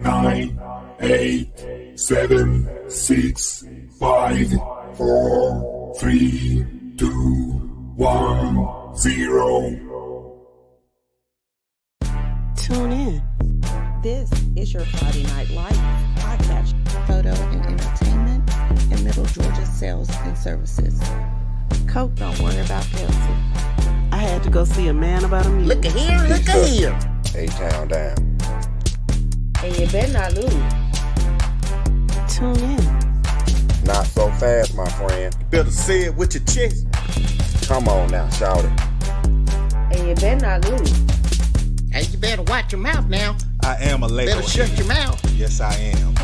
9, 8, 7, 6, 5, 4, 3, 2, 1, 0. Tune in. This is your Friday Night Lights podcast, photo and entertainment in Middle Georgia sales and services. Coke, don't worry about Pepsi. I had to go see a man about a mule. Look at here, look at here. A-Town down. And you better not lose. Tune in. Not so fast, my friend. Better say it with your chest. Come on now, shout it. And you better not lose. Hey, you better watch your mouth now. I am a label. Better shut your mouth. Yes, I am.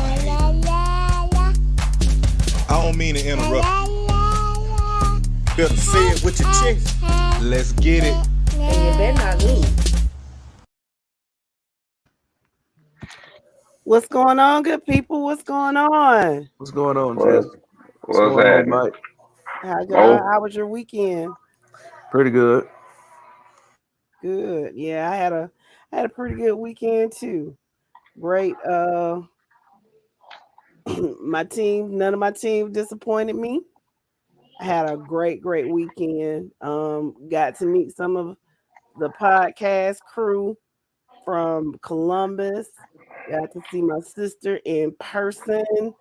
I don't mean to interrupt. Better say it with your chest. Let's get it. And you better not lose. What's going on, good people? What's going on? What's going on, Jess? What's that? Mike? How was your weekend? Pretty good. Good. Yeah, I had a pretty good weekend too. Great. My team, none of my team disappointed me. I had a great weekend. Got to meet some of the podcast crew from Columbus. Got to see my sister in person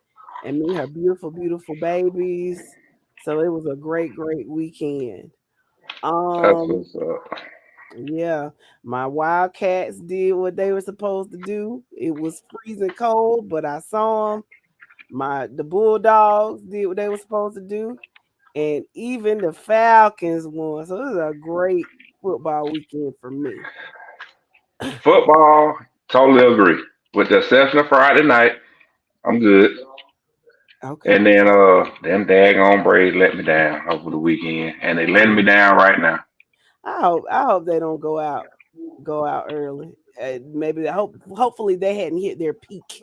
and meet her beautiful babies. So it was a great weekend. That's what's up. Yeah, my Wildcats did what they were supposed to do. It was freezing cold, but I saw them. The Bulldogs did what they were supposed to do, and even the Falcons won. So it was a great football weekend for me. Football, totally agree. With the exception of Friday night, I'm good. Okay. And then them daggone Braves let me down over the weekend, and they letting me down right now. I hope they don't go out early. Hopefully they hadn't hit their peak.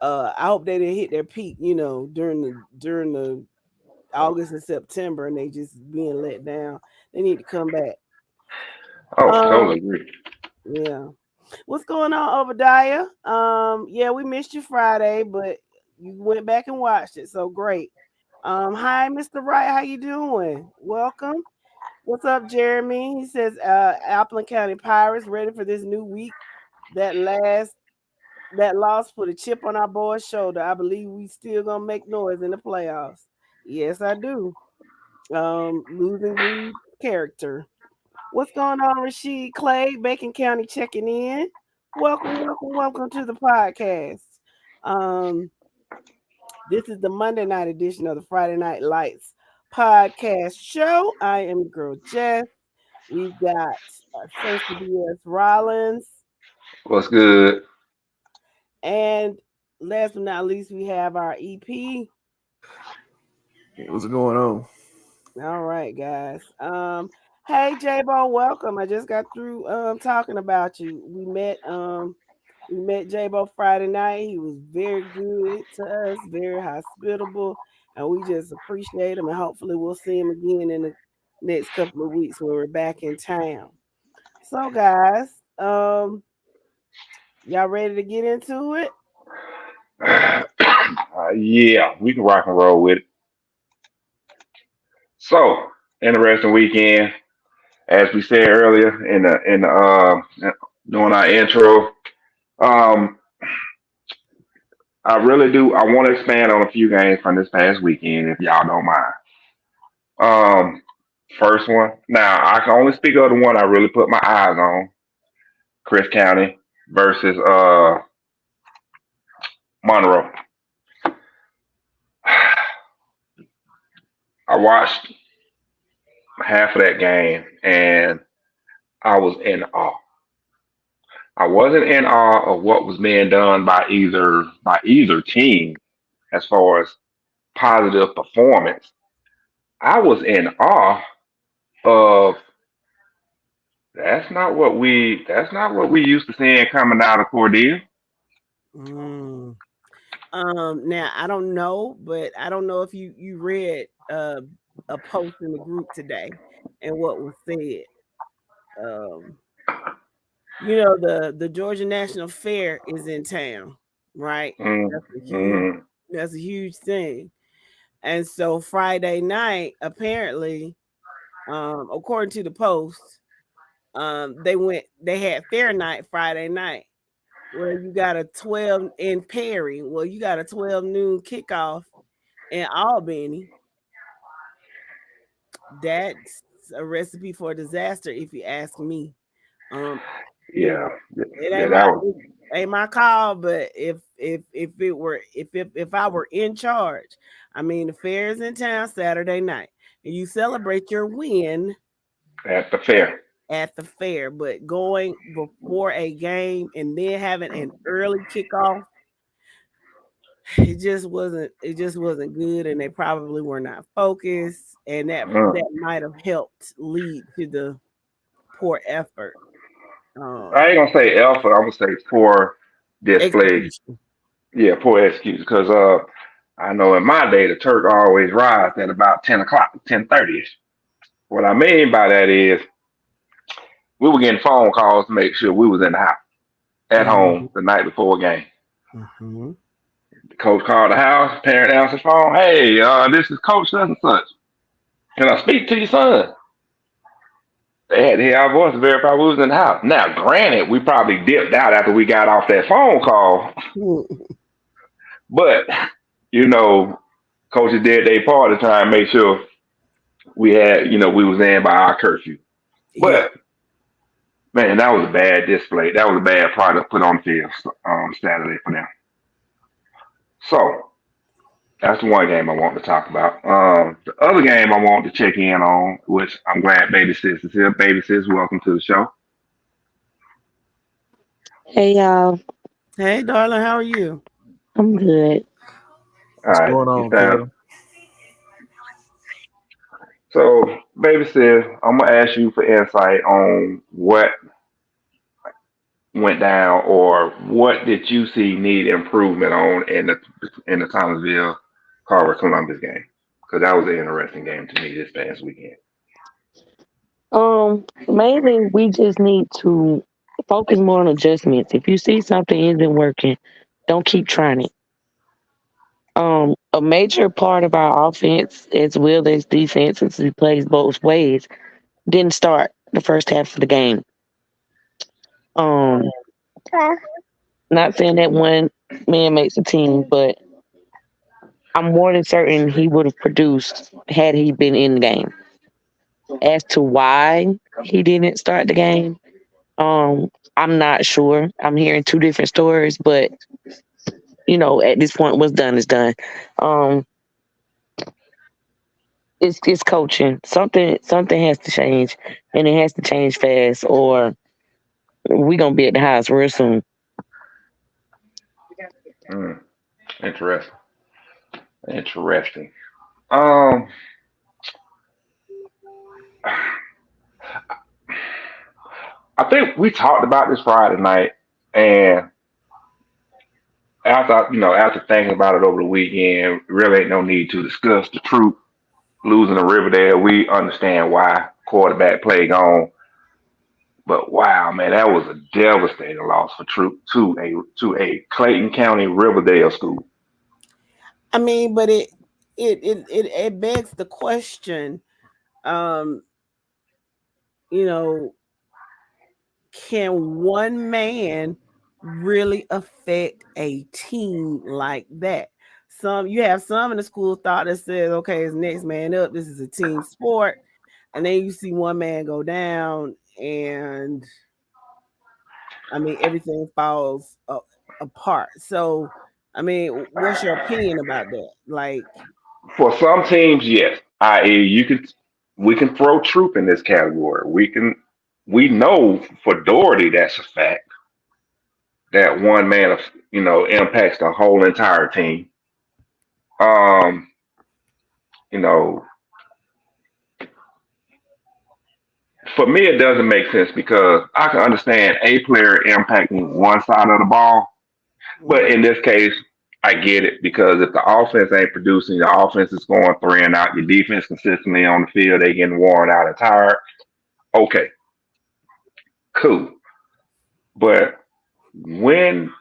I hope they didn't hit their peak, during the August and September, and they just being let down. They need to come back. Oh, totally agree. Yeah. What's going on, Obadiah? Yeah, we missed you Friday, but you went back and watched it, so great. Hi, Mr. Wright, how you doing? Welcome. What's up, Jeremy? He says, Appleton County Pirates ready for this new week. That loss put a chip on our boy's shoulder. I believe we still gonna make noise in the playoffs. Yes, I do. Losing breed character. What's going on, Rasheed Clay, Bacon County checking in? Welcome to the podcast. This is the Monday night edition of the Friday Night Lights podcast show. I am your girl Jess. We've got First U.S. Rollins. What's good? And last but not least, we have our EP. What's going on? All right, guys. Hey, J-Bo, welcome. I just got through talking about you. We met J-Bo Friday night. He was very good to us, very hospitable, and we just appreciate him. And hopefully, we'll see him again in the next couple of weeks when we're back in town. So, guys, y'all ready to get into it? Yeah, we can rock and roll with it. So, interesting weekend. As we said earlier in the doing our intro, I really do. I want to expand on a few games from this past weekend, if y'all don't mind. First one. Now, I can only speak of the one I really put my eyes on: Chris County versus Monroe. I watched half of that game and I was in awe. I wasn't in awe of what was being done by either team as far as positive performance. I was in awe of that's not what we used to seeing coming out of Cordell. Now I don't know, but I don't know if you read a post in the group today and what was said. the Georgia National Fair is in town, right? Mm, That's a huge mm, that's a huge thing. And so Friday night, apparently, according to the Post, they had fair night Friday night where you got a 12 in Perry. Well, you got a 12 noon kickoff in Albany. That's a recipe for disaster, if you ask me. Um, you yeah, know, it yeah, ain't that my was it ain't my call, but if I were in charge, I mean the fair is in town Saturday night, and you celebrate your win at the fair. at the fair, but going before a game and then having an early kickoff, it just wasn't good, and they probably were not focused, and that Mm. might have helped lead to the poor effort. I Um, ain't gonna say effort. I'm gonna say poor display. execution. Yeah, poor excuse. Because I know in my day the Turk always rise at about 10 o'clock, 10:30 ish. What I mean by that is we were getting phone calls to make sure we was in the house at home Mhm, the night before a game. mhm. The coach called the house, parent answered the phone. Hey, this is Coach such and such. Can I speak to your son? They had to hear our voice to verify we was in the house. Now, granted, we probably dipped out after we got off that phone call, but you know, coaches did their part to try and make sure we had, we was in by our curfew. Yeah. But man, that was a bad display. That was a bad product put on the field Saturday for them. So that's the one game I want to talk about. The other game I want to check in on, which I'm glad Baby Sis is here. Baby Sis, welcome to the show. Hey y'all, Hey, darling, how are you? I'm good. All What's right, going you on, stand. Taylor? So, Baby Sis, I'm gonna ask you for insight on what went down or what did you see need improvement on in the Thomasville Carver Columbus game? Because that was an interesting game to me this past weekend. Mainly we just need to focus more on adjustments. If you see something isn't working, don't keep trying it. A major part of our offense as well as defense, since we plays both ways, didn't start the first half of the game. Um, Not saying that one man makes a team, but I'm more than certain he would have produced had he been in the game. As to why he didn't start the game, I'm not sure. I'm hearing two different stories, but at this point, what's done is done. Um, it's coaching. Something has to change, and it has to change fast, or we gonna be at the house real soon. Mm, interesting. Interesting. Um, I think we talked about this Friday night, and after thinking about it over the weekend, really ain't no need to discuss the truth. Losing to Riverdale, we understand why quarterback play gone. But wow, man, that was a devastating loss for Troop to a Clayton County Riverdale school. I mean, but it begs the question, um, you know, can one man really affect a team like that? You have some in the school thought that says, okay, it's next man up. This is a team sport, and then you see one man go down, and I mean everything falls apart. So, I mean, what's your opinion about that? Like, For some teams, yes, i.e., we can throw Troop in this category. We know for Doherty that's a fact that one man of impacts the whole entire team. Um, you know, for me, it doesn't make sense because I can understand a player impacting one side of the ball, but mhm. in this case, I get it because if the offense ain't producing, the offense is going three and out, your defense consistently on the field, they getting worn out and tired. Okay, cool. But when,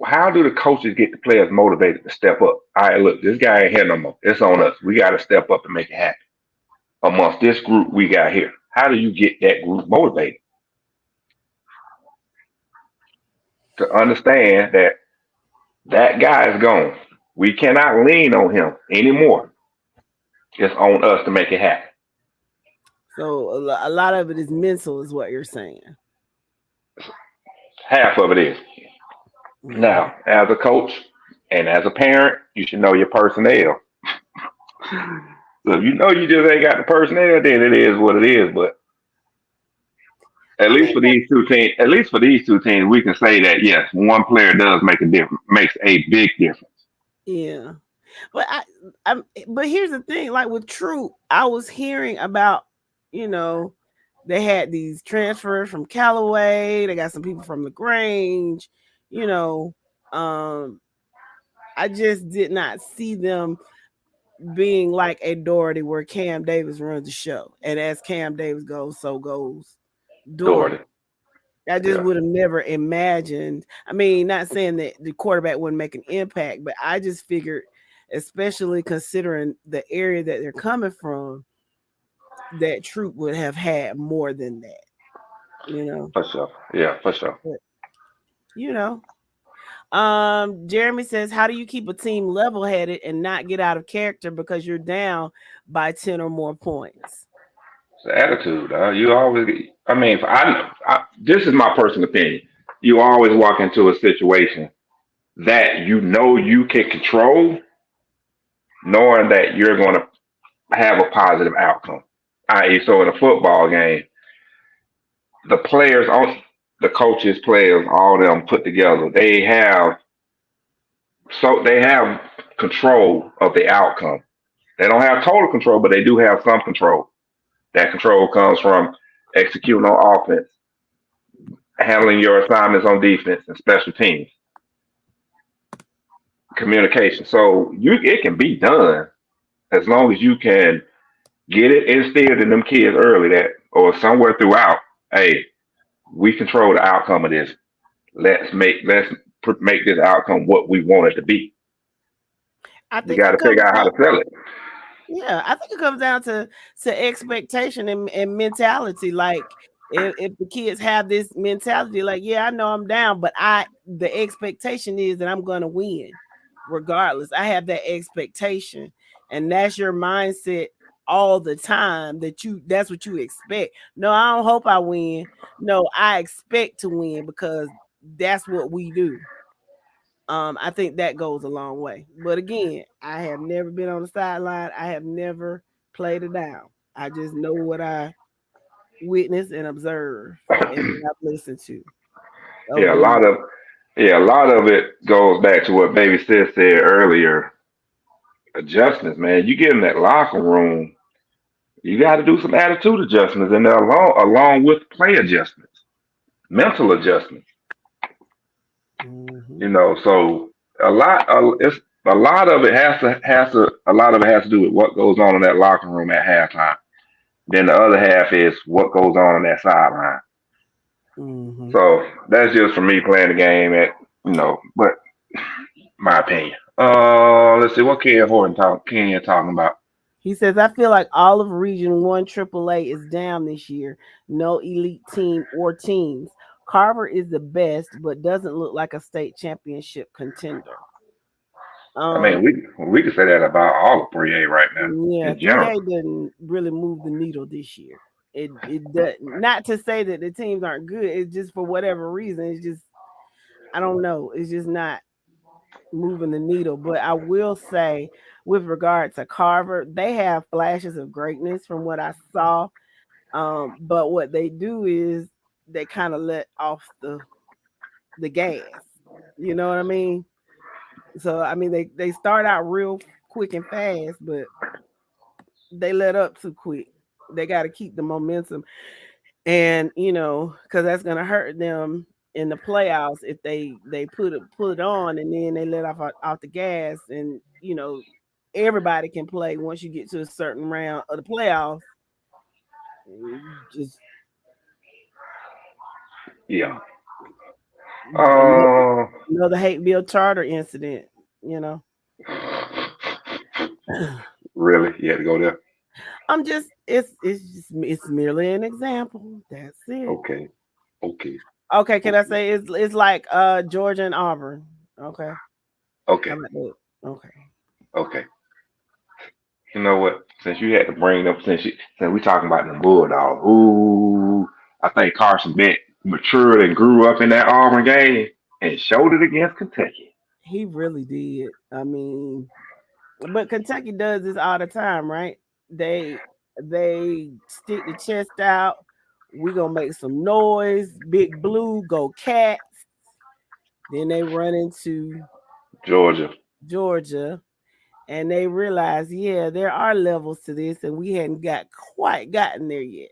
how do the coaches get the players motivated to step up? All right, look, this guy ain't here no more. It's on us. We got to step up and make it happen amongst this group we got here. How do you get that group motivated to understand that that guy is gone? We cannot lean on him anymore. It's on us to make it happen. So a lot of it is mental, is what you're saying. Half of it is. Now, as a coach and as a parent, you should know your personnel. So if you know you just ain't got the personnel, then it is what it is. But at I least mean, for these two teams, we can say that yes, one player does make a difference, makes a big difference. yeah. But but here's the thing, like with Troop, I was hearing about, you know, they had these transfers from Callaway, they got some people from LaGrange, you know. I just did not see them being like a Doherty where Cam Davis runs the show. And as Cam Davis goes, so goes Doherty. Doherty. I just Yeah. would have never imagined. I mean, not saying that the quarterback wouldn't make an impact, but I just figured, especially considering the area that they're coming from, that Troop would have had more than that, you know. For sure. Yeah, for sure. But, you know, Jeremy says, how do you keep a team level headed and not get out of character because you're down by 10 or more points? It's the attitude. You always, I mean, this is my personal opinion. You always walk into a situation that you know you can control, knowing that you're going to have a positive outcome. I.e., so in a football game, the players, on the coaches, players, all of them put together, they have control of the outcome. They don't have total control, but they do have some control. That control comes from executing on offense, handling your assignments on defense and special teams, communication. So it can be done as long as you can get it instilled in them kids early that, or somewhere throughout. Hey, we control the outcome of this. Let's make this outcome what we want it to be. I You think got it to comes figure out how down, to sell it. yeah, I think it comes down to expectation and mentality. Like if the kids have this mentality, like, yeah, I know I'm down, but the expectation is that I'm gonna win regardless. I have that expectation, and that's your mindset all the time, that's what you expect. No, I don't hope I win. No, I expect to win because that's what we do. I think that goes a long way. But again, I have never been on the sideline. I have never played it down. I just know what I witness and observe and what I've listened to over Yeah, the years. a lot of it goes back to what Baby Sis said earlier. Adjustments, man. You get in that locker room, you got to do some attitude adjustments in there along with play adjustments, mental adjustments. Mm-hmm. So it's a lot of it has to do with what goes on in that locker room at halftime. Then the other half is what goes on that sideline. Mm-hmm. So that's just for me playing the game but my opinion. Let's see what Ken talking about. He says, I feel like all of Region 1 AAA is down this year. No elite team or teams. Carver is the best, but doesn't look like a state championship contender. I mean, we can say that about all of 3A right now Yeah, in general. 3A didn't really move the needle this year. It does not to say that the teams aren't good. It's just for whatever reason. It's just, I don't know. It's just not moving the needle. But I will say, with regard to Carver, they have flashes of greatness from what I saw. But what they do is they kind of let off the gas. You know what I mean? So I mean they start out real quick and fast, but they let up too quick. They got to keep the momentum, and because that's gonna hurt them in the playoffs if they put it on and then they let off the gas, and everybody can play once you get to a certain round of the playoffs. You just Yeah. Uh, Another hate bill charter incident. You know, really? You had to go there? I'm just it's merely an example. That's it. Okay. Okay. Okay, can I Okay. say it's like Georgia and Auburn? Okay, how Okay. about that? Okay. Okay. You know what? Since you had to bring up, since we talking about the Bulldogs, ooh, I think Carson Bent matured and grew up in that Auburn game and showed it against Kentucky. He really did. I mean, but Kentucky does this all the time, right? They stick the chest out. We gonna make some noise. Big Blue go Cats. Then they run into Georgia. Georgia, and they realize, yeah, there are levels to this, and we hadn't got quite gotten there yet.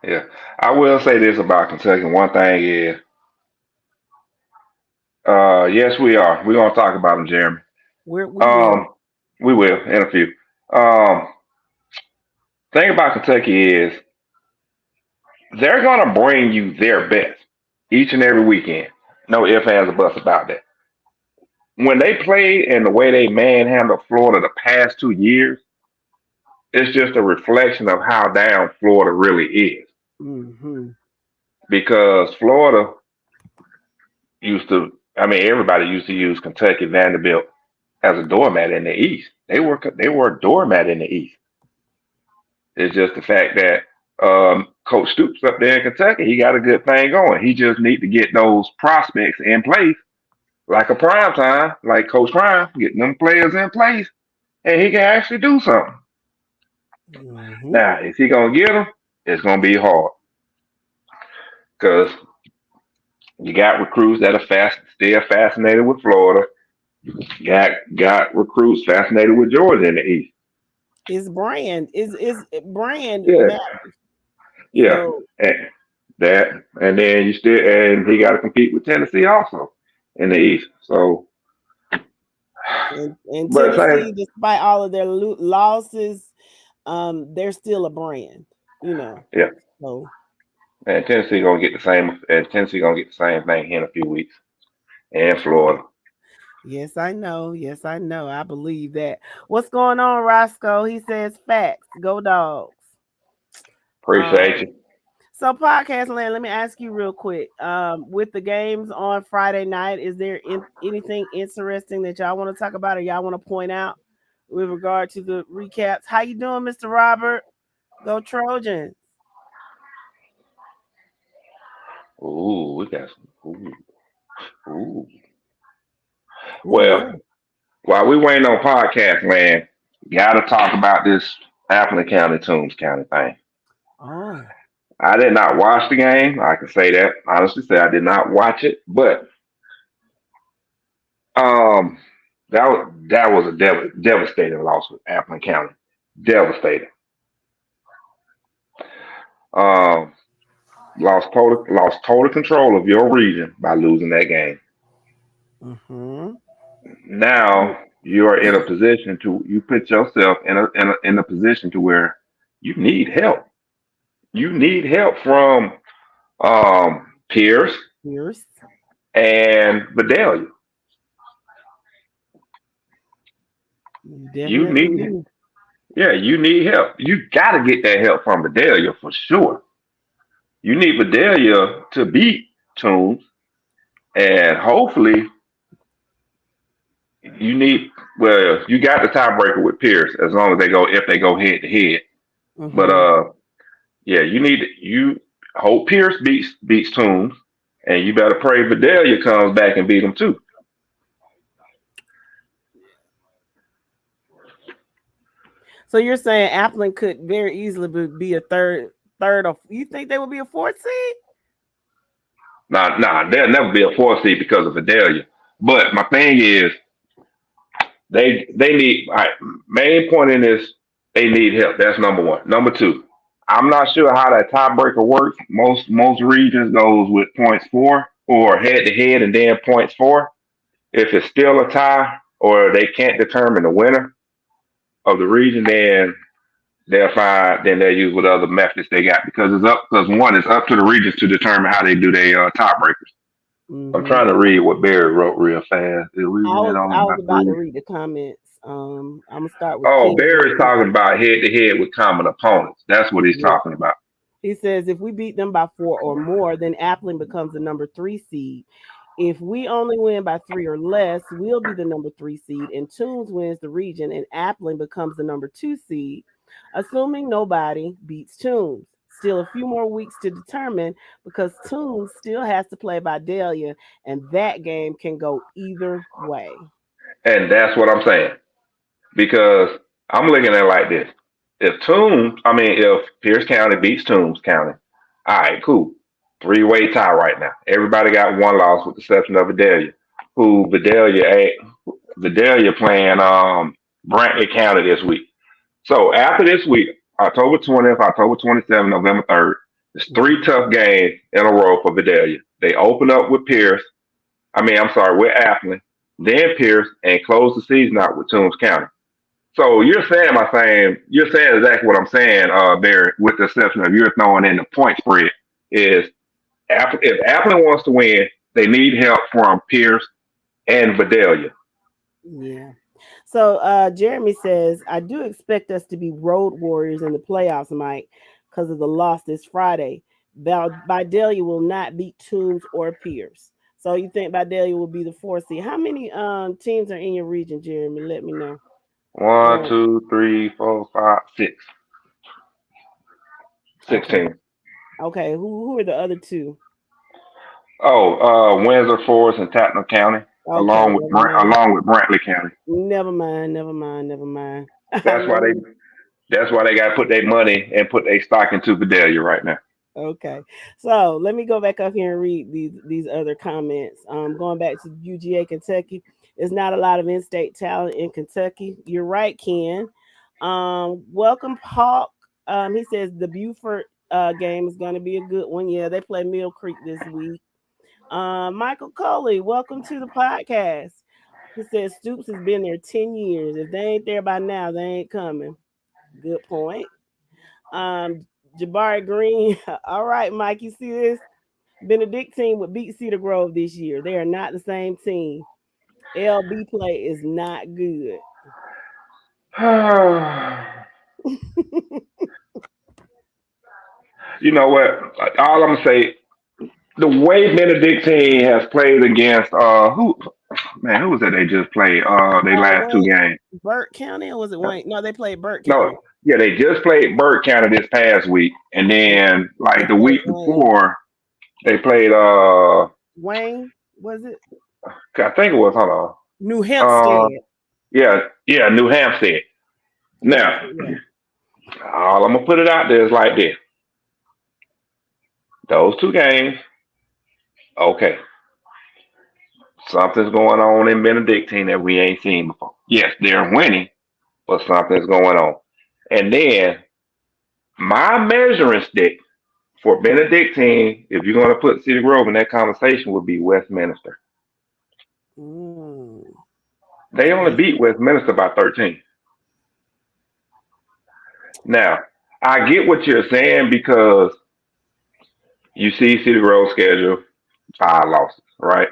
Yeah. I will say this about Kentucky. One thing is, yes, we are. We're gonna talk about them, Jeremy. We will. Um, we will in a few. Um, thing about Kentucky is they're gonna bring you their best each and every weekend. No ifs, ands, or buts about that. When they played and the way they manhandled Florida the past 2 years, it's just a reflection of how down Florida really is. Hmm. Because Florida used to, I mean, everybody used to use Kentucky Vanderbilt as a doormat in the East. They were a doormat in the East. It's just the fact that Coach Stoops up there in Kentucky, he got a good thing going. He just need to get those prospects in place, like a prime time, like Coach Prime, getting them players in place, and he can actually do something. Hmm. Now, is he gonna get them? It's gonna be hard because you got recruits that are still fascinated with Florida. Got recruits fascinated with Georgia in the East. It's brand. Is brand Yeah, matters. yeah, So and and then and he got to compete with Tennessee also in the East. So, and but same, Tennessee, despite all of their losses, they're still a brand. You know. yeah, So and Tennessee gonna get the same, and Tennessee gonna get the same thing here in a few weeks, and Florida. yes, I know. Yes, I know. I believe that. What's going on, Roscoe? He says facts. Go dogs. Appreciate Um, you. so podcast land, let me ask you real quick. With the games on Friday night, is there anything interesting that y'all want to talk about or y'all want to point out with regard to the recaps? How you doing, Mr. Robert? Go Trojans. Ooh, we got some. Ooh. Ooh, yeah. Well, while we waiting on podcast land, gotta talk about this Appleton County, Toombs County thing. Oh. I did not watch the game. I can say that honestly. Say I did not watch it, but um, that was a devastating loss with Appleton County. Devastating. Um, lost total control of your region by losing that game. Mm-hmm. Now you are in a position to you put yourself in a position to where you need help. You need help from Pierce Pierce. and Vidalia. You You definitely need do. Yeah, you need help. You got to get that help from Vidalia for sure. You need Vidalia to beat Toombs, and hopefully you got the tiebreaker with Pierce as long as they go head to head. But Mm-hmm. yeah, you hope Pierce beats Toombs, and you better pray Vidalia comes back and beat them too. So you're saying Appleton could very easily be a third or you think they would be a fourth seed? Nah, they'll never be a 4 seed because of Vidalia. But my thing is, they need all right, main point in this, they need help. That's number one. Number two, I'm not sure how that tiebreaker works. Most regions goes with points four or head to head and then points four. If it's still a tie or they can't determine the winner of the region, then they'll use what other methods they got because it's up because one, it's up to the regions to determine how they do their tiebreakers. I'm Hmm. trying to read what Barry wrote real fast. Did we win I only was by about to three? read the comments. I'm gonna start with Oh, Ken. Barry's talking about head to head with common opponents. That's what he's Yeah. talking about. He says if we beat them by 4 or more, then Appling becomes the number 3 seed. If we only win by 3 or less, we'll be the number 3 seed, and Tunes wins the region, and Appling becomes the number 2 seed, assuming nobody beats Tunes. Still a few more weeks to determine because Tunes still has to play by Delia, and that game can go either way. And that's what I'm saying. Because I'm looking at it like this. If Pierce County beats Toombs County, all right, cool. Three-way tie right now. Everybody got one loss with the exception of Vidalia, who Vidalia playing Brantley County this week. So after this week, October 20th, October 27th, November 3rd, it's three tough games in a row for Vidalia. They open up with Pierce. I'm sorry, with Appling, then Pierce, and close the season out with Toombs County. So you're saying exactly what I'm saying, Barry, with the exception of you're throwing in the point spread. Is if Appleton wants to win, they need help from Pierce and Vidalia. Yeah. So Jeremy says, I do expect us to be road warriors in the playoffs, Mike, because of the loss this Friday. Vidalia will not beat Toombs or Pierce. So you think Vidalia will be the 4 seed? How many teams are in your region, Jeremy? Let me know. One, Um, two, three, four, five, six. okay. 16. Okay. Who are the other two? Oh, Windsor Forest and Tappan County, Okay, never mind. along with Brantley County. Never mind. Never mind. Never mind. That's why Let they me that's why they got to put their money and put their stock into Vidalia right now. Okay, so let me go back up here and read these other comments. Going back to UGA Kentucky, there's not a lot of in-state talent in Kentucky. You're right, Ken. Welcome, Hawk. He says the Buford game is going to be a good one. Yeah, they play Mill Creek this week. Michael Coley, welcome to the podcast. He says Stoops has been there 10 years. If they ain't there by now, they ain't coming. Good point. Um, Jabari Green. All right, Mike, you see this? Benedictine would beat Cedar Grove this year. They are not the same team. LB play is not good. You know what? All I'm gonna say, the way Benedictine has played against who was that they just played they last two Wayne, games. Burke County, or was it Wayne? No, they played Burke No, County. yeah, they just played Burke County this past week, and And then they like the played week Wayne. before they played Wayne, was it? I think it was hold New on Hampstead. yeah, New Hampstead. Now Hampstead, yeah. all I'm gonna put it out there is like this: those two games, okay, something's going on in Benedictine that we ain't seen before. Yes, they're winning, but something's going on. And then my measuring stick for Benedictine, if you're going to put City Grove in that conversation, would be Westminster. Mm. They only West, beat Westminster by 13. Now, I get what you're saying because you see City Grove schedule, 5 losses, right?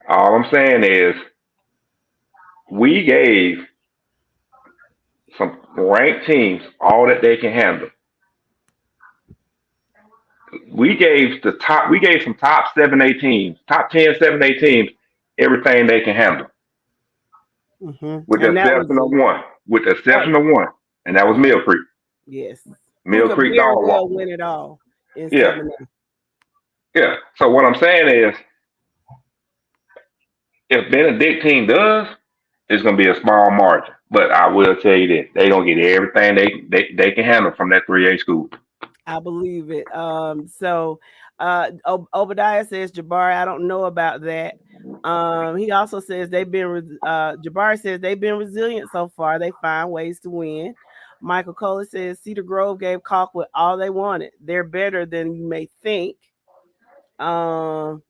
All I'm saying is we gave some ranked teams all that they can handle. We gave some top 7 8 teams, top 10 7 8 teams, everything they can handle, with the and that was exception of one. With the that. exception of one, and that was Yeah, Mill Creek. yes. Who Mill could Creek very dog well walk. win it all in Yeah, 7A. yeah. So what I'm saying is, if Benedictine does, it's gonna be a small margin. But I will tell you this: they gonna get everything they can handle from that 3A school. I believe it. So Obadiah says, Jabari, I don't know about that. He also says Jabari says they've been resilient so far. They find ways to win. Michael Kohler says Cedar Grove gave Colquitt all they wanted. They're better than you may think. Um,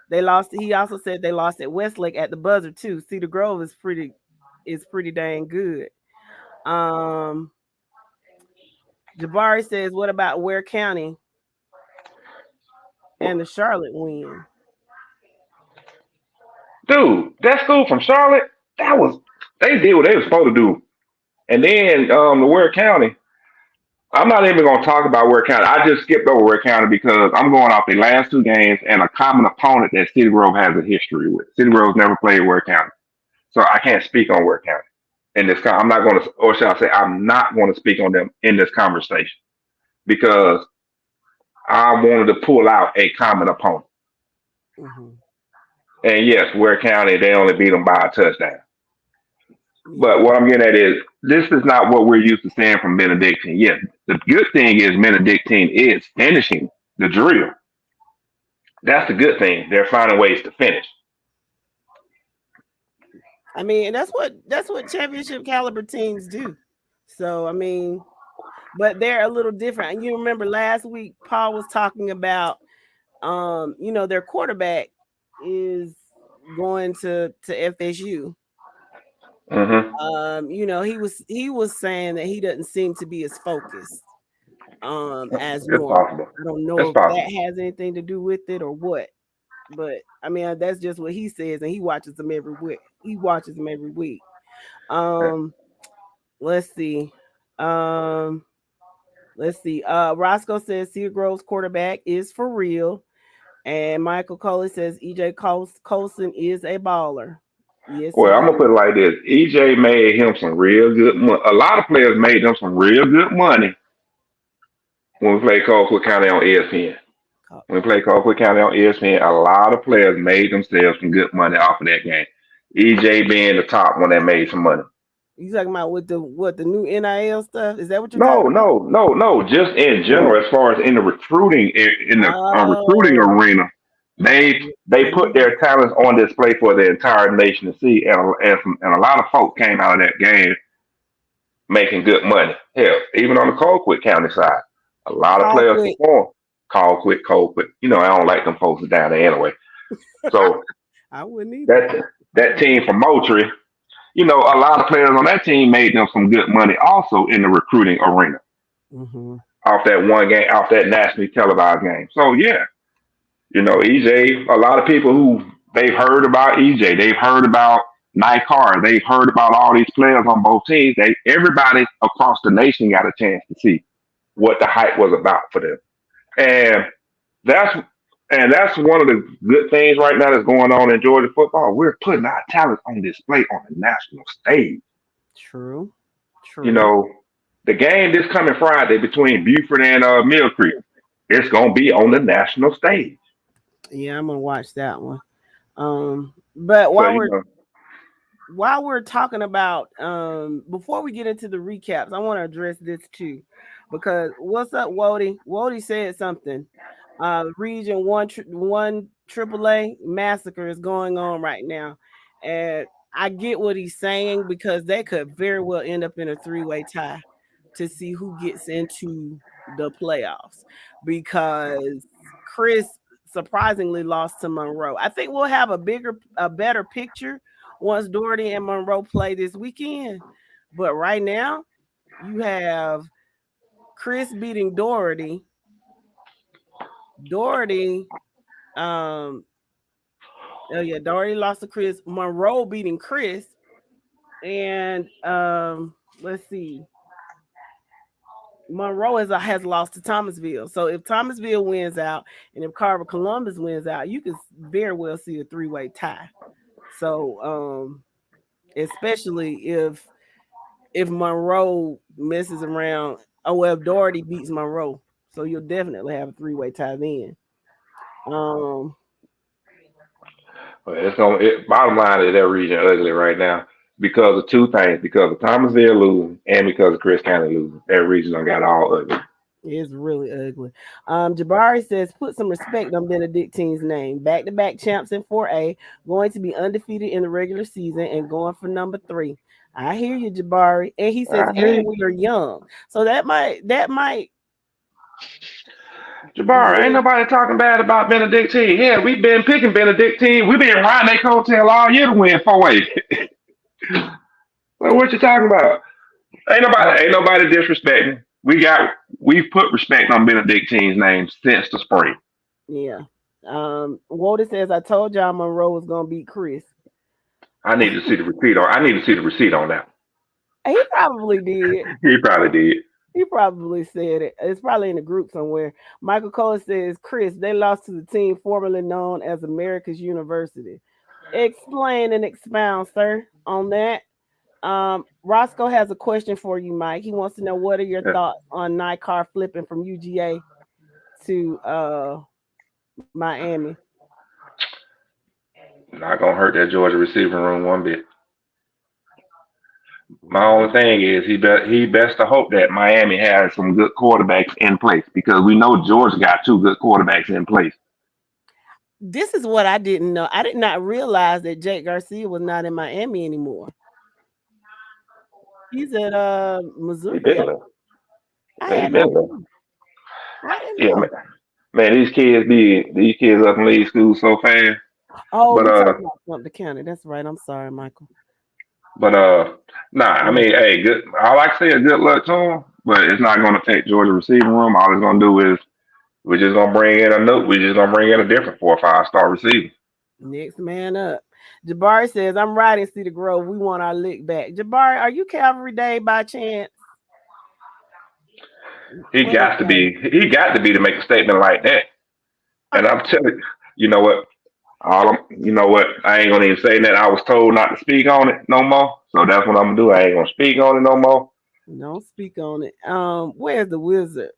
they lost. He also said they lost at Westlake at the buzzer too. Cedar Grove is pretty dang good. Um, Jabari says, what about Ware County? and the Charlotte win. Dude, that school from Charlotte, that was they did what they were supposed to do. And then the Ware County, I'm not even gonna talk about Ware County. I just skipped over Ware County because I'm going off the last two games and a common opponent that City Grove has a history with. City Grove's never played Ware County. So I can't speak on Ware County. In this I'm not gonna, or shall I say I'm not gonna speak on them in this conversation because I wanted to pull out a common opponent. Mm-hmm. And yes, Ware County, they only beat them by a touchdown. Yeah. But what I'm getting at is this is not what we're used to seeing from Benedictine. Yes, the good thing is Benedictine is finishing the drill. That's the good thing. They're finding ways to finish. I mean, that's what championship caliber teams do. So I mean, but they're a little different. And you remember last week Paul was talking about their quarterback is going to FSU. Mm-hmm. He was saying that he doesn't seem to be as focused as It's normal. possible. I don't know It's if possible. that has anything to do with it or what. But I mean, that's just what he says, and he watches them every week. Let's see. Roscoe says Cedar Grove's quarterback is for real. And Michael Coley says EJ Colson is a baller. Yes, Well, he I'm gonna is. put it like this: EJ made him some real good money. A lot of players made them some real good money when we played Colquitt County on ESPN. When we played Colquitt County on ESPN, a lot of players made themselves some good money off of that game. EJ being the top one that made some money. You talking about with the new NIL stuff? Is that what you're No, talking about? no, no, no. Just in general, as far as in the recruiting in the recruiting Oh, arena, they put their talents on display for the entire nation to see, and a lot of folks came out of that game making good money. Hell, even on the Colquitt County side, a lot of players Colquitt. perform. Colquitt. I don't like them folks down there anyway. So I wouldn't either. that team from Moultrie, a lot of players on that team made them some good money also in the recruiting arena Mm-hmm. off that one game, off that nationally televised game. So yeah, EJ, a lot of people who they've heard about EJ, they've heard about Nikar, they've heard about all these players on both teams. Everybody across the nation got a chance to see what the hype was about for them. And that's that's one of the good things right now that's going on in Georgia football. We're putting our talent on display on the national stage. True. The game this coming Friday between Buford and Mill Creek, it's gonna be on the national stage. Yeah, I'm gonna watch that one. But while we're talking about before we get into the recaps, I want to address this too, because what's up, Wody? Wody said something. Region one AAA massacre is going on right now, and I get what he's saying because they could very well end up in a three-way tie to see who gets into the playoffs because Chris surprisingly lost to Monroe. I think we'll have a better picture once Doherty and Monroe play this weekend. But right now, you have Chris beating Doherty. Doherty lost to Chris. Monroe beating Chris. And let's see. Monroe has lost to Thomasville. So if Thomasville wins out and if Carver Columbus wins out, you could very well see a three-way tie. So especially if Monroe messes around, if Doherty beats Monroe, so you'll definitely have a three-way tie then. Bottom line is that region ugly right now because of two things: because of Thomasville losing and because of Chris County losing. That region done got all ugly. It's really ugly. Jabari says, put some respect on Benedictine's name. Back-to-back champs in 4A, going to be undefeated in the regular season and going for number 3. I hear you, Jabari. And he says, and we are young. So that might. Jabari, ain't nobody talking bad about Benedictine. Yeah, we've been picking Benedictine. We've been riding their coattail all year to win 4A. What you talking about? Ain't nobody disrespecting. We've put respect on Benedictine's name since the spring. Yeah. Walter says, I told y'all Monroe was gonna beat Chris. I need to see the receipt on. I need to see the receipt on that. He probably did. He probably did. He probably said it. It's probably in the group somewhere. Michael Cole says, Chris, they lost to the team formerly known as America's University. Explain and expound, sir, on that. Roscoe has a question for you, Mike. He wants to know what are your Yeah. thoughts on Nycar flipping from UGA to Miami. Not gonna hurt that Georgia receiving room one bit. My only Mhm. thing is he best to hope that Miami has some good quarterbacks in place because we know Georgia got two good quarterbacks in place. This is what I didn't know. I did not realize that Jake Garcia was not in Miami anymore. He's at He Missouri. been there. I Yeah, he had no been there. clue. I didn't Yeah, know. man, these kids up and leave school so fast. Oh, But you talking about Sumter County. That's right. I'm sorry, Michael. but nah. I Yeah. mean, hey, good. I like to say a good luck to him, but it's not gonna affect Georgia receiving room. All it's gonna do is we're just gonna bring in a note. We're just gonna bring in a different 4 or 5 star receiver. Next man up. Jabari says, I'm riding Cedar Grove. We want our lick back. Jabari, are you Calvary Day by chance? He What it got to say? be. He got to be to make a statement like that. And I'm telling you, you know what? You know what? I ain't gonna even say that. I was told not to speak on it no more. So that's what I'm gonna do. I ain't gonna speak on it no more. Don't speak on it. Where's the wizard?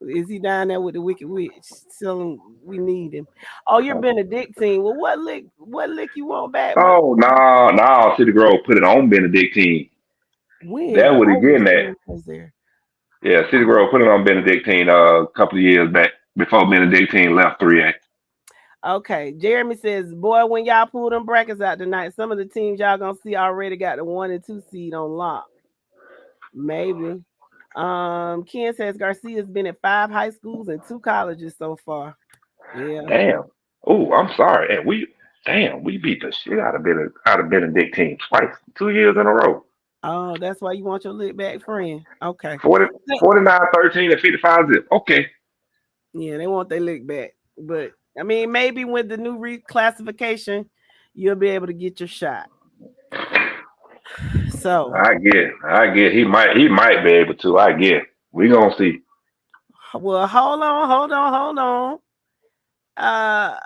Is he down there with the wicked witch? Tell him we need him. Oh, you're Benedictine. Well, what lick you want back? What Oh no, no, City Grove put it on Benedictine. That when? what he Oh, when getting at. Kim was there. Yeah, City Grove put it on Benedictine a couple of years back before Benedictine left 3A. Okay. Jeremy says, boy, when y'all pull them brackets out tonight, some of the teams y'all gonna see already got the 1 and 2 seed on lock. Maybe. Ken says Garcia's been at 5 high schools and 2 colleges so far. Yeah. Damn. Oh, I'm sorry. And we beat the shit out of Benedictine twice, 2 years in a row. Oh, that's why you want your lick back friend. Okay. 40, Hey, 49-13 and 55 zip. Okay. yeah, they want their lick back. But I mean, maybe with the new reclassification, you'll be able to get your shot. So, I get. He might be able to. I get. We gonna see. well, hold on. Uh,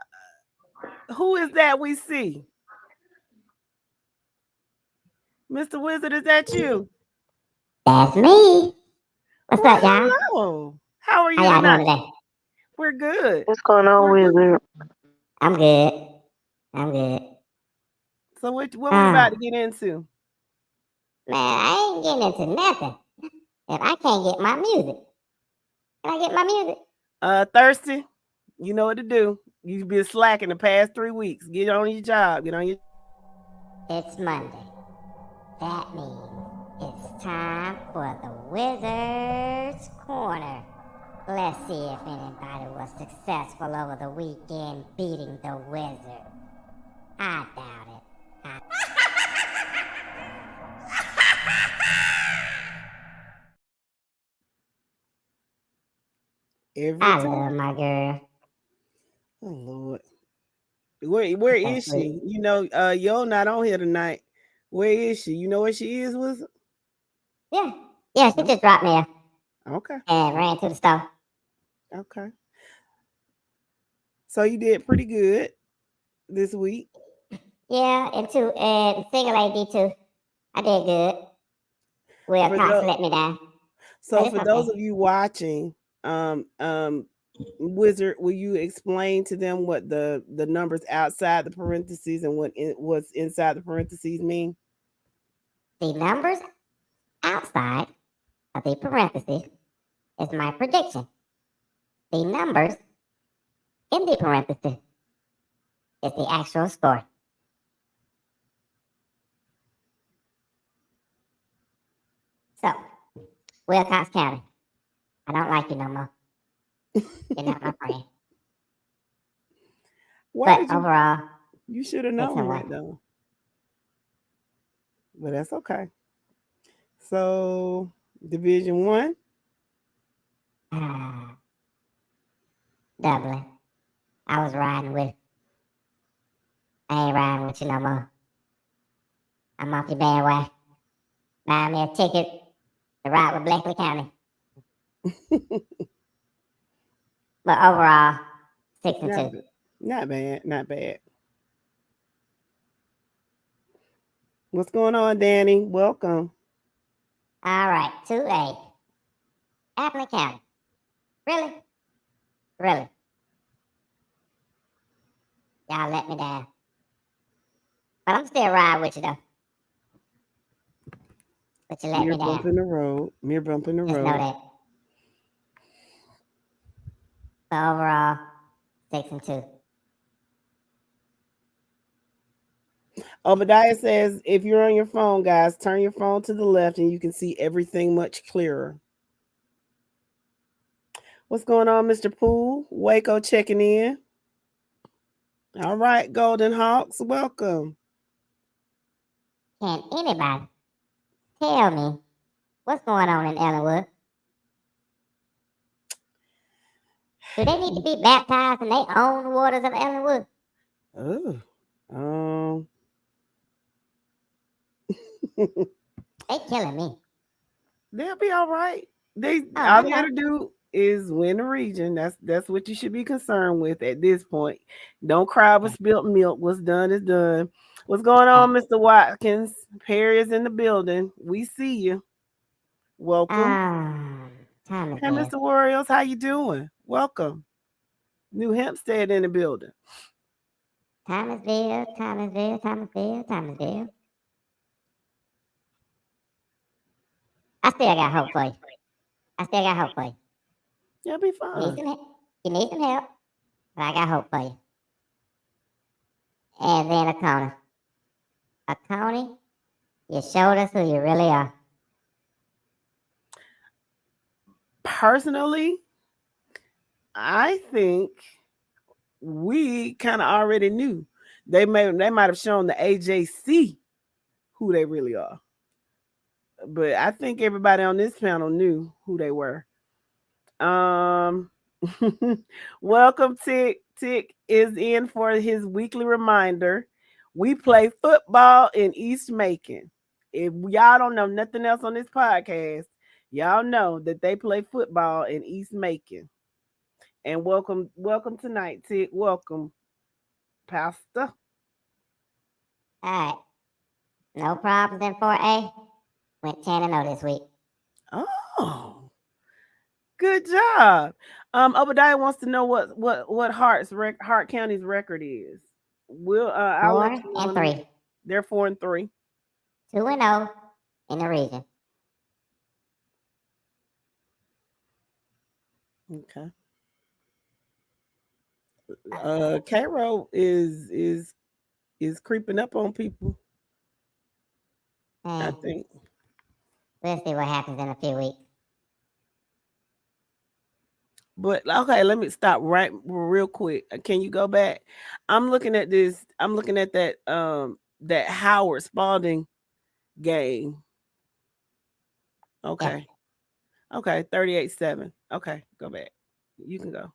who is that we see? Mr. Wizard, is that you? That's me. What's Well, up, y'all? hello. How are How you y'all tonight? doing today? We're good. What's going on, We're good. Wizard? I'm good. I'm good. So what we about Ah, to get into? man, I ain't getting into nothing if I can't get my music. Can I get my music? Thirsty, you know what to do. You've been slacking the past 3 weeks. Get on your job. Get on your It's Monday. That means it's time for the Wizard's Corner. Let's see if anybody was successful over the weekend beating the Wizard. I doubt it. every I time. love my girl. Oh Lord. Where So is sweet. she? You know, yo not on here tonight. Where is she? You know where she is with? Yeah. Yeah, she just dropped me off Okay. and ran to the store. Okay. So you did pretty good this week. Yeah, and single AD too. I did good. Will For Cox the let me down. so But it's for those okay. of you watching, Wizard, will you explain to them what the numbers outside the parentheses and what's inside the parentheses mean? The numbers outside of the parentheses is my prediction. The numbers in the parentheses is the actual score. So, Wilcox County, I don't like you no more. You're not my friend. Why But did you overall, you should have it's a known win. that though. But that's okay. So Division 1. Dublin. I was riding with. I ain't riding with you no more. I'm off your bandwagon. Buy me a ticket to ride with Bleckley County. But overall, 6 and 2. Not bad. Not bad. What's going on, Danny? Welcome. All right, 2A. Appling County. Really? Really? Y'all let me down. But I'm still riding with you, though. But you let Mere me bump down. in the road. Mere bump in the Just know road. that. But overall, 6 and 2. Obadiah says, if you're on your phone, guys, turn your phone to the left and you can see everything much clearer. What's going on, Mr. Poole? Waco checking in. All right, Golden Hawks, welcome. Can anybody tell me what's going on in Ellenwood? Do they need to be baptized in their own waters of Ellenwood? Oh. They killing me. They'll be all right. All I they know. gotta do is win the region. That's what you should be concerned with at this point. Don't cry with spilt milk. What's done is done. What's going on, Mr. Watkins? Perry is in the building. We see you. Welcome. Time is Hey, there. Mr. Warriors, how you doing? Welcome. New Hempstead in the building. Thomasville, Thomasville, Thomasville, Thomasville. I still got hope for you. I still got hope for you. You'll be You need fine. some help. You need some help, but I got hope for you. And then Oconee. Oconee, you showed us who you really are. Personally, I think we kind of already knew. They might have shown the AJC who they really are. But I think everybody on this panel knew who they were. Welcome, Tick. Tick is in for his weekly reminder. We play football in East Macon. If y'all don't know nothing else on this podcast, y'all know that they play football in East Macon. And welcome tonight, Tick. Welcome, Pastor. All right. No problems in 4A. Went 10-0 this week. Oh, good job. Obadiah wants to know what Hart County's record is. I'll 4 let you know. and 3. They're 4-3. 2-0 in the region. Okay. Cairo is creeping up on people. I think. We'll see what happens in a few weeks. But okay, let me stop right real quick. Can you go back? I'm looking at this. I'm looking at that that Howard Spalding game. Okay. Yeah. Okay, 38-7. Okay, go back. You can go.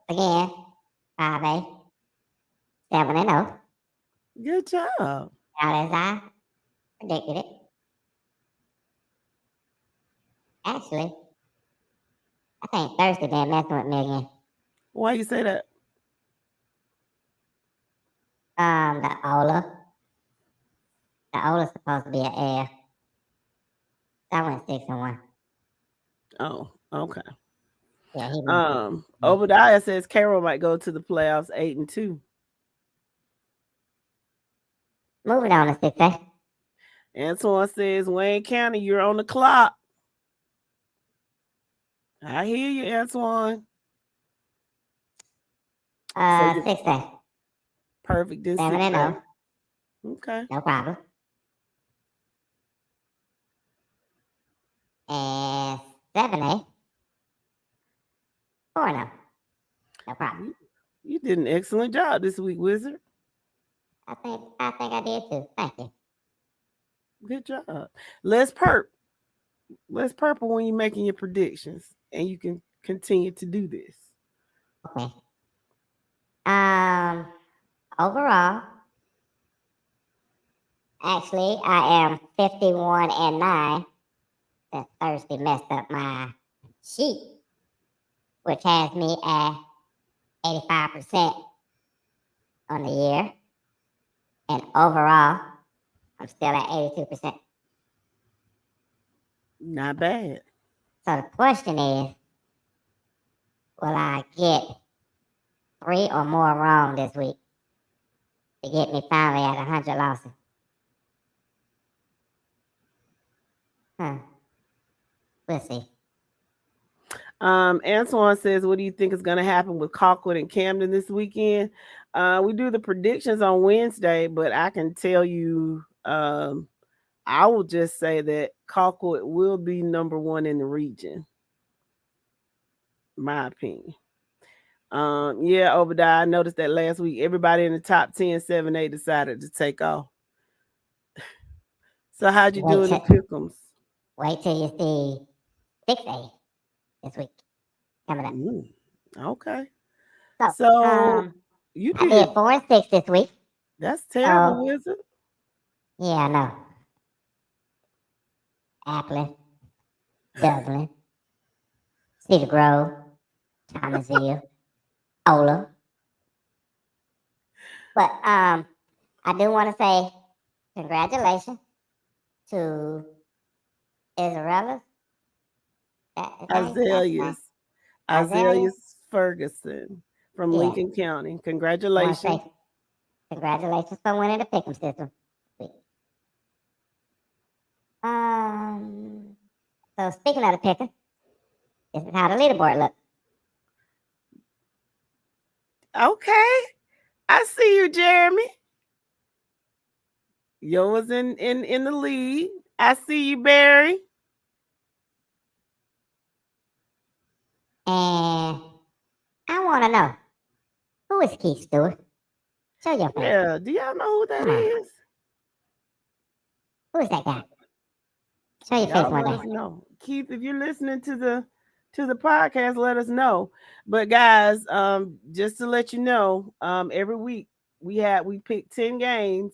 Again, 5A, 7-0. Good job. Out as I predicted it. Actually, I think Thursday been messing with me again. Why you say that? The Ola. The Ola's supposed to be an air. So I went 6-1. Oh, okay. Yeah, Obadiah says Carroll might go to the playoffs 8-2. Moving on to 6A. Antoine says Wayne County, you're on the clock. I hear you, Antoine. 6A. Perfect. 7-0. Okay. No problem. And 7A. 4-0. No problem. You did an excellent job this week, Wizard. I think I did too. Thank you. Good job. Les Perp. Let's purple when you're making your predictions, and you can continue to do this. Okay. Overall, actually, I am 51-9. That Thursday messed up my sheet, which has me at 85% on the year. And overall, I'm still at 82%. Not bad. So the question is, will I get 3 or more wrong this week to get me finally at 100 losses? We'll see. Antoine says, what do you think is going to happen with Colquitt and Camden this weekend? We do the predictions on Wednesday, but I can tell you, I will just say that Colquitt will be number one in the region. My opinion. Yeah, Obadiah, I noticed that last week everybody in the top 10, 7, 8 decided to take off. So how'd you do in the pick'ems? Wait till you see 6A this week coming up. Okay. So you I did 4 and 6 this week. That's terrible, Wizard. Yeah, I know. Appling, Dublin, Cedar Grove, Thomasville, Ola. But I do want to say congratulations to Israelis. Azaleas Ferguson from Lincoln County. Congratulations. Congratulations for winning the pick'em system. So speaking of the pick'em, this is how the leaderboard looks. Okay. I see you, Jeremy. Yours in the lead. I see you, Barry. And I want to know, who is Keith Stewart? Show your face. Yeah, do y'all know who that is? Who is that guy? Show your face one day. Let us know. Keith, if you're listening to the podcast, let us know. But guys, just to let you know, every week we pick 10 games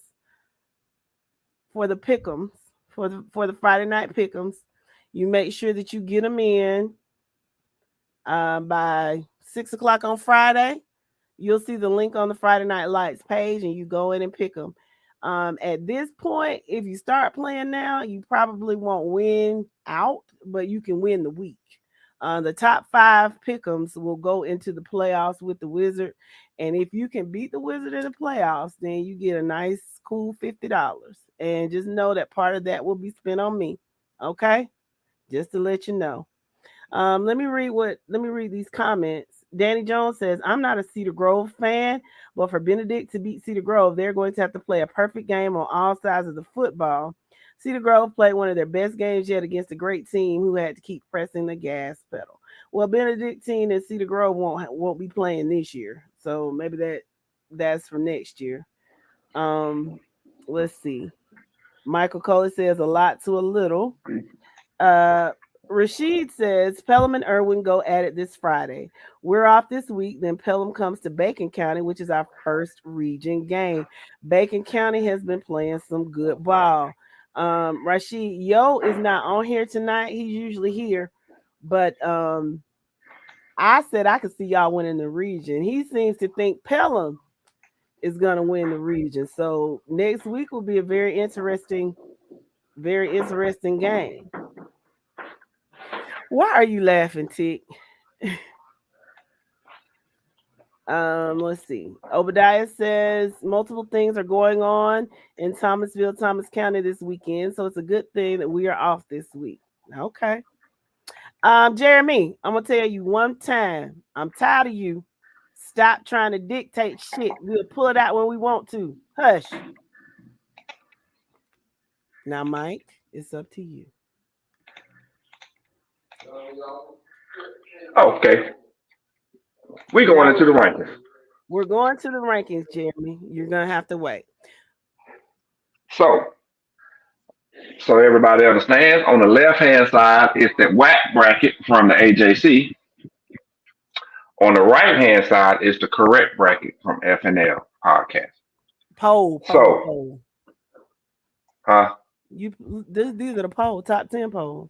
for the pick'ems, for the Friday night pick'ems. You make sure that you get them in by 6:00 on Friday. You'll see the link on the Friday Night Lights page, and you go in and pick them. At this point, if you start playing now, you probably won't win out, but you can win the week. The top 5 pick'ems will go into the playoffs with the Wizard, and if you can beat the Wizard in the playoffs, then you get a nice, cool $50. And just know that part of that will be spent on me. Okay, just to let you know. Let me read these comments. Danny Jones says, I'm not a Cedar Grove fan, but for Benedict to beat Cedar Grove, they're going to have to play a perfect game on all sides of the football. Cedar Grove played one of their best games yet against a great team who had to keep pressing the gas pedal. Well, Benedictine and Cedar Grove won't be playing this year, so maybe that's for next year. Let's see. Michael Coley says a lot to a little. Rashid says Pelham and Irwin go at it this Friday. We're off this week. Then Pelham comes to Bacon County, which is our first region game. Bacon County has been playing some good ball. Rashid Yo is not on here tonight. He's usually here, but I said I could see y'all winning the region. He seems to think Pelham is gonna win the region. So next week will be a very interesting game. Why are you laughing, Tick? Let's see. Obadiah says multiple things are going on in Thomasville, Thomas County this weekend, so it's a good thing that we are off this week. Okay. Jeremy, I'm gonna tell you one time. I'm tired of you. Stop trying to dictate shit. We'll pull it out when we want to. Hush. Now, Mike, it's up to you. Okay. We're going into the rankings. We're going to the rankings, Jeremy. You're going to have to wait. So, So everybody understands. On the left hand side is the WAC bracket from the AJC. On the right hand side is the correct bracket from FNL podcast. Poll. So, huh? These are the top 10 polls.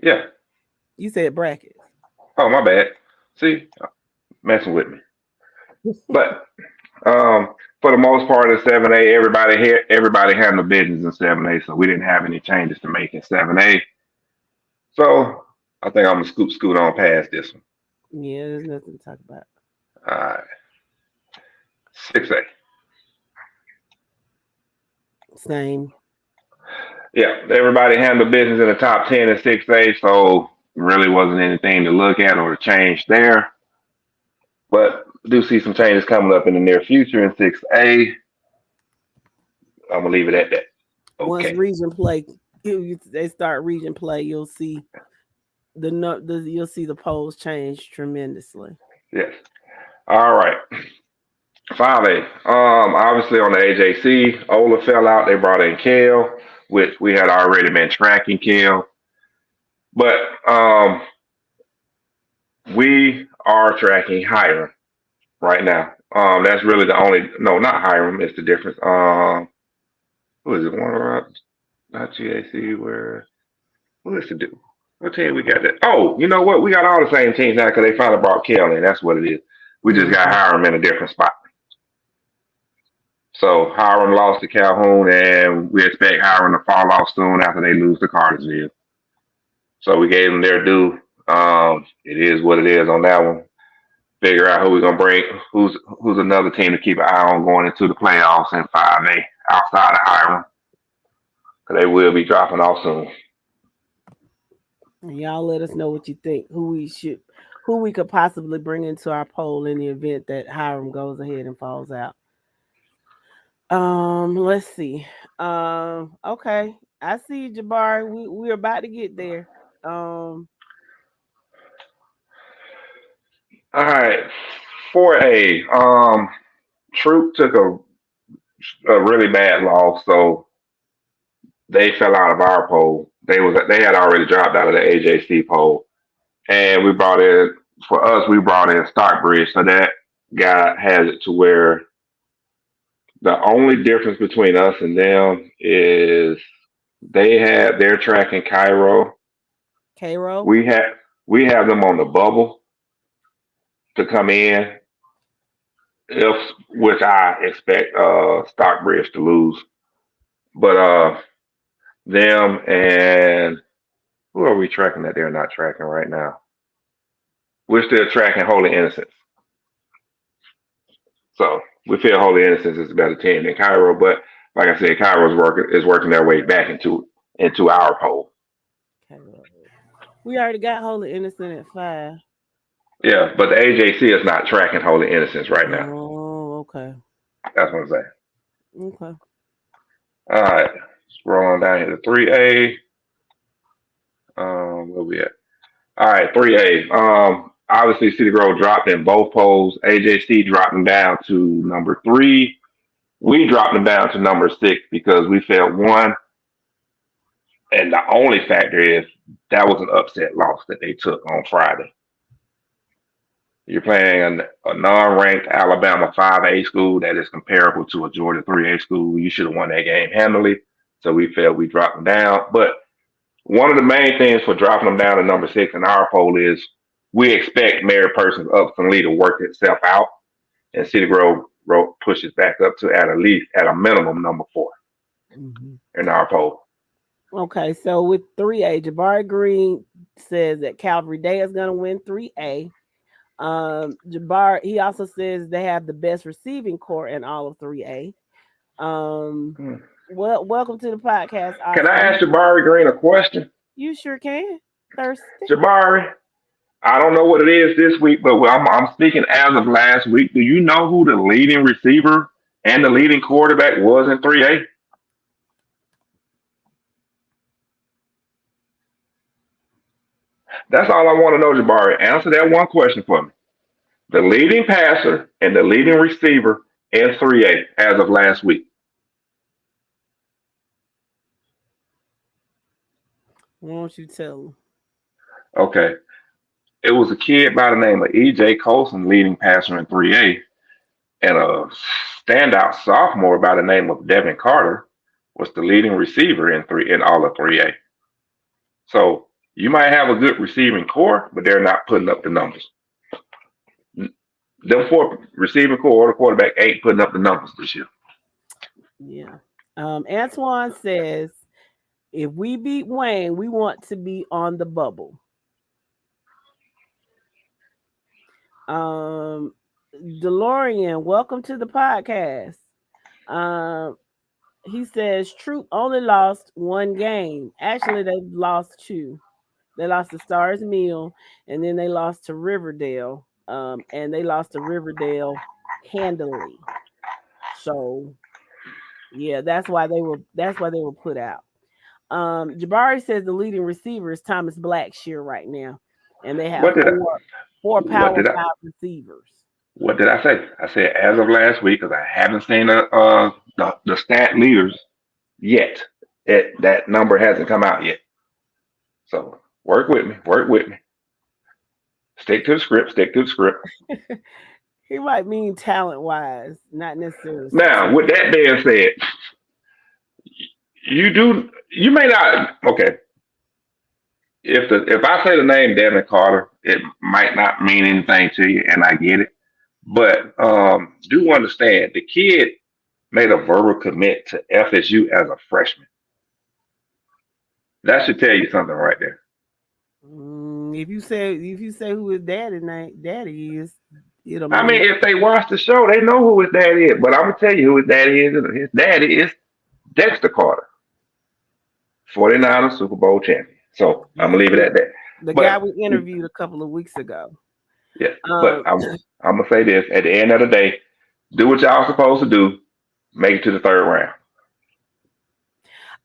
Yeah. You said brackets. Oh, my bad. See, messing with me. But for the most part of 7A, everybody handled business in 7A, so we didn't have any changes to make in 7A. So I think I'm gonna scoot on past this one. Yeah, there's nothing to talk about. All right. 6A. Same. Yeah, everybody handled business in the top 10 in 6A, so really wasn't anything to look at or to change there. But I do see some changes coming up in the near future in 6A. I'm gonna leave it at that. Okay. Once region play, they start region play, you'll see the polls change tremendously. Yes. All right. 5A. Obviously on the AJC, Ola fell out. They brought in Kale, which we had already been tracking Kale. But we are tracking Hiram right now. That's really the only, no, not Hiram, it's the difference. Who is it? Not GAC, what is it do? What team we got that? Oh, you know what? We got all the same teams now because they finally brought Kale in. That's what it is. We just got Hiram in a different spot. So Hiram lost to Calhoun, and we expect Hiram to fall off soon after they lose to Cartersville. So we gave them their due. It is what it is on that one. Figure out who we're gonna bring. Who's another team to keep an eye on going into the playoffs in 5A outside of Hiram, because they will be dropping off soon. Y'all let us know what you think. Who we could possibly bring into our poll in the event that Hiram goes ahead and falls out. Let's see. Okay. I see you, Jabari. We're about to get there. All right. 4A. Troop took a really bad loss, so they fell out of our poll. They had already dropped out of the AJC poll. And we brought in Stockbridge, so that guy has it to where the only difference between us and them is they're tracking Cairo. We have them on the bubble to come in, which I expect Stockbridge to lose. But them and who are we tracking that they're not tracking right now? We're still tracking Holy Innocents. So we feel Holy Innocents is a better team than Cairo, but like I said, Cairo is working their way back into our poll. We already got Holy Innocent at 5. Yeah, but the AJC is not tracking Holy Innocents right now. Oh, okay. That's what I'm saying. Okay. All right. Scrolling down here to 3A. Where we at? All right, 3A. Obviously, City Grove dropped in both polls. AJC dropped them down to number 3. We dropped them down to number 6 because we felt 1. And the only factor is that was an upset loss that they took on Friday. You're playing a non-ranked Alabama 5A school that is comparable to a Georgia 3A school. You should have won that game handily. So we felt we dropped them down. But one of the main things for dropping them down to number 6 in our poll is we expect Mary Persons Upson Lee to work itself out, and City Grove pushes back up to at a minimum number 4 in our poll. Okay, so with 3A, Jabari Green says that Calvary Day is going to win 3A. Jabari, he also says they have the best receiving core in all of 3A. Well, welcome to the podcast. Can I ask Jabari Green a question? You sure can. Thirsty. Jabari, I don't know what it is this week, but I'm speaking as of last week. Do you know who the leading receiver and the leading quarterback was in 3A? That's all I want to know, Jabari. Answer that one question for me. The leading passer and the leading receiver in 3A as of last week. Why don't you tell them? Okay. It was a kid by the name of E.J. Colson, leading passer in 3A, and a standout sophomore by the name of Devin Carter was the leading receiver in all of 3A. So you might have a good receiving core, but they're not putting up the numbers. Them four receiving core or the quarterback ain't putting up the numbers this year. Yeah. Antoine says, if we beat Wayne, we want to be on the bubble. DeLorean, welcome to the podcast. He says Troop only lost one game. Actually, they lost two. They lost to Stars Mill, and then they lost to Riverdale. And they lost to Riverdale handily. So yeah, that's why they were put out. Jabari says the leading receiver is Thomas Blackshear right now, and they have What did I, four what Power did I, 5 receivers. what did I say? I said as of last week because I haven't seen the stat leaders yet. That number hasn't come out yet. So work with me. Work with me. Stick to the script. Stick to the script. He might mean talent wise, not necessarily. Now, with that being said, you may not. Okay, if I say the name Devin Carter, it might not mean anything to you, and I get it. But do understand the kid made a verbal commit to FSU as a freshman. That should tell you something right there. If you say who his daddy is, it'll I mean. mean, if they watch the show, they know who his daddy is. But I'm gonna tell you who his daddy is. And his daddy is Dexter Carter, 49er Super Bowl champion. So I'm gonna leave it at that. The guy we interviewed a couple of weeks ago. Yeah, but I'm gonna say this: at the end of the day, do what y'all supposed to do. Make it to the third round.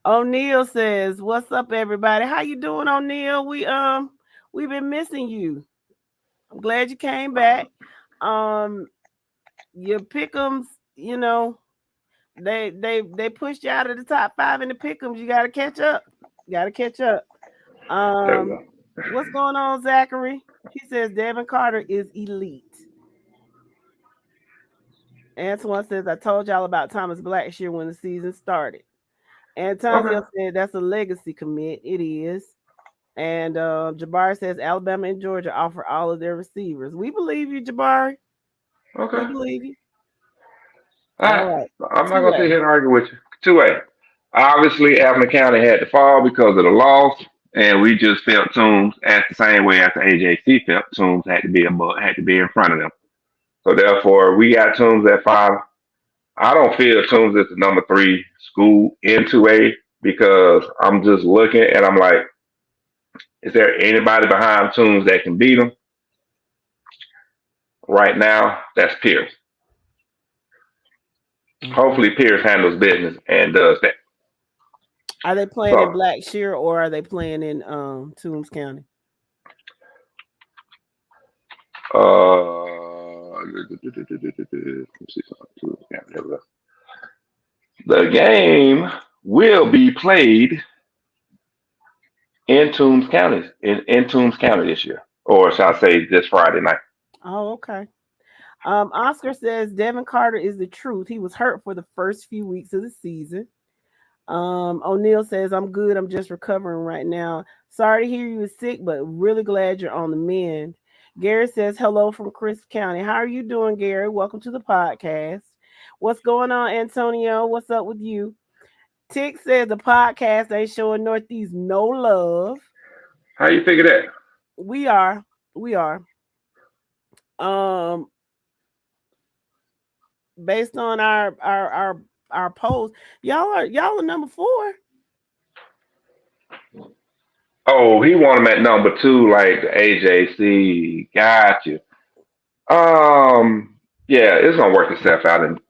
O'Neal says, "What's up, everybody? How you doing, O'Neal? We've been missing you. I'm glad you came back. Your pick'ems, they pushed you out of the top 5 in the pick'ems. You got to catch up. There we go. What's going on, Zachary? He says Devin Carter is elite. Antoine says, I told y'all about Thomas Blackshear when the season started. Antonio said that's a legacy commit. It is. And Jabari says Alabama and Georgia offer all of their receivers. We believe you, Jabari. Okay. We believe you. All right. I'm not going to sit here and argue with you. 2A. Obviously, Abilene County had to fall because of the loss, and we just felt Toombs as the same way as the AJC felt Toombs had to be in front of them. So therefore, we got Toombs at 5. I don't feel Toombs is the number 3 school in 2A because I'm just looking and I'm like, is there anybody behind Toombs that can beat them? Right now, that's Pierce. Hopefully, Pierce handles business and does that. Are they playing in Blackshear or are they playing in Toombs County? The game will be played in Toombs County, in Toombs County this year, or shall I say this Friday night. Oh, okay. Oscar says Devin Carter is the truth. He was hurt for the first few weeks of the season. O'Neal says, I'm good. I'm just recovering right now. Sorry to hear you were sick, but really glad you're on the mend. Gary says, hello from Crisp County. How are you doing, Gary? Welcome to the podcast. What's going on, Antonio? What's up with you? Tick says the podcast ain't showing Northeast no love. How you figure that? We are. Based on our polls, y'all are number 4. Oh, he want him at number 2, like the AJC. Got you. Yeah, it's gonna work itself out in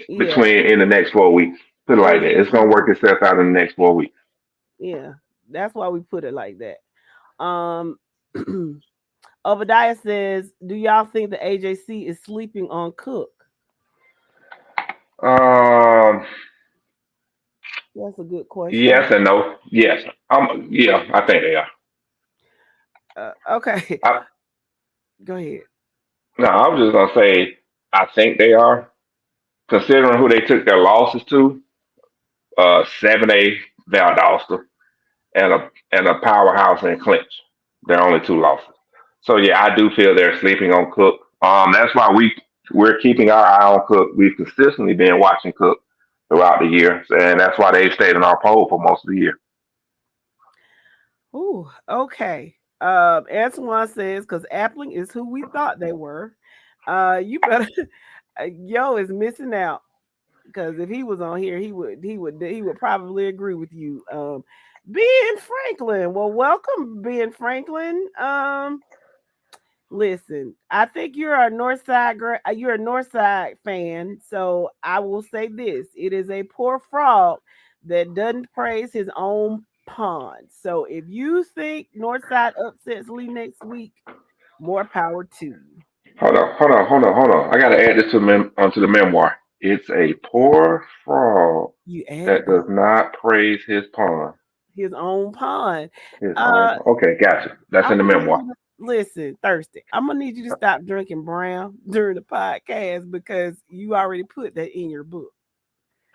the next 4 weeks. Put it like that. It's gonna work itself out in the next 4 weeks. Yeah, that's why we put it like that. Obadiah says, do y'all think the AJC is sleeping on Cook? That's a good question. Yes and no. Yes. Yeah, I think they are. Okay, I, go ahead. no, I'm just gonna say I think they are, considering who they took their losses to. 7A Valdosta and a powerhouse in Clinch. They're only two losses. So yeah, I do feel they're sleeping on Cook. That's why we're keeping our eye on Cook. We've consistently been watching Cook throughout the year, and that's why they've stayed in our poll for most of the year. Ooh, okay. Antoine says because Appling is who we thought they were. You better. Yo is missing out because if he was on here, he would probably agree with you. Ben Franklin. Well, welcome, Ben Franklin. Listen, I think you're a you're a North Side fan, so I will say this: it is a poor frog that doesn't praise his own pond. So if you think North Side upsets Lee next week, more power to you. Hold on. I got to add this onto the memoir. It's a poor frog You added that does not praise his pond. his own pond. His own. Uh, Okay, gotcha. That's in I'm the gonna need memoir. you to listen, Thirsty. I'm gonna need you to stop drinking brown during the podcast because you already put that in your book.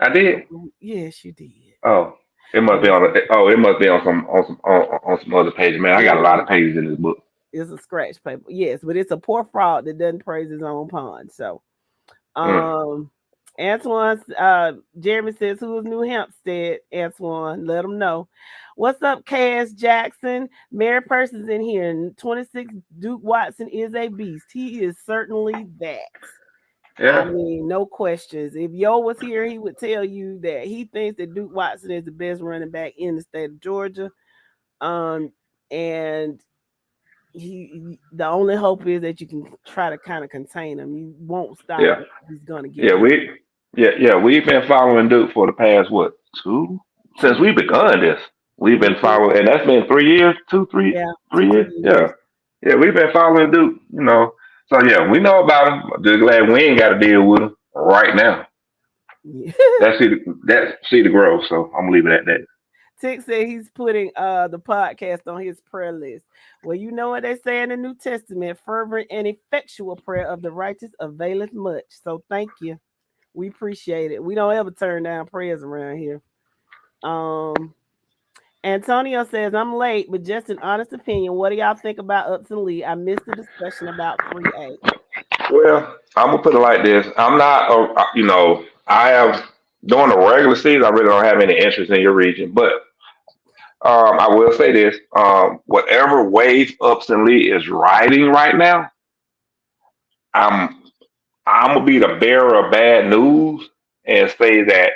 I So, did. yes, you did. Oh, it must And be on. It must be on some other page. Man, I got a lot of pages in this book. it's a scratch paper. Yes, but it's a poor fraud that doesn't praise his own pond. So, Mm. Antoine, Jeremy says, who is New Hampstead? Antoine, let him know. What's up, Cass Jackson? Mary Person's in here. And 26 Duke Watson is a beast. He is certainly that. I Yeah. mean, no questions. If Yo was here, he would tell you that he thinks that Duke Watson is the best running back in the state of Georgia. And the only hope is that you can try to kind of contain him. You won't stop Yeah. him. He's gonna get Yeah. hurt. We've been following Duke for the past what, two, since 2 we begun this. We've been Mhm. following, and that's been 3 years, two, three, Yeah, 3 years. 2 years. Yeah. Yeah, we've been following Duke. So yeah, we know about him. Just glad we ain't got to deal with him right now. Yeah. That's see the growth. So I'm gonna leave it at that. Tick said he's putting the podcast on his prayer list. Well, you know what they say in the New Testament: fervent and effectual prayer of the righteous availeth much. So thank you. We appreciate it. We don't ever turn down prayers around here. Antonio says, I'm late, but just an honest opinion. What do y'all think about Upton Lee? I missed the discussion about 3A. Well, I'm gonna put it like this. I'm not, I have during the regular season. I really don't have any interest in your region, but I will say this: whatever wave Upson Lee is riding right now, I'm I'm gonna be the bearer of bad news and say that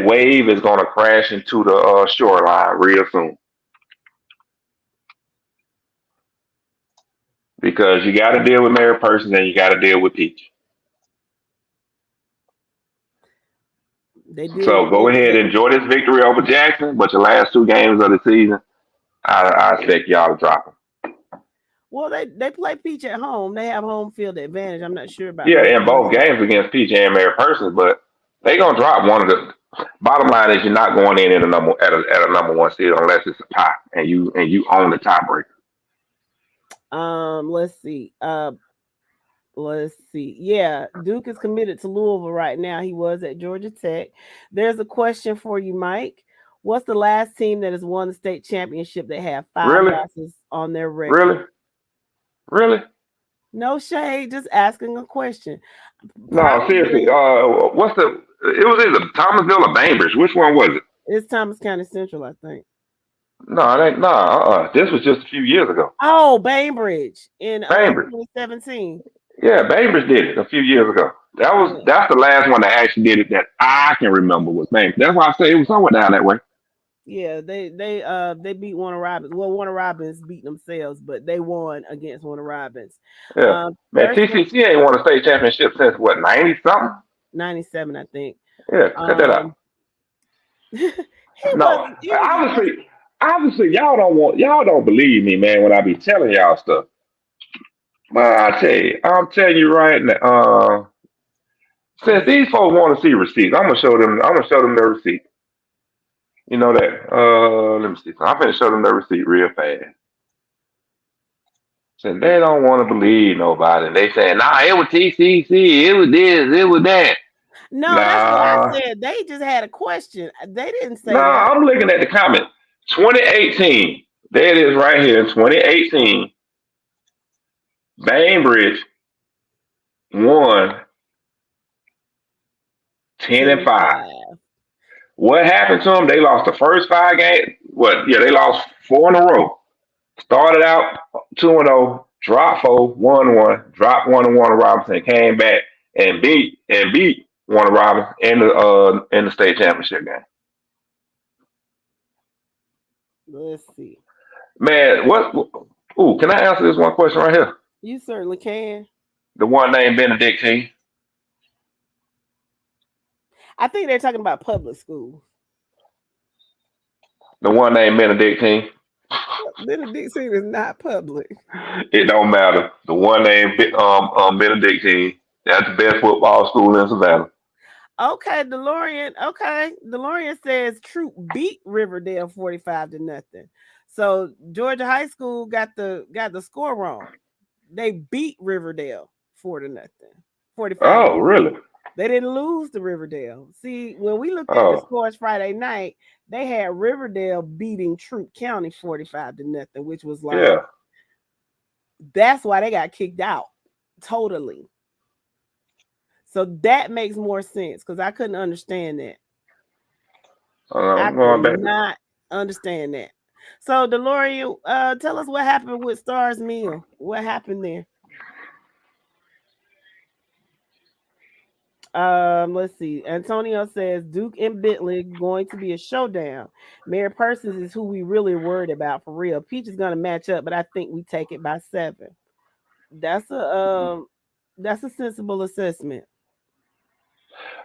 wave is gonna crash into the shoreline real soon because you got to deal with Mary Persons and you got to deal with Peach. They deal So with go ahead Peach. and enjoy this victory over Jackson, but your last two games of the season, I expect y'all to drop them. Well, they play Peach at home. They have home field advantage. I'm not sure about Yeah, this in both one. games against PJ and Mary Persons, but they gonna drop one of the. Bottom line is you're not going in at a number one seed unless it's a tie and you own the tiebreaker. Let's see. Let's see. Yeah, Duke is committed to Louisville right now. He was at Georgia Tech. There's a question for you, Mike. What's the last team that has won the state championship that have 5 Really, losses on their record? really. No shade, just asking a question. No, seriously. Probably What's the? It was either Thomasville or Bainbridge. Which one was it? it's Thomas County Central, I think. No, it ain't. No, this was just a few years ago. Oh, Bainbridge in Bainbridge. 2017. Yeah, Bainbridge did it a few years ago. That's the last one that actually did it that I can remember was Bainbridge. That's why I say it was somewhere down that way. Yeah, they beat Warner Robins. Well, Warner Robins beat themselves, but they won against Warner Robins. Yeah, man, TCC ain't won a state championship since what 90 something. 97, I think. Yeah, cut that out. No, obviously, y'all don't believe me, man. When I be telling y'all stuff, but I'm telling you right now. Since these folks want to see receipts, I'm gonna show them. I'm gonna show them their receipt. You know that. Let me see. I'm finna show them the receipt real fast. Said they don't want to believe nobody. They saying, nah, it was TCC, it was this, it was that. No, that's what I Nah, said. They just had a question. They didn't say nah, that. I'm looking at the comment. 2018. There it is right here. 2018. Bainbridge won 10 10 and and 5. 5. What happened to them? They lost the first 5 games. What? Yeah, they lost 4 in a row. Started out 2-0, dropped 4, won 1, dropped 1 and 1 to Robinson, came back and beat Warner Robinson in the state championship game. Let's see. Man, what? Ooh, can I answer this one question right here? You certainly can. The one named Benedictine. I think they're talking about public schools. The one named Benedictine. Benedictine is not public. It don't matter. The one named Benedictine. That's the best football school in Savannah. Okay, DeLorean. Okay, DeLorean says Troop beat Riverdale 45-0. So Georgia High School got the score wrong. They beat Riverdale 4-0, 45. Oh, really? They didn't lose to Riverdale. See, when we looked at the Oh, scores Friday night, they had Riverdale beating Troup County 45-0, which was like yeah. that's why they got kicked out totally. So that makes more sense because I couldn't understand that. I I'm could going back. not understand that. So DeLorean, tell us what happened with Stars Mill. What happened there? Let's see. Antonio says Duke and Bentley going to be a showdown. Mary Persons is who we really worried about for real. Peach is gonna match up, but I think we take it by 7. That's a sensible assessment.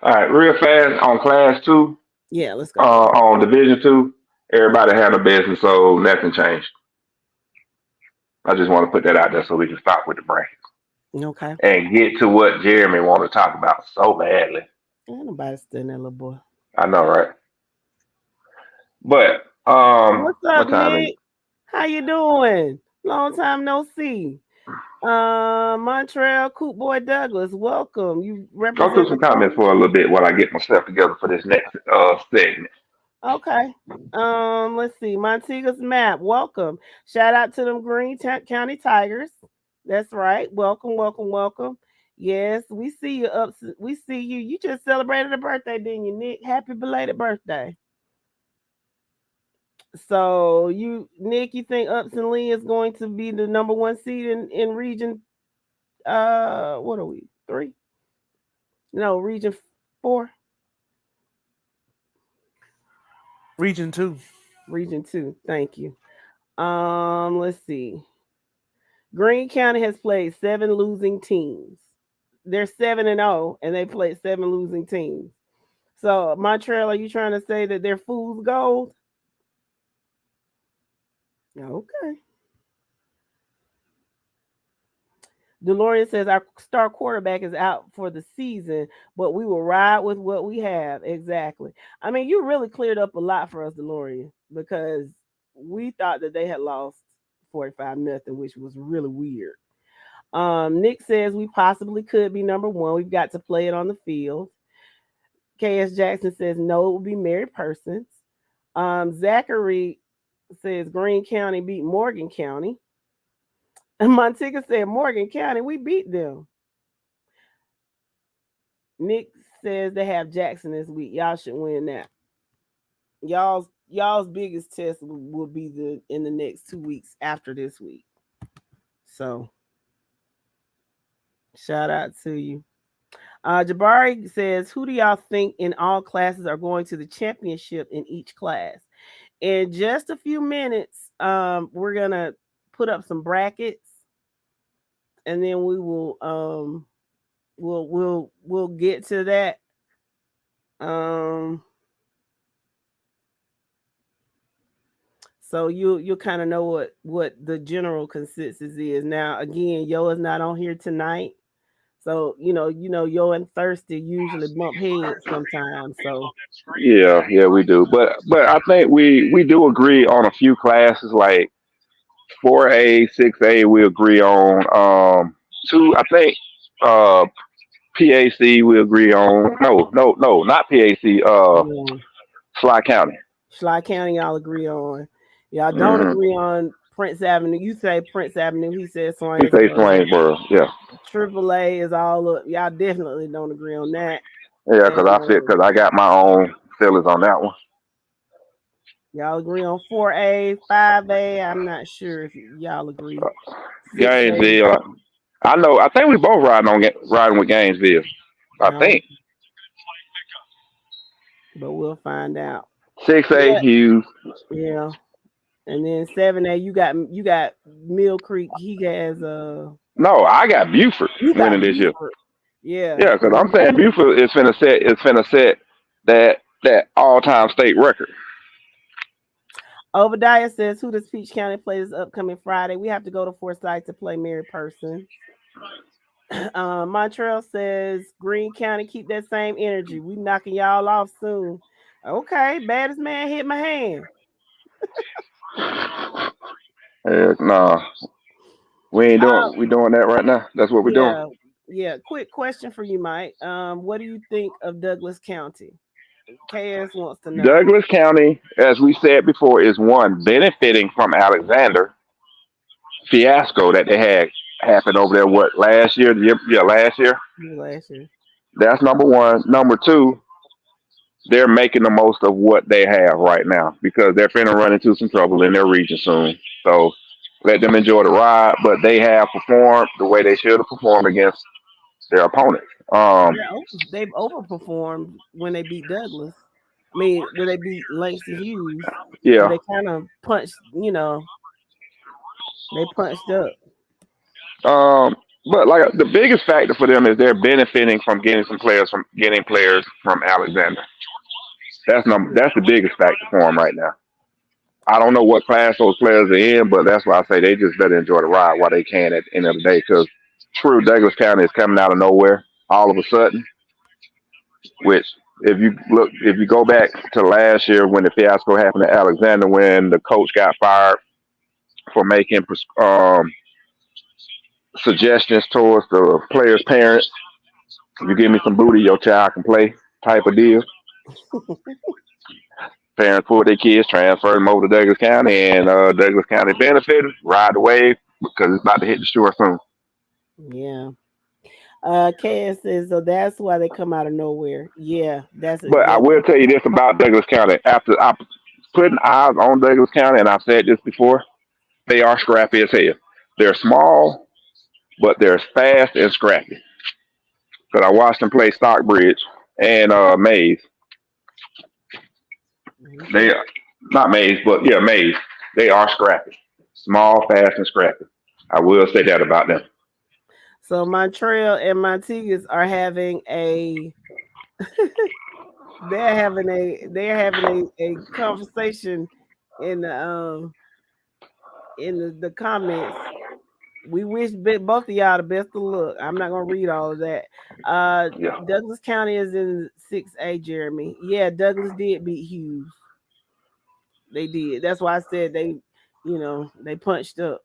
All right, real fast on class 2, Yeah, let's go. on division 2. Everybody had a business, so nothing changed. I just want to put that out there so we can stop with the brackets Okay. and get to what Jeremy want to talk about so badly. Ain't nobody studying that little boy. I know, right? But What's up, what time is it? Nick? How you doing? Long time no see. Montreal Coop Boy Douglas, welcome. You Go through represent the some comments for a little bit while I get myself together for this next segment. Okay. Let's see. Montaga's map. Welcome. Shout out to them Green County Tigers. That's right. Welcome, welcome, welcome. Yes, we see you up. We see you. You just celebrated a birthday, didn't you, Nick? Happy belated birthday. So Nick, you think Upson Lee is going to be the number 1 seed in region what are we? 3? No, region 4. Region 2. Region 2. Thank you. Let's see. Greene County has played 7 losing teams. They're 7-0, and they played 7 losing teams. So, Montreal, are you trying to say that they're fool's gold? Okay. DeLorean says our star quarterback is out for the season, but we will ride with what we have. Exactly. I mean, you really cleared up a lot for us, DeLorean, because we thought that they had lost 45-0, which was really weird. Nick says we possibly could be number 1. We've got to play it on the field. KS Jackson says no, it will be Mary Persons. Zachary says Greene County beat Morgan County. And Montega said Morgan County, we beat them. Nick says they have Jackson this week. Y'all should win that. Y'all's biggest test will be in the next 2 weeks after this week. So shout out to you. Jabari says, who do y'all think in all classes are going to the championship in each class? In just a few minutes, we're gonna put up some brackets, and then we will we'll get to that. So you'll kind of know what the general consensus is. Now, again, Yo is not on here tonight, So Yo and Thirsty usually bump heads sometimes. So Yeah, we do. But I think we do agree on a few classes like 4A, 6A. We agree on two. I think PAC we agree on. No, not PAC. yeah, Sly County. Schley County, y'all agree on. Y'all don't Hmm. agree on Prince Avenue. You say Prince Avenue. He said He say Swainsboro. Swainsboro. Yeah, Triple A is all up. Y'all definitely don't agree on that. yeah. And Because I got my own feelings on that one. y'all agree on 4A, 5A. I'm not sure if y'all agree. 6A. Gainesville. I know. I think we both riding with Gainesville. I Um, think but we'll find out. 6A Yeah, Hughes. yeah. And then 7A, you got Mill Creek. He has No, I got Buford you winning got this year. Buford. Yeah. Yeah, because I'm saying Buford is finna set that all time state record. Obadiah says, who does Peach County play this upcoming Friday? We have to go to Forsyth to play Mary Person. Montreal says, Green County, keep that same energy. We knocking y'all off soon. Okay, baddest man hit my hand. Nah, we ain't Uh, doing we doing that right now. That's what we're doing. yeah, yeah. Quick question for you, Mike. What do you think of Douglas County? KS wants to know. Douglas County, as we said before, is one benefiting from Alexander fiasco that they had happen over there. What last year? Yeah, last year. Last year. That's number one. Number two, they're making the most of what they have right now because they're finna run into some trouble in their region soon. So let them enjoy the ride, but they have performed the way they should have performed against their opponents. They've overperformed when they beat Douglas. I mean, when they beat Langston Hughes, so Yeah. they kind of punched. They punched up. But like the biggest factor for them is they're benefiting from getting players from Alexander. That's the biggest factor for them right now. I don't know what class those players are in, but that's why I say they just better enjoy the ride while they can at the end of the day. Because true, Douglas County is coming out of nowhere all of a sudden. Which, if you go back to last year when the fiasco happened to Alexander, when the coach got fired for making suggestions towards the players' parents, if you give me some booty, your child can play type of deal. Parents pulled their kids, transferred them over to Douglas County, and Douglas County benefited, ride the wave because it's about to hit the shore soon. Yeah. KS says, so that's why they come out of nowhere. Yeah, that's it. But I will tell you this about Douglas County. After I putting eyes on Douglas County, and I've said this before, they are scrappy as hell. They're small, but they're fast and scrappy. Because I watched them play Stockbridge and Mays. They not Mays, but yeah, Mays. They are scrappy, small, fast, and scrappy. I will say that about them. So Montreal and Montegas are having a they're having a conversation in the comments. We wish both of y'all the best of luck. I'm not gonna read all of that. Yeah. Douglas County is in 6A, Jeremy. Yeah, Douglas did beat Hughes. They did. That's why I said they punched up.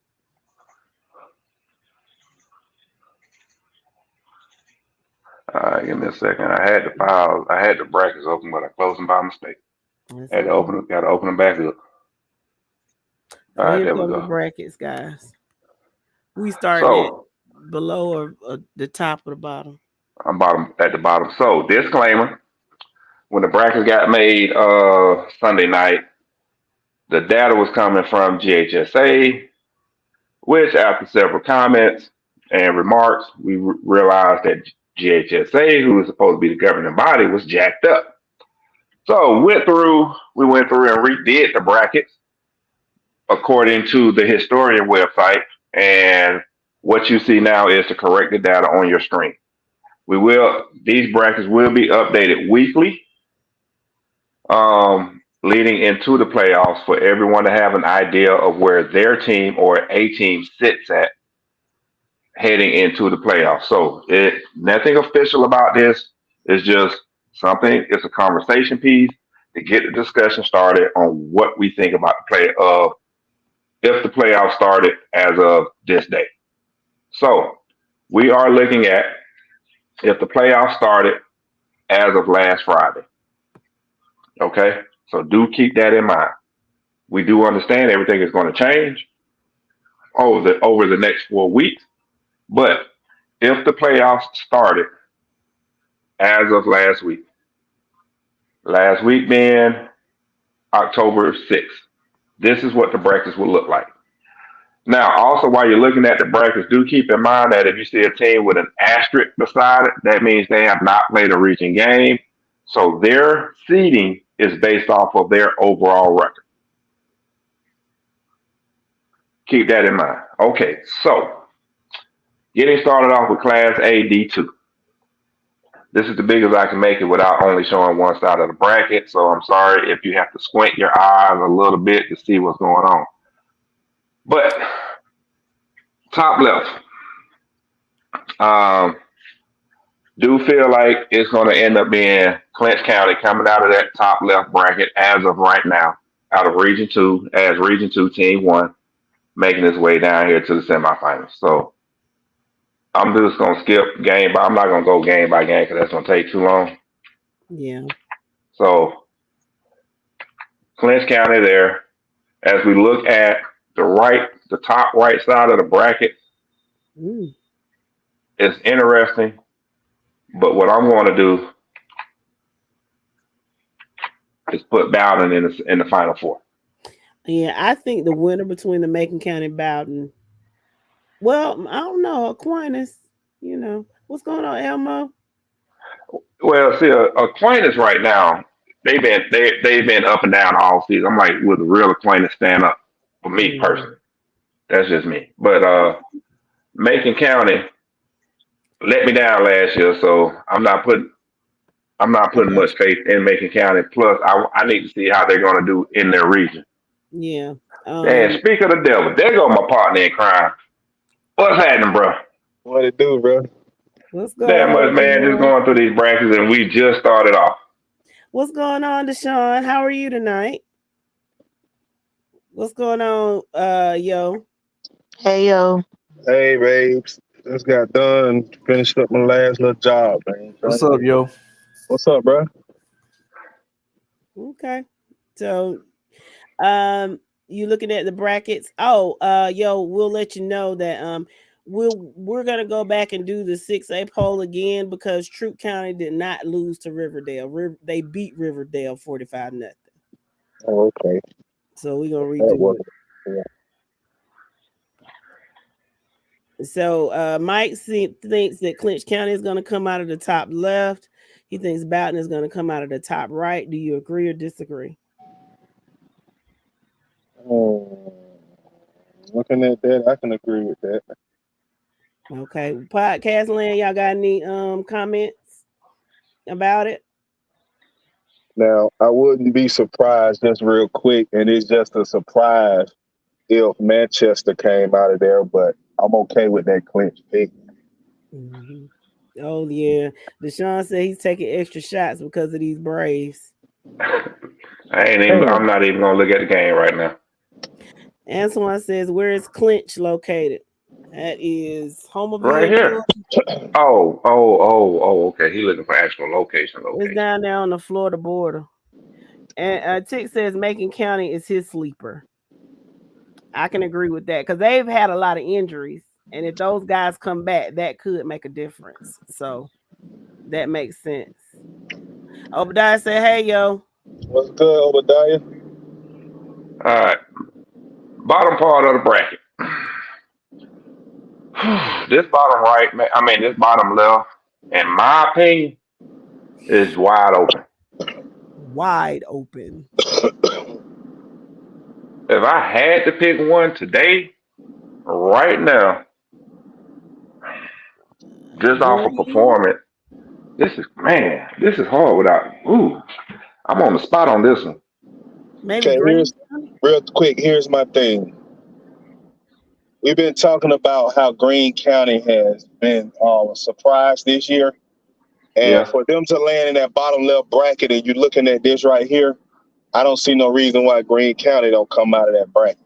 Give me a second. I had the brackets open, but I closed them by mistake. That's Had to okay. got to open them back up. All So right, here there we come the go. brackets, guys. We starting at So below or the top or the bottom. I'm at the bottom. So disclaimer: when the brackets got made Sunday night, the data was coming from GHSA, which after several comments and remarks, we realized that GHSA, who is supposed to be the governing body, was jacked up. So we went through and redid the brackets according to the historian website, and what you see now is the corrected data on your screen. These brackets will be updated weekly, leading into the playoffs for everyone to have an idea of where their team or a team sits at heading into the playoffs. So it nothing official about this. It's just something. It's a conversation piece to get the discussion started on what we think about the play of if the playoffs started as of this day. So we are looking at if the playoffs started as of last Friday. Okay, so do keep that in mind. We do understand everything is going to change over the next 4 weeks, but if the playoffs started as of last week being October 6th, this is what the brackets will look like. Now, also while you're looking at the brackets, do keep in mind that if you see a team with an asterisk beside it, that means they have not played a region game. So their seeding is based off of their overall record. Keep that in mind. Okay, so getting started off with Class A D2. This is the biggest I can make it without only showing one side of the bracket. So I'm sorry if you have to squint your eyes a little bit to see what's going on. But top left, do feel like it's going to end up being Clinch County coming out of that top left bracket as of right now, out of Region 2, as Region 2 Team 1, making its way down here to the semifinals. So I'm just going to skip game by, I'm not going to go game by game because that's going to take too long. Yeah. So Clinch County there. As we look at the top right side of the bracket, it's interesting. But what I'm going to do is put Bowden in the Final Four. Yeah, I think the winner between the Macon County and Bowden. Well, I don't know. Aquinas, what's going on, Elmo? Well, see, Aquinas right now, they've been up and down all season. I'm like, will the real Aquinas stand up for me personally? That's just me. But Macon County let me down last year, so I'm not putting much faith in Macon County. Plus, I need to see how they're going to do in their region. Yeah. And speak of the devil, there go my partner in crime. What's happening, bro? What it do, bro? What's going That on? much, man. Just going through these brackets, and we just started off. What's going on, Deshaun? How are you tonight? What's going on, yo? Hey, yo. Hey, babes. Just got done. Finished up my last little job, man. What's up, yo? What's up, bro? Okay. So, you looking at the brackets? Yo, we'll let you know that we're gonna go back and do the 6A poll again because Troup County did not lose to Riverdale. They beat Riverdale 45-0. Oh, okay. So we're gonna redo it. Yeah. So Mike thinks that Clinch County is going to come out of the top left. He thinks Bowden is going to come out of the top right. Do you agree or disagree? Looking at that, I can agree with that. Okay. Podcast land, y'all got any comments about it? Now, I wouldn't be surprised, just real quick, and it's just a surprise if Manchester came out of there, but I'm okay with that Clinch pick. Mm-hmm. Oh, yeah. Deshaun said he's taking extra shots because of these Braves. I'm not even going to look at the game right now. Antoine says, where is Clinch located? That is Homerville. Right here. Oh, okay. He's looking for actual location. It's down there on the Florida border. And Tick says Macon County is his sleeper. I can agree with that because they've had a lot of injuries. And if those guys come back, that could make a difference. So that makes sense. Obadiah said, hey, yo. What's good, Obadiah? All right. Bottom part of the bracket. This bottom right, this bottom left, in my opinion, is wide open. Wide open. If I had to pick one today, right now, just off of performance, this is hard without. I'm on the spot on this one. Maybe real quick, here's my thing. we've been talking about how Greene County has been surprised this year, and Yeah, for them to land in that bottom left bracket, and you're looking at this right here, I don't see no reason why Greene County don't come out of that bracket.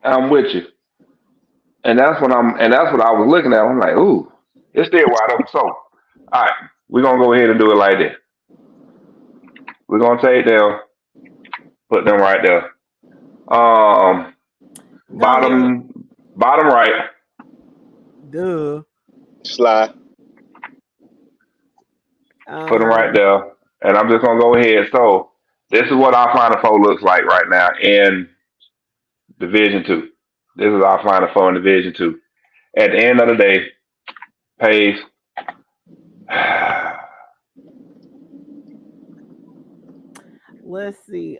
I'm with you, and that's what I was looking at. I'm like, ooh, it's still wide open. So, all right, we're gonna go ahead and do it like this. We're gonna take them, put them right there. Um, Go ahead. bottom right, Duh. Sly. put them right Um, there, and I'm just gonna go ahead. So, this is what our Final Four looks like right now in Division Two. This is our Final Four in Division Two. At the end of the day, Pace. let's see.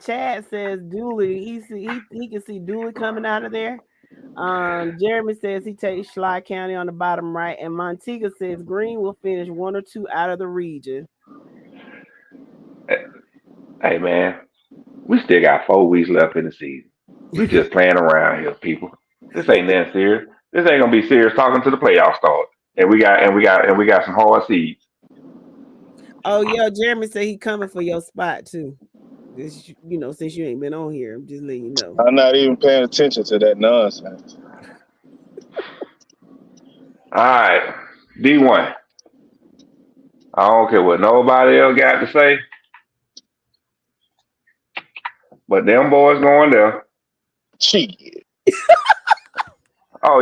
Chad says Dooley. He can see Dooley coming out of there. Jeremy says he takes Schley County on the bottom right, and Montega says Green will finish 1 or 2 out of the region. Hey man, we still got 4 weeks left in the season. We just playing around here, people. This ain't that serious. This ain't gonna be serious talking to the playoffs start. And we got some hard seeds. Oh yeah, Jeremy said he coming for your spot too. This, since you ain't been on here, I'm just letting you know. I'm not even paying attention to that nonsense. All right, D1. I don't care what nobody else got to say, but them boys going there. Shit. Oh,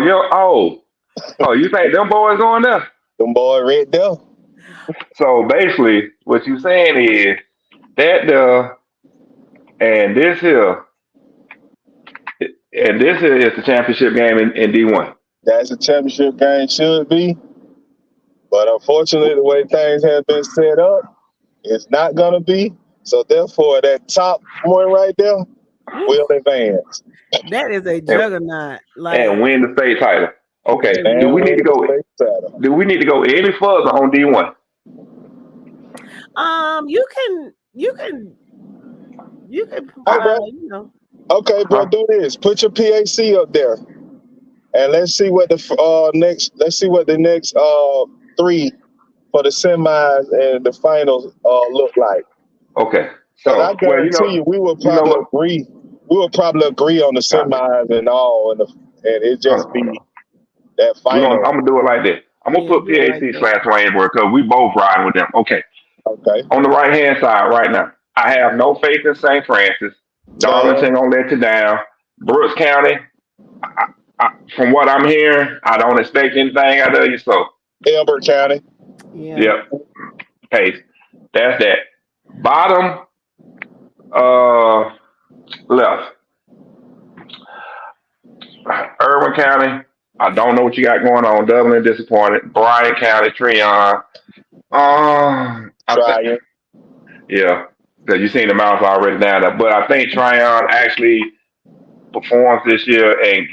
you think them boys going there? Them boy right there. So basically, what you saying is that and this here, is the championship game in D1. That's a championship game should be. But unfortunately, the way things have been set up, it's not going to be. So therefore, that top one right there will advance. That is a juggernaut. And win the state title. Okay. And Do we need to go? win the state title. Do we need to go any further on D1? You can. Okay, bro. Do this. Put your PAC up there, and let's see what the next. Let's see what the next 3 for the semis and the finals look like. Okay. So I guarantee you, we will probably agree. We will probably agree on the semis and all, and it just be that final. I'm gonna do it like this. I'm gonna put PAC / Waynesburg because we both riding with them. Okay. Okay. On the right hand side right now, I have no faith in St. Francis. Darlington gonna let you down. Brooks County, from what I'm hearing, I don't expect anything out of you. So Elbert County. Yeah. Yep. Pace. That's that. Bottom left. Irwin County. I don't know what you got going on. Dublin disappointed. Bryan County, Treon. Yeah, because you've seen the mouse already down there. But I think Tryon actually performs this year and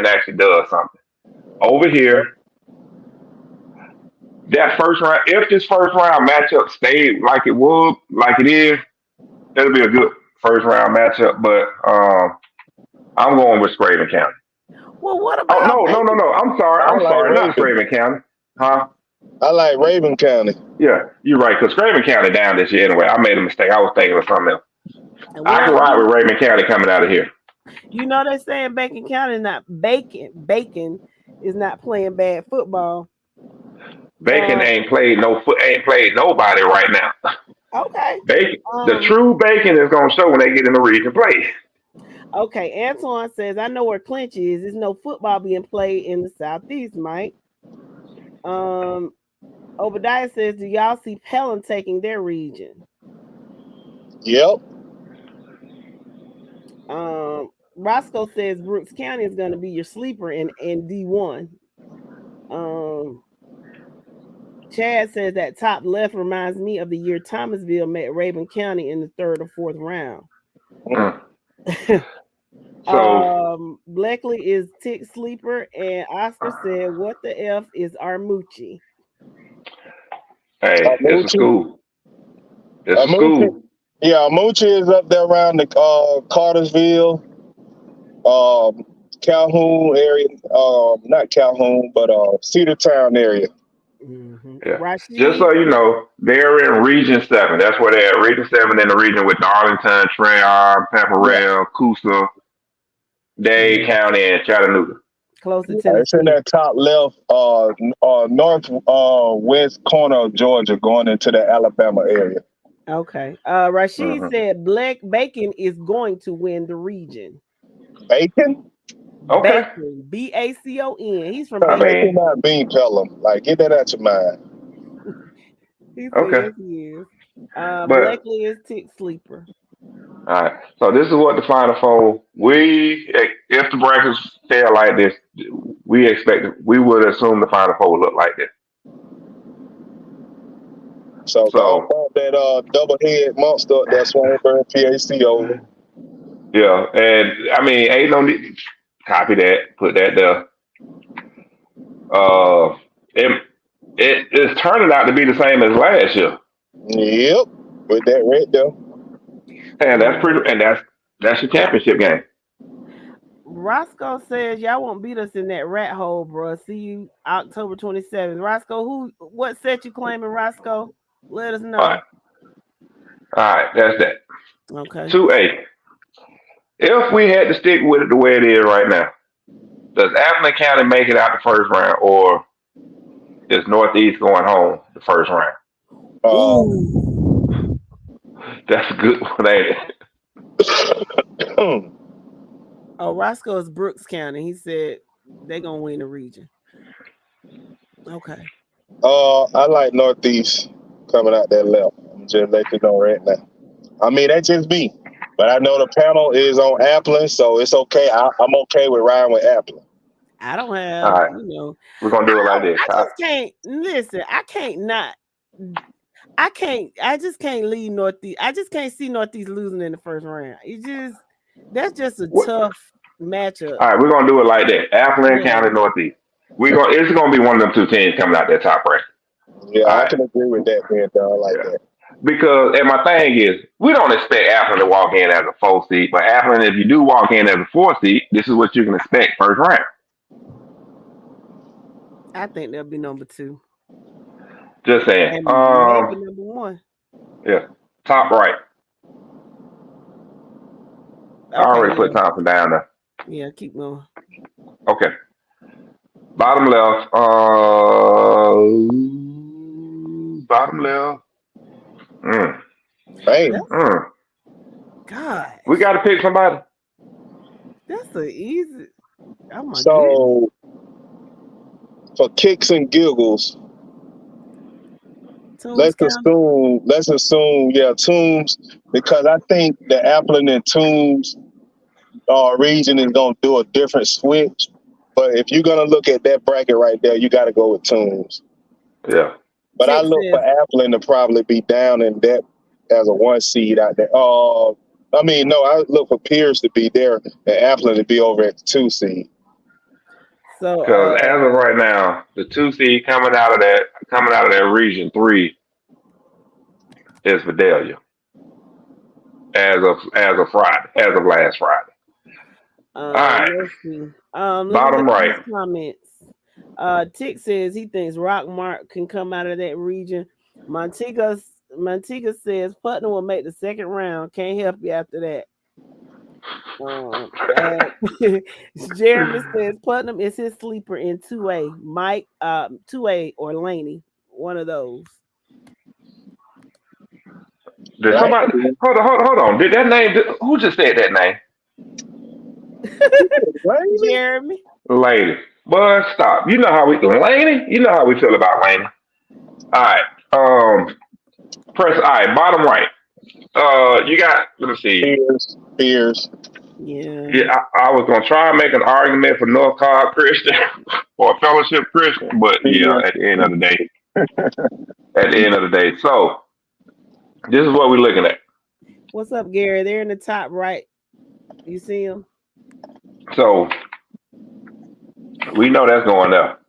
actually does something. Over here, that first round, if this first round matchup stayed like it is, it'll be a good first round matchup. But I'm going with Scraven County. Well, what about? Oh no! I'm sorry, not Scraven County, huh? I like Raven County. Yeah, you're right. Because Scraven County down this year anyway. I made a mistake. I was thinking of something else. I can ride with Raven County coming out of here. They're saying Bacon County Bacon is not playing bad football. Bacon ain't played nobody right now. Okay. Bacon, the true Bacon is gonna show when they get in the region play. Okay, Antoine says, I know where clinch is. There's no football being played in the Southeast, Mike. Obadiah says, do y'all see Pelham taking their region? Yep. Roscoe says Brooks County is going to be your sleeper in D1. Chad says that top left reminds me of the year Thomasville met Raven County in the 3rd or 4th round. So Bleckley is tick sleeper, and Oscar said, what the F is Armucci? Hey, it's a school. It's a school. Yeah, Armucci is up there around the Cartersville, Calhoun area. Not Calhoun, but Cedartown area. Yeah. Just Rashid. so you know, they're in Region 7. That's where they're at. Region 7 in the region with Darlington, Treyarch, Yeah, Pepperell, Coosa, Dade Yeah, County, and Chattanooga. close to it's in Tennessee. that top left, north west corner of Georgia, going into the Alabama area. Okay. Rashid Hmm. said Black Bacon is going to win the region. Bacon? Okay. Bacon, Bacon. He's from I Bacon. Bacon, mean, not bean pelham. Like, get that out your mind. He said okay. yes, he is. But Blackley is Tick Sleeper. all right. So this is what the Final Four. If the brackets fell like this, we would assume the Final Four would look like this. So don't So bump that double head monster up there, Swanberg PAC over. yeah, and I mean, ain't no need. Copy that. Put that there. Uh, it it's turning out to be the same as last year, Yep, with that red there. and that's Yeah. pretty. And that's your championship game. Roscoe says y'all won't beat us in that rat hole, bro. See you October 27th. Roscoe, what set you claiming, Roscoe? Let us All right, know. all right. That's that. Okay. 2A. If we had to stick with it the way it is right now, does Appleton County make it out the first round, or is Northeast going home the first round? Ooh. That's a good one, ain't it? Oh, Roscoe is Brooks County. He said they're gonna win the region. Okay. I like Northeast coming out that left. I'm just let you know right now. I mean, that's just me. But I know the panel is on Applin, so it's okay. I'm okay with riding with Applin. I don't All have, right, we're gonna do it like this. I just can't listen. I just can't leave Northeast. I just can't see Northeast losing in the first round. That's just a What, tough matchup. all right, we're gonna do it like that. Appleton Yeah. County Northeast. It's gonna be one of them two teams coming out that top bracket. Yeah, All I right. can agree with that being done like Yeah. that. Because and my thing is, we don't expect Appleton to walk in as a 4 seed, but Appleton, if you do walk in as a 4 seed, this is what you can expect first round. I think they'll be number 2. Just saying. And maybe number 1. Yeah. Top right. I Okay, already put Thompson down there. yeah, keep going. Okay. Bottom left. Bottom left. Mm. Hey, Mm. God, We got to pick somebody. that's a easy. Oh my goodness. so for kicks and giggles, Toombs County. let's assume, yeah, Toombs, because I think the Applin and Toombs region is gonna do a different switch. But if you're gonna look at that bracket right there, you got to go with Toombs. Yeah. But I Texas. look for Applin to probably be down in that as a 1 seed out there. I mean, no, I look for Pierce to be there and Applin to be over at the 2 seed. So Because as of right now, the 2 seed coming out of that region 3 is Vidalia. As of Friday, as of last Friday. All right. let's see. Let me Bottom look at right. these comments. Tick says he thinks Rockmart can come out of that region. Montiga says Putnam will make the second round. Can't help you after that. Jeremy says Putnam is his sleeper in 2A. Mike, 2A or Laney, one of those. Did somebody hold on? Did that name? Who just said that name? Jeremy. Lady. Boy, stop. You know how we Laney? You know how we feel about Laney. All right. Press I. Bottom right. You got. Let me see. Pierce. Yeah. I was gonna try and make an argument for North Carolina Christian or Fellowship Christian, but yeah, at the end of the day. So this is what we're looking at. What's up, Gary? They're in the top right. You see them? So we know that's going up.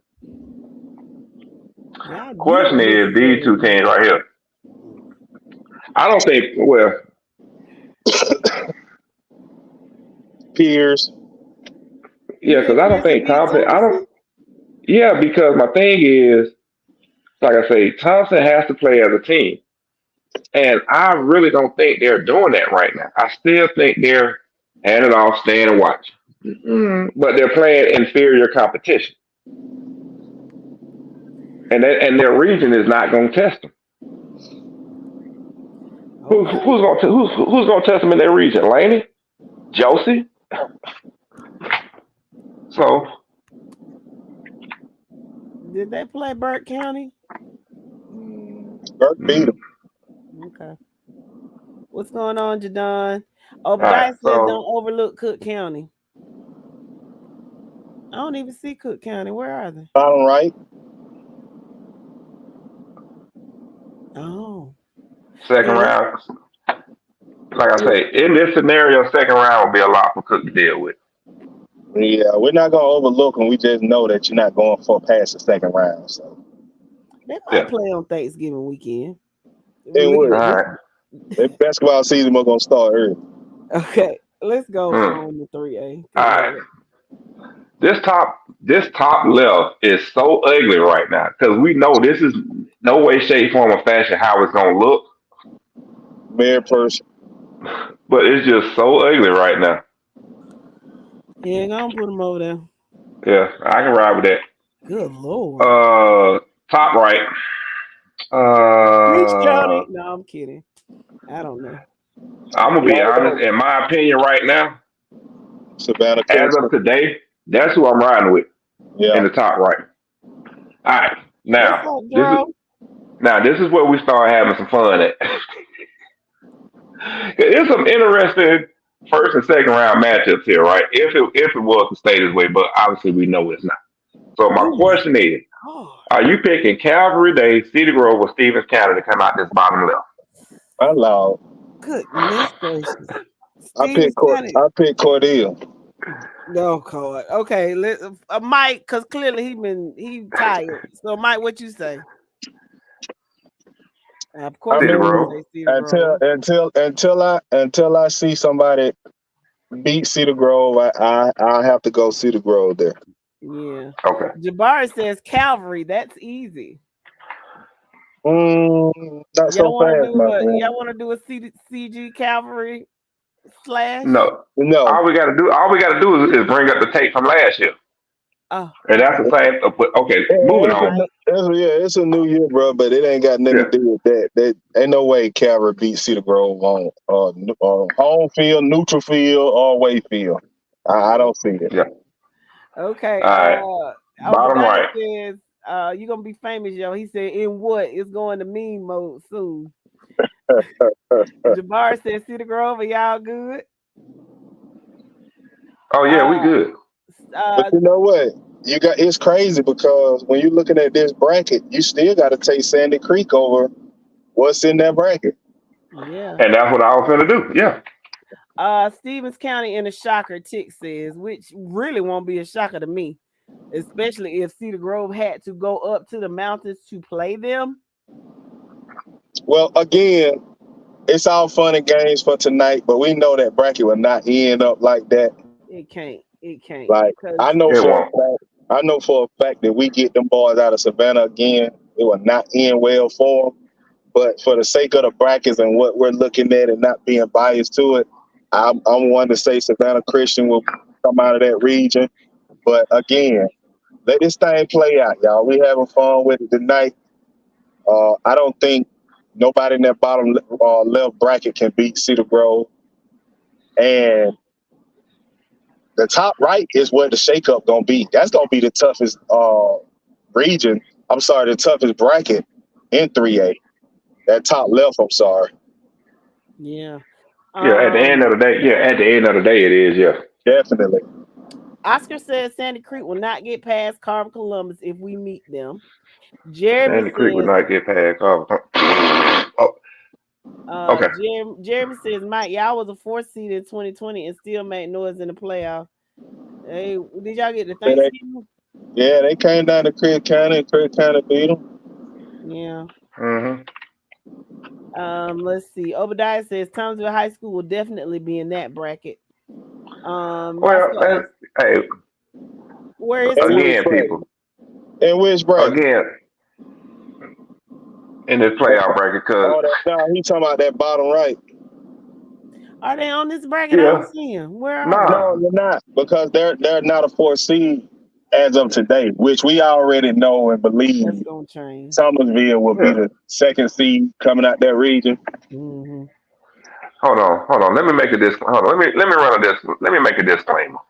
Question is these two teams right here. I don't think. Well, You Yeah, because think I don't Chris will think beat Thompson. I Thompson? don't. Yeah, because my thing is, like I say, Thompson has to play as a team, and I really don't think they're doing that right now. I still think they're hand it off, stand and watch. But they're playing inferior competition, and their region is not going to test them. Okay. Who's going to test them in their region? Laney, Josie. So Did they play Burke County? Burke beat him. Okay. What's going on, Jadon? all right. Obadiah says don't overlook Cook County. I don't even see Cook County. Where are they? Bottom right. Oh. Second round. Like I say, in this scenario, second round will be a lot for Cook to deal with. Yeah, we're not gonna overlook them. We just know that you're not going for past the second round. So they might play on Thanksgiving weekend. it would. All right. The basketball season was gonna start early. Okay, let's go on the 3A. All right. This top left is so ugly right now because we know this is no way, shape, form, or fashion how it's gonna look. Mere person. But it's just so ugly right now. Yeah, gonna put them over there. Yeah, I can ride with that. Good Lord. Top right. Reach County. No, I'm kidding. I don't know. I'm gonna be honest. In my opinion, right now, Savannah, as of today, that's who I'm riding with. Yeah. In the top right. All right. Now this is where we start having some fun at. It's some interesting first and second round matchups here, right? If it was to stay this way, but obviously we know it's not. So my question is, are you picking Calvary Day, Cedar Grove, or Stevens County to come out this bottom left? I love. Goodness gracious. I picked Cordell. No, God. Okay, let Mike, because clearly he tired. So Mike, what you say? Of course, until I see somebody beat Cedar Grove, I have to go Cedar Grove there. Yeah. Okay. Jabari says Calvary. That's easy. Not so fast, y'all want to do a CG Calvary slash? No. All we got to do is bring up the tape from last year. Oh. And that's the same. Okay, moving on. It's a new year, bro, but it ain't got nothing to do with that. There ain't no way Calvary beat Cedar Grove on home field, neutral field, or away field. I don't see it. Yeah. Okay. All right. Bottom right. Says, you're gonna be famous, yo. He said, in what? It's going to meme mode soon. Jabari said, Cedar Grove, are y'all good? Oh yeah, we good. But you know what? It's crazy because when you're looking at this bracket, you still got to take Sandy Creek over what's in that bracket. Yeah. And that's what I was gonna do. Yeah. Stevens County in a shocker, Tick says, which really won't be a shocker to me, especially if Cedar Grove had to go up to the mountains to play them. Well, again, it's all fun and games for tonight, but we know that bracket will not end up like that. It can't. Like I know for a fact that we get them boys out of Savannah again, it will not end well for them. But for the sake of the brackets and what we're looking at and not being biased to it, I'm one to say Savannah Christian will come out of that region. But again, let this thing play out, y'all. We having fun with it tonight. I don't think nobody in that bottom left bracket can beat Cedar Grove. And the top right is where the shakeup gonna be. That's gonna be the toughest region. I'm sorry, the toughest bracket in 3A. That top left, I'm sorry. Yeah. At the end of the day, it is, yeah. Definitely. Oscar says Sandy Creek will not get past Carver Columbus if we meet them. Sandy Creek will not get past Carver. Okay. Jeremy says, Mike, y'all was a 4th seed in 2020 and still made noise in the playoff. Hey, did y'all get the Thanksgiving? Yeah, they came down to Craig County and Craig County beat them. Yeah. Mm-hmm. Let's see. Obadiah says Thomasville High School will definitely be in that bracket. Hey, Where is In which Again, Tampa? bracket? people. In which bracket? Again, in this playoff bracket, because Oh, no, he talking about that bottom right. Are they on this bracket? I yeah, don't see them. Where are nah. they? No, they're not, because they're not a 4 seed as of today, which we already know and That's believe gonna change. Summersville will be Yeah. the 2nd seed coming out that region. Mm-hmm. Hold on. Let me make a Hold on. Let me run a Let me make a disclaimer.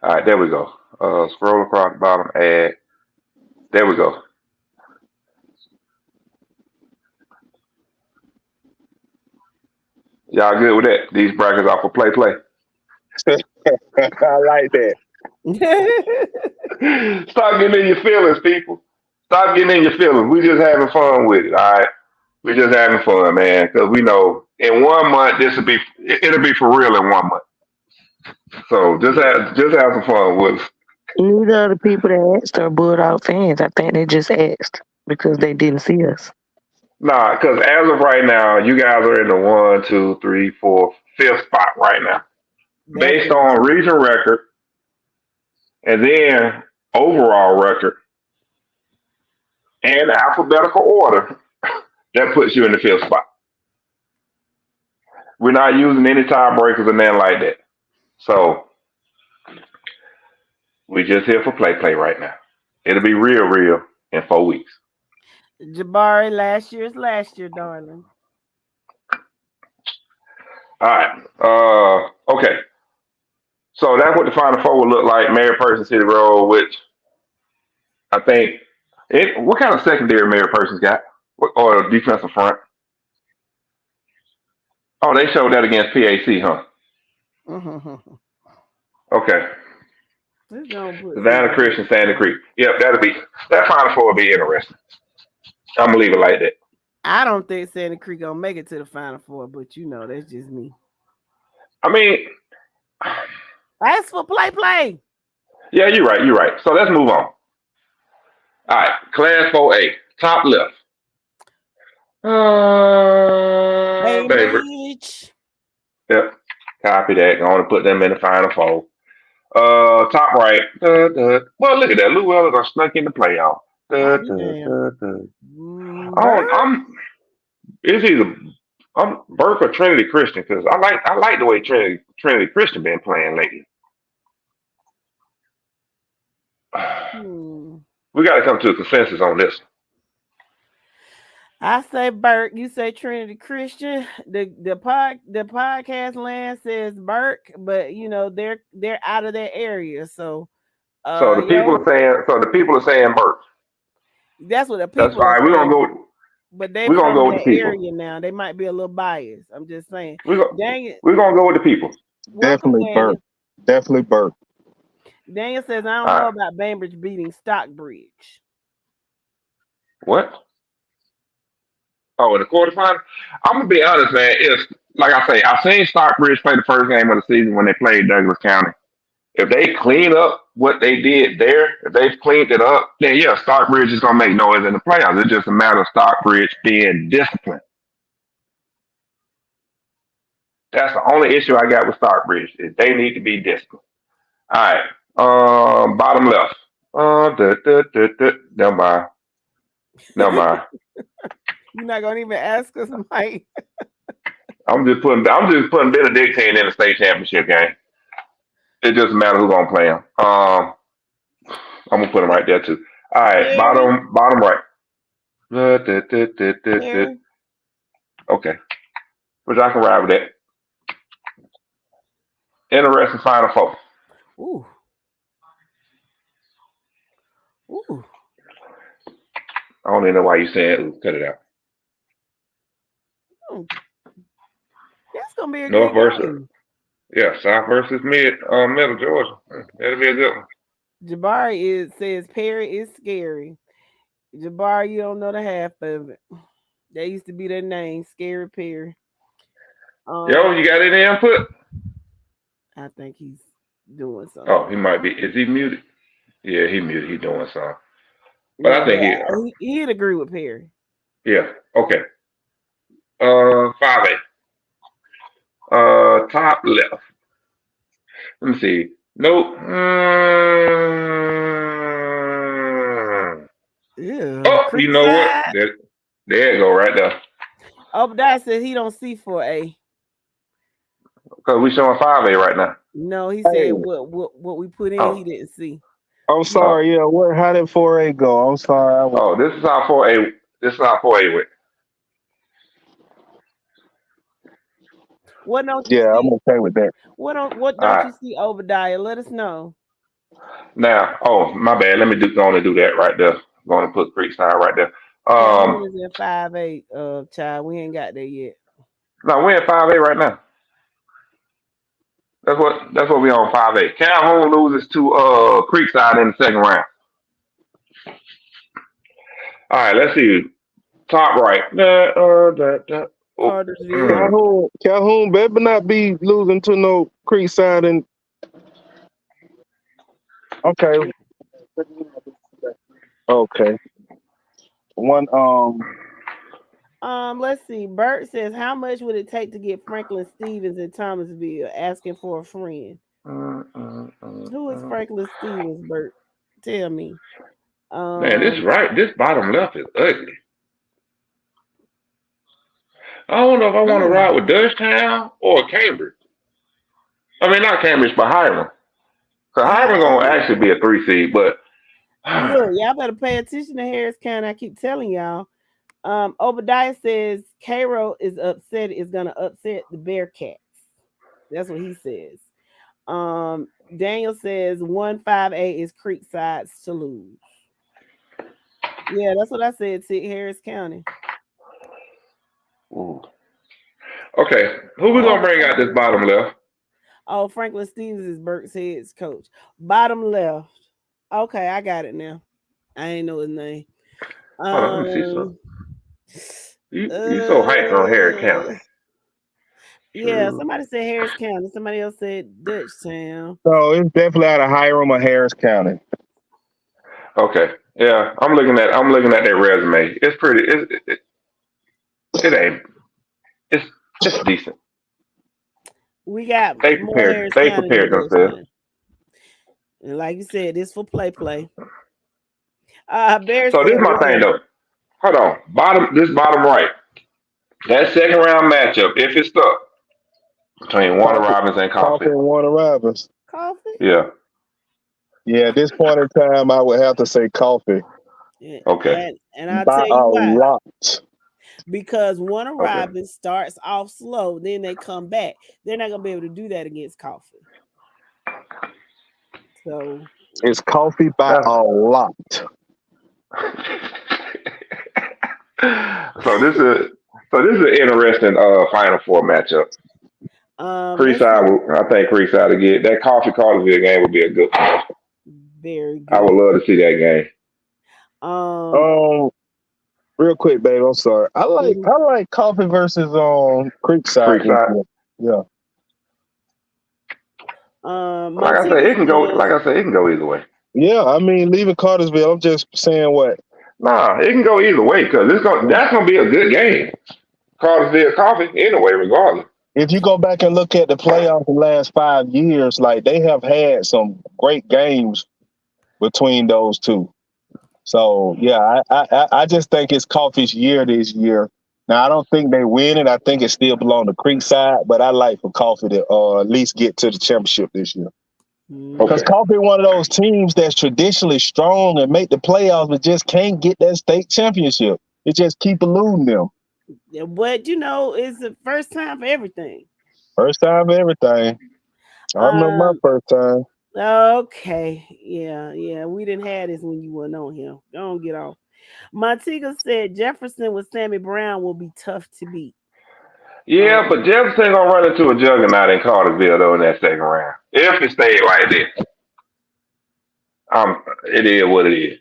All right, there we go. Scroll across the bottom. Add. There we go. Y'all good with that? These brackets are for play. I like that. Stop getting in your feelings, people. Stop getting in your feelings. We just having fun with it. All right. We just having fun, man. Because we know in 1 month it'll be for real in 1 month. So just have some fun with us. Neither of the people that asked are Bulldog fans. I think they just asked because they didn't see us. Nah, because as of right now, you guys are in the 1, 2, 3, 4, 5th spot right now, That's based on region record and then overall record and alphabetical order. That puts you in the 5th spot. We're not using any tiebreakers or nothing like that. So we just here for play right now. It'll be real in 4 weeks. Jabari. Last year, darling. All right. Okay. So that's what the Final Four will look like. Mary Person City Road, which I think what kind of secondary Mary Person's got? Or defensive front? Oh, they showed that against PAC, huh? Mm-hmm. Okay. Put Savannah Christian, Sandy Creek. Yep, that Final Four will be interesting. I'm gonna leave it like that. I don't think Sandy Creek gonna make it to the Final Four, but that's just me. I mean, that's for play. Yeah, you're right. So let's move on. All right, Class 4A, top left. Bainbridge. Yep, copy that. Going to put them in the Final Four. Top right. Well, look at that. Lou Weller done snuck in the playoff. It's either Burke or Trinity Christian because I like the way Trinity Christian been playing lately. We got to come to a consensus on this. I say Burke. You say Trinity Christian. The podcast land says Burke, but they're out of that area. So the people are saying Burke. That's what the people. That's fine. We're gonna go. But they're from that area now. They might be a little biased. I'm just saying. Dang it. We're gonna go with the people. Definitely Burke. Definitely Burke. Daniel says, I don't know about Bainbridge beating Stockbridge. What? Oh, in the quarterfinal? I'm going to be honest, man. If, like I say, I've seen Stockbridge play the first game of the season when they played Douglas County. If they clean up what they did there, if they've cleaned it up, then yeah, Stockbridge is going to make noise in the playoffs. It's just a matter of Stockbridge being disciplined. That's the only issue I got with Stockbridge is they need to be disciplined. All right. Bottom left. Never mind. You're not gonna even ask us, Mike. I'm just putting Benedictine in the state championship game. It doesn't matter who's gonna play him. I'm gonna put him right there too. All right, bottom right. Okay, which I can ride with that. Interesting Final Four. Ooh. I don't even know why you're saying ooh. Cut it out. That's gonna be a North good versus game. Yeah, South versus Middle Georgia. That'll be a good one. Jabari says Perry is scary. Jabari, you don't know the half of it. That used to be their name, Scary Perry. Yo, you got any input? I think he's doing something. Oh, he might be. Is he muted? Yeah, he muted. He's doing something. But I think he'd agree with Perry. Yeah. Okay. 5A. Top left. Let me see. Nope. Yeah, Oh, you know what? Creekside. There you go, right there. Obadiah said he don't see 4A. Because we showing 5A right now. No, he Hey, said what we put in, he Oh, didn't see. I'm sorry. Yeah, where? How did 4A go? I'm sorry. this is how 4A. This is how 4A went. What don't you Yeah, I'm see? okay with that. What All don't right. you see, Obadiah? Let us know. Now, my bad. Let me go on and do that right there. Going to put Creekside right there. Calhoun is at 5'8", child. We ain't got there yet. No, we're at 5A right now. That's what we on 5A. Calhoun loses to Creekside in the second round. All right, let's see. Top right. Oh, Cartersville. Calhoun better not be losing to no Creekside and okay. Okay. One Let's see. Bert says, how much would it take to get Franklin Stevens in Thomasville? Asking for a friend. Who is Franklin Stevens, Bert? Tell me. Man, this bottom left is ugly. I don't know if I want to ride with Dutchtown or Cambridge. I mean, not Cambridge, but Hiram. So Hiram gonna actually be a 3 seed, but look, y'all better pay attention to Harris County. I keep telling y'all. Obadiah says Cairo is gonna upset the Bearcats. That's what he says. Daniel says 1-5A is Creekside's to lose. Yeah, that's what I said. See Harris County. Ooh. Okay, who we gonna bring out this bottom left? Oh, Franklin Stevens is Burke's head's coach. Bottom left. Okay, I got it now. I ain't know his name. Hold on, let me see something. You so hyped on Harris County. Yeah, somebody said Harris County. Somebody else said Dutchtown. No, it's definitely out of Hiram or Harris County. Okay, yeah, I'm looking at their resume. It's pretty. It ain't. It's decent. We got They more prepared. Harris They County prepared than themselves. Dutchtown. And like you said, this for play. Bears So this said is my thing though. Hold on, bottom right. That second round matchup, if it's stuck between Warner Robins and Coffee. And Warner Robins. Coffee? Yeah. Yeah, at this point in time, I would have to say Coffee. Okay. And I'll tell you why. Lot. Because Warner Robins starts off slow, then they come back. They're not gonna be able to do that against Coffee. So it's Coffee by a lot. So this is an interesting Final Four matchup. Creekside, I think Creekside to get that Coffee Cartersville game would be a good one. Very good. I would love to see that game. Real quick, babe. I'm sorry. I like Coffee versus Creekside. Yeah. Like I said, it can go either way. Yeah, I mean, leaving Cartersville. I'm just saying what. Nah, it can go either way because that's gonna be a good game. Cartersville Coffee anyway, regardless. If you go back and look at the playoffs the last 5 years, like they have had some great games between those two. So yeah, I just think it's Coffee's year this year. Now I don't think they win it. I think it still belongs to Creekside, but I like for Coffee to at least get to the championship this year. Because Coffee one of those teams that's traditionally strong and make the playoffs, but just can't get that state championship. It just keep eluding them. Yeah, but it's the first time for everything. First time for everything. I remember my first time. Okay. Yeah. We didn't have this when you weren't on here. Don't get off. Montego said Jefferson with Sammy Brown will be tough to beat. Yeah, but Jefferson gonna run into a juggernaut in Cartersville though in that second round. If it stays like this. It is what it is.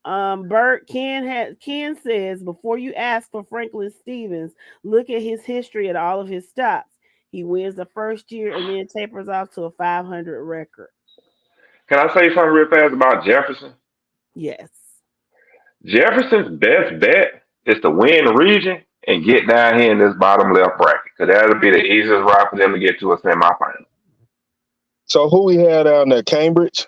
Bert Ken says before you ask for Franklin Stevens, look at his history at all of his stops. He wins the first year and then tapers off to a 500 record. Can I say something real fast about Jefferson? Yes. Jefferson's best bet is to win the region and get down here in this bottom left bracket, because that'll be the easiest route for them to get to a semifinal. So who we had down there? Cambridge?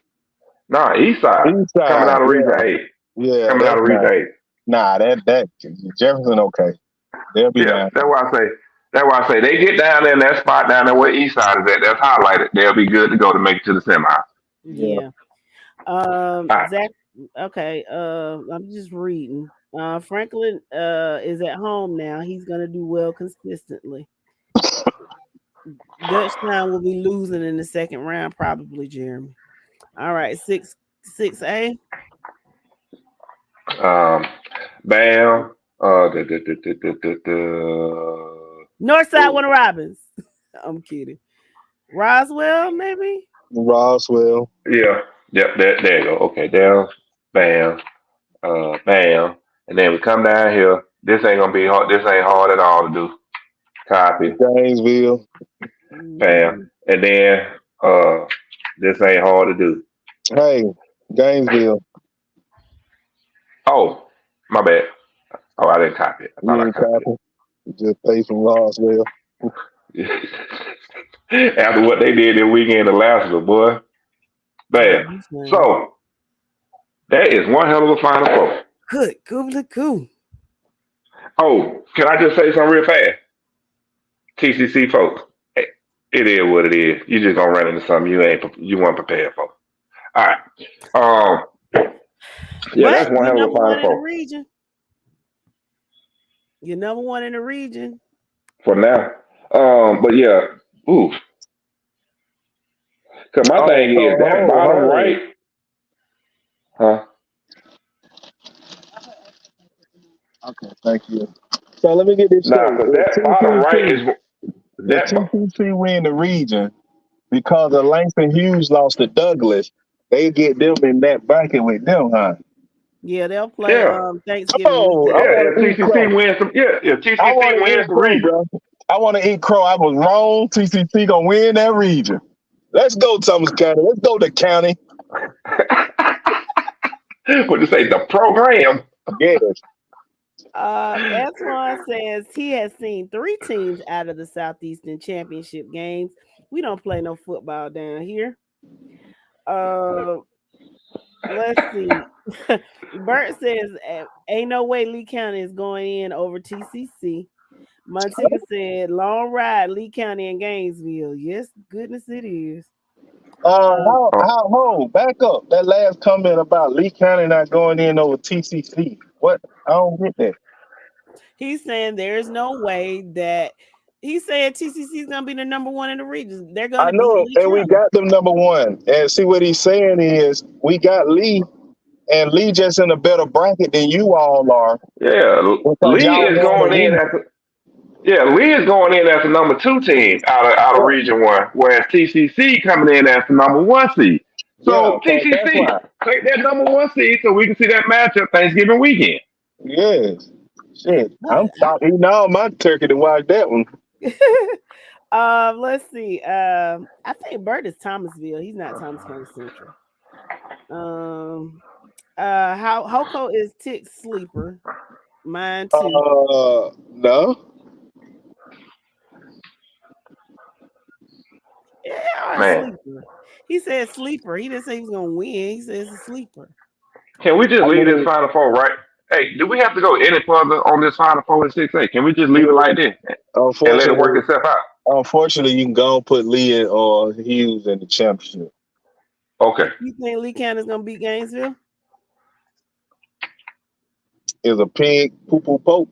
Nah, East Side East coming side. out of Region Yeah. 8. Yeah, Coming out that's of Region not. 8. Nah, that Jefferson okay. They'll be Yeah, down. that's why I say. That's why I say they get down there in that spot down there where East Side is at. That's highlighted. They'll be good to go to make it to the semi. Yeah. Right. Zach. Okay. I'm just reading. Franklin is at home now. He's gonna do well consistently. Dutchtown will be losing in the second round, probably, Jeremy. All right, 6A. Bam. Northside Warner Robins. I'm kidding. Roswell, maybe? Roswell. Yeah. Yep. There you go. Okay. Down. Bam. Bam. And then we come down here. This ain't gonna be hard. This ain't hard at all to do. Copy. Gainesville. Bam. And then this ain't hard to do. Hey, Gainesville. Oh, my bad. Oh, I didn't copy it. I You thought I ain't copied copy. Just pay from Roswell. it. After what they did this weekend in Alaska, boy. Bam. So that is one hell of a Final Four. Good. Cool. Oh, can I just say something real fast? TCC folks, it is what it is. You just gonna run into something you weren't prepared for. All right. Yeah, but that's one hell of a Final Four. Region. You're number one in the region. For now. But yeah, ooh. Cause my thing is that bottom right. Huh? Okay, thank you. So let me get this straight. Nah, cause that bottom right is that. TCC win the region because of Langston Hughes lost to Douglas. They get them in that bracket with them, huh? Yeah, they'll play Thanksgiving. TCC wins some. TCC wins the region. Bro. I want to eat crow. I was wrong. TCC gonna win that region. Let's go, Thomas County. Let's go to county. What you say? The program. Yes. Antoine says he has seen 3 teams out of the Southeastern Championship games. We don't play no football down here. Let's see. Bert says, ain't no way Lee County is going in over TCC. Montega said, long ride, Lee County and Gainesville. Yes, goodness it is. Back up. That last comment about Lee County not going in over TCC. What? I don't get that. He's saying there's no way that he said TCC is going to be the number one in the region. They're going to be Lee and County. we got them number one. And see what he's saying is we got Lee, and Lee just in a better bracket than you all are. Yeah, Lee is going in as the number 2 team out of Region 1, whereas TCC coming in as the number 1 seed. So TCC take that number 1 seed so we can see that matchup Thanksgiving weekend. Yes. Shit. I'm eating all my turkey to watch that one. Let's see. I think Bert is Thomasville. He's not Thomas County Central. Hoko is Tick Sleeper. Mine too. No. Yeah, sleeper. He said sleeper. He didn't say he was gonna win. He says it's a sleeper. Can we just leave this Final Four right? Hey, do we have to go any further on this Final Four in 6A? Can we just leave it like this and let it work itself out? Unfortunately, you can go and put Lee or Hughes in the championship. Okay. You think Lee County is gonna beat Gainesville? Is a pig poo poo poke?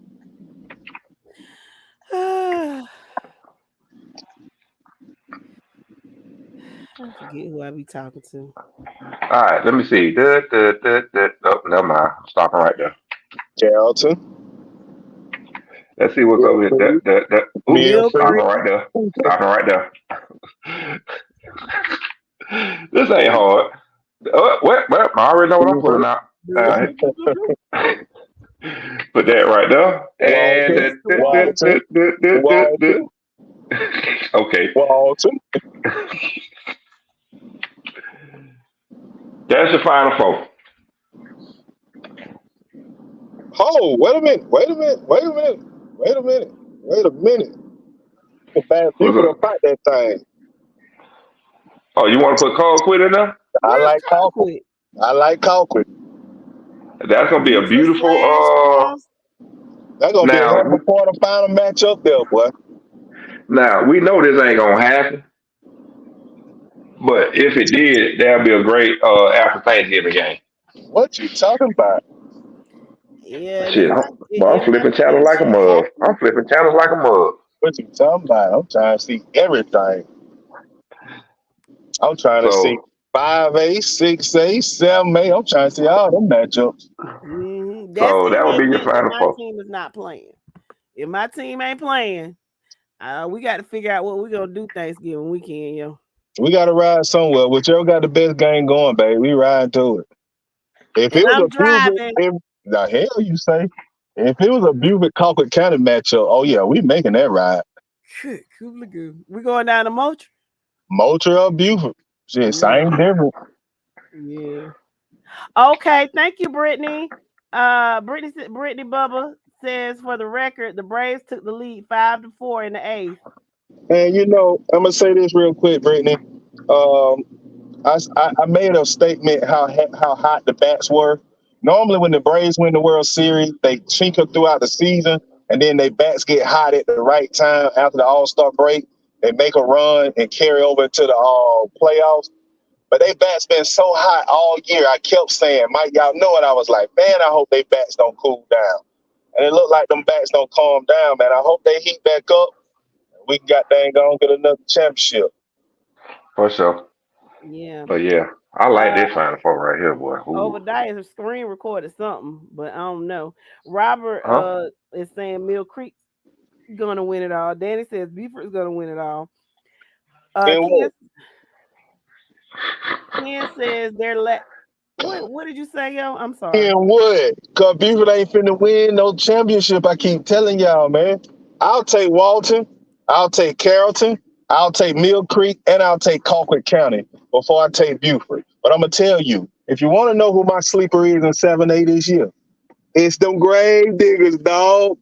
I forget who I be talking to. All right, let me see. Oh, never mind. I'm stopping right there. Carrollton. Let's see what's over here. Stopping right there. Stopping right there. This ain't hard. Well, I already know what I'm putting out. Put that right there. And okay. Walton. That's the Final Four. Oh, wait a minute. Wait a minute. Wait a minute. Wait a minute. Wait a minute. The bad What's people don't up? fight that thing. Oh, you want to put Cold Quit in there? I Where's like Colquitt. Colquitt? I like Colquitt. That's gonna be a Buford beautiful. slash Frost. That's gonna be a hell of a Now, quarterfinal match up there, boy. now we know this ain't gonna happen, but if it did, that'd be a great after Thanksgiving game. What you talking about? Yeah, Shit, boy, I'm it flipping channels definitely like a should mug. I'm happen. flipping channels like a mug. What you talking about? I'm trying to see everything. I'm trying to see So, 5A, 6A, 7A. I'm trying to see all them matchups. That's so in that the would be your event that final my four. team is not playing. If my team ain't playing, we got to figure out what we're gonna do Thanksgiving weekend, yo. We got to ride somewhere. Whichever got the best game going, baby, we ride to it. If And it was I'm a Buford, driving. if the hell you say, if it was a Buford Colquitt County matchup, oh yeah, we making that ride. Shit, we going down to Moultrie. Moultrie or Buford, shit, same difference. Yeah. Okay, thank you, Brittany. Brittany Bubba says for the record, the Braves took the lead 5-4 in the eighth. And you know, I'm gonna say this real quick, Brittany. Um, I made a statement how hot the bats were. Normally, when the Braves win the World Series, they tinker throughout the season, and then they bats get hot at the right time after the All Star break. They make a run and carry over to the playoffs. But they bats been so hot all year. I kept saying, Mike, y'all know it. I was like, man, I hope they bats don't cool down. And it looked like them bats don't calm down, man. I hope they heat back up. We got dang on get another championship. For sure. Yeah. But yeah, I like this final four right here, boy. Ooh. Obadiah's screen recorded something, but I don't know. Robert Huh? is saying Mill Creek's gonna win it all. Danny says Buford's gonna win it all. And what? Ken says they're what did you say, yo? I'm sorry. And what? Because Buford ain't finna win no championship. I keep telling y'all, man. I'll take Walton. I'll take Carrollton. I'll take Mill Creek. And I'll take Colquitt County before I take Buford. But I'm going to tell you, if you want to know who my sleeper is in 7A this year, it's them grave diggers, dog.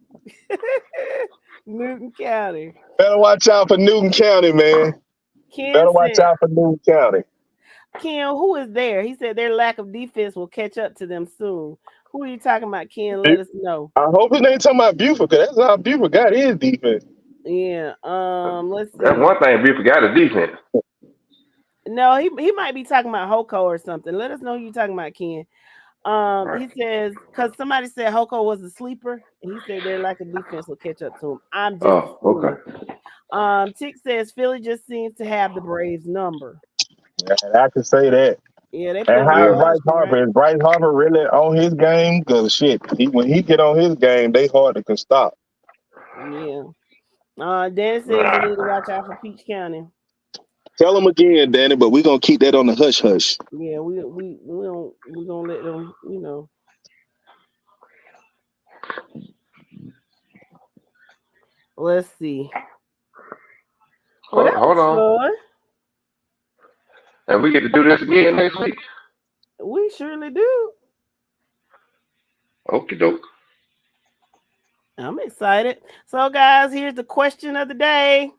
Newton County. Better watch out for Newton County, man. Better watch out for Newton County. Ken, who is there? He said their lack of defense will catch up to them soon. Who are you talking about, Ken? Let us know. I hope it ain't talking about Buford, because that's how Buford got his defense. Yeah. Let's see. That's one thing we forgot is defense. No, he might be talking about Hoko or something. Let us know who you're talking about, Ken. He says because somebody said Hoko was a sleeper, and he said their lack of defense will catch up to him. I'm just assuming. Okay. Tick says Philly just seems to have the Braves number. I can say that. Yeah, they And put how him is on Bryce motion, Harper? right? Is Bryce Harper really on his game? Because shit, when he get on his game, they hard to can stop. Yeah. Danny says you need to watch out for Peach County. Tell him again, Danny, but we're gonna keep that on the hush hush. Yeah, we're gonna let them, you know. Let's see. Well, that Hold was on. fun. And we get to do this again next week. We surely do. Okie doke. I'm excited. So, guys, here's the question of the day.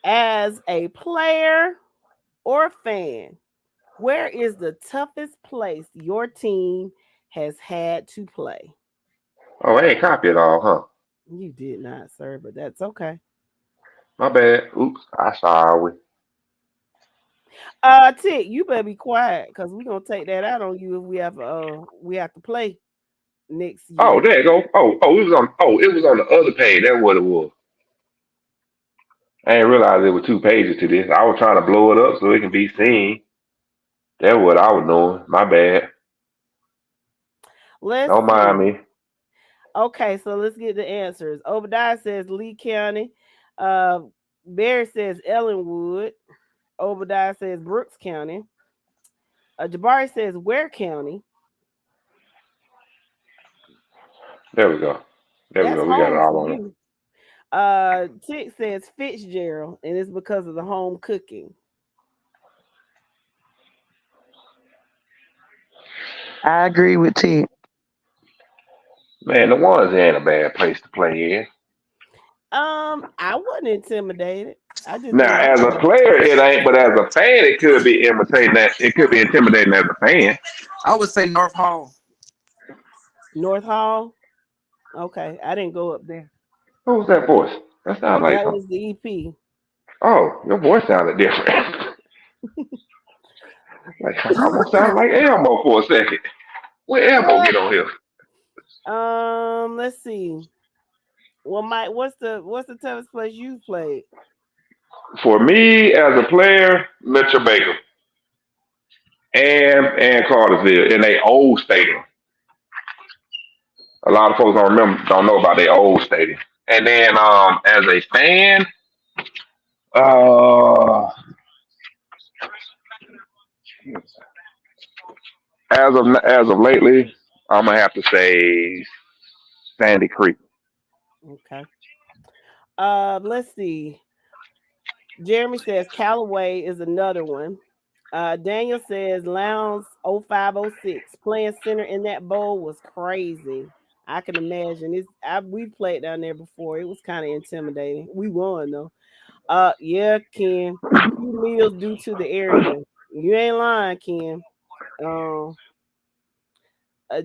As a player or fan, where is the toughest place your team has had to play? Oh, I ain't copy it all, huh? You did not, sir, but that's okay. My bad. Oops. I sorry. Tick, you better be quiet because we're gonna take that out on you if we have to play next Oh, year. there you go. It was on the other page. That's what it was. I didn't realize there were two pages to this. I was trying to blow it up so it can be seen. That's what I was doing. My bad. Let's Don't mind see. me. Okay, so let's get the answers. Obadiah says Lee County. Barry says Ellenwood. Obadiah says Brooks County. Jabari says Ware County. There we go. There we That's go. We got it home for all on it. you. Tick says Fitzgerald, and it's because of the home cooking. I agree with T. Man, the ones ain't a bad place to play in. I wasn't intimidated. I just Now, didn't as a go. player, it ain't, but as a fan, it could be imitating that. It could be intimidating as a fan. I would say North Hall. North Hall. Okay, I didn't go up there. What was that voice? That sounds like That something. was the EP. Oh, your voice sounded different. Like I almost sounded like Elmo for a second. Where Elmo get on here? Let's see. Well, Mike, what's the toughest place you've played? For me, as a player, Mitchell Baker and Cartersville in a old stadium. A lot of folks don't know about their old stadium. And then as a fan, uh, as of lately, I'm gonna have to say Sandy Creek. Okay. Let's see. Jeremy says Callaway is another one. Daniel says Lowndes 0506 playing center in that bowl was crazy. I can imagine. We played down there before. It was kind of intimidating. We won though. Yeah, Ken. Few meals due to the area. You ain't lying, Ken. Um,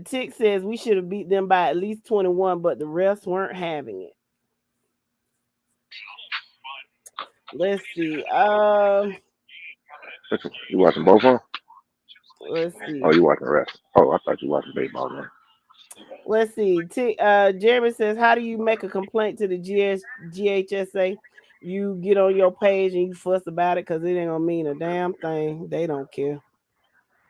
Tick says we should have beat them by at least 21, but the refs weren't having it. Let's see. You watching both of them? Let's see. Oh, you watching the rest? Oh, I thought you watching baseball, man. Let's see. Jeremy says, how do you make a complaint to the GHSA? You get on your page and you fuss about it because it ain't gonna mean a damn thing. They don't care.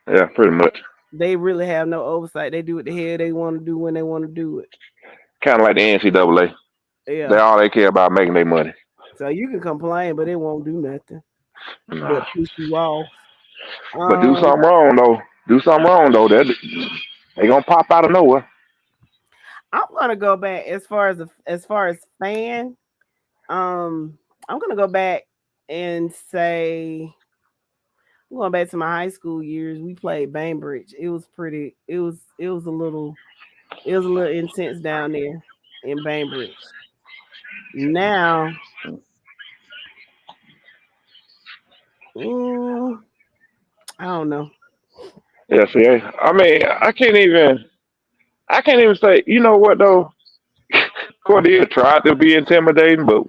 Yeah, pretty much. They really have no oversight. They do what the hell they want to do when they want to do it. Kind of like the NCAA. Yeah. They care about making their money. So you can complain, but it won't do nothing. Nah. But piss you off. But do something wrong though. They gonna pop out of nowhere. I'm gonna go back as far as fan. I'm gonna go back and say I'm going back to my high school years. We played Bainbridge. It was pretty. It was a little intense down there in Bainbridge. Now, I don't know. Yeah, see, I mean, I can't even say. You know what though? Cordelia tried to be intimidating, but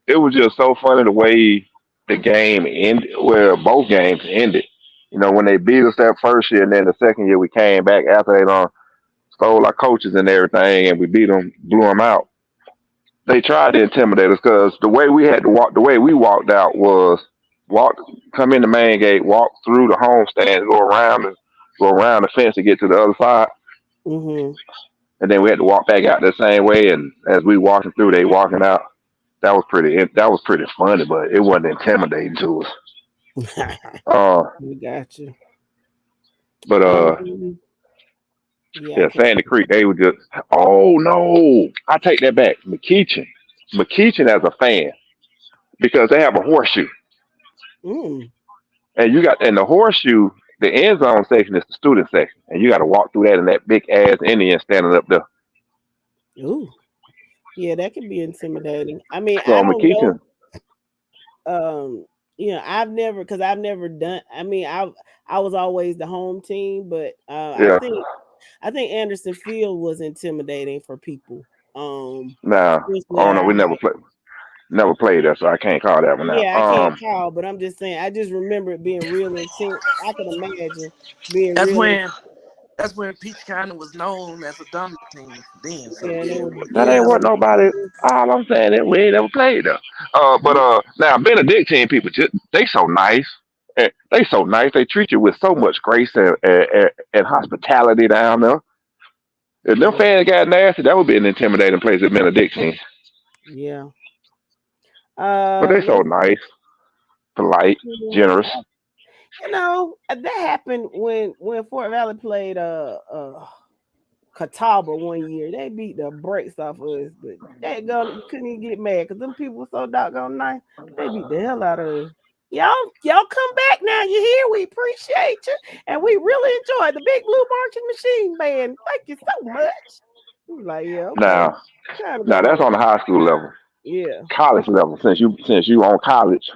it was just so funny the way the game ended, where both games ended. You know, when they beat us that first year, and then the second year we came back after they done stole our coaches and everything, and we beat them, blew them out. They tried to intimidate us because the way we had to walk, the way we walked out was come in the main gate, walk through the home stand, go around the fence to get to the other side. Mm-hmm. And then we had to walk back out the same way. And as we walking through, they walking out. That was pretty funny, but it wasn't intimidating to us. We got you. But yeah, Sandy Creek, they were just. Oh no, I take that back. McKeachin as a fan, because they have a horseshoe, and in the horseshoe, the end zone section is the student section, and you got to walk through that, and that big ass Indian standing up there. Ooh, yeah, that can be intimidating. I mean, So I don't McKeachin, know. I've never done. I mean, I was always the home team, but yeah. I think Anderson Field was intimidating for people. Nah, oh no, we never played that, so I can't call that one out. Yeah, I can't call, but I'm just saying. I just remember it being real intense. I can imagine being That's when Peach County was known as a dominant team then. So that ain't what nobody. All I'm saying is we ain't never played though. But now Benedictine people, they so nice. They so nice. They treat you with so much grace and hospitality down there. If them fans got nasty, that would be an intimidating place at Benedictine. Yeah. But they so nice, polite, generous. You know, that happened when Fort Valley played Catawba one year. They beat the brakes off of us, but you couldn't even get mad because them people were so doggone nice. They beat the hell out of us. Y'all come back now. You here? We appreciate you, and we really enjoy the Big Blue Marching Machine Band. Thank you so much. We was like, yeah, okay. Now, Time to now go that's on home. the high school level. Yeah, College level. Since you on college,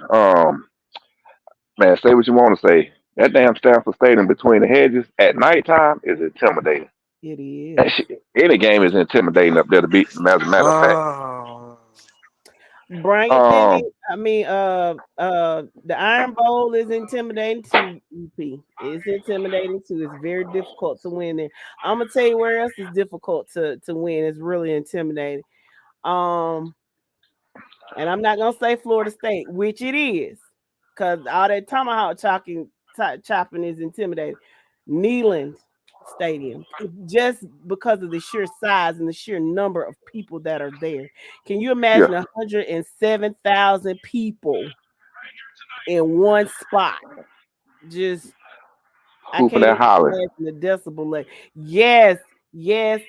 man, say what you want to say. That damn Stanford Stadium between the hedges at nighttime is intimidating. it That is. shit, any game is intimidating up there to beat. As a matter of fact, Oh, Bryant Denny, um, the Iron Bowl is intimidating too. EP, it's intimidating too. It's very difficult to win there. I'm gonna tell you where else is difficult to win. It's really intimidating. Um, and I'm not gonna say Florida State, which it is, because all that tomahawk chopping is intimidating. Neyland Stadium, just because of the sheer size and the sheer number of people that are there. Can you yeah, imagine 107,000 people in one spot? Just I hooping can't and even hollering. imagine the decibel level. Yes, yes,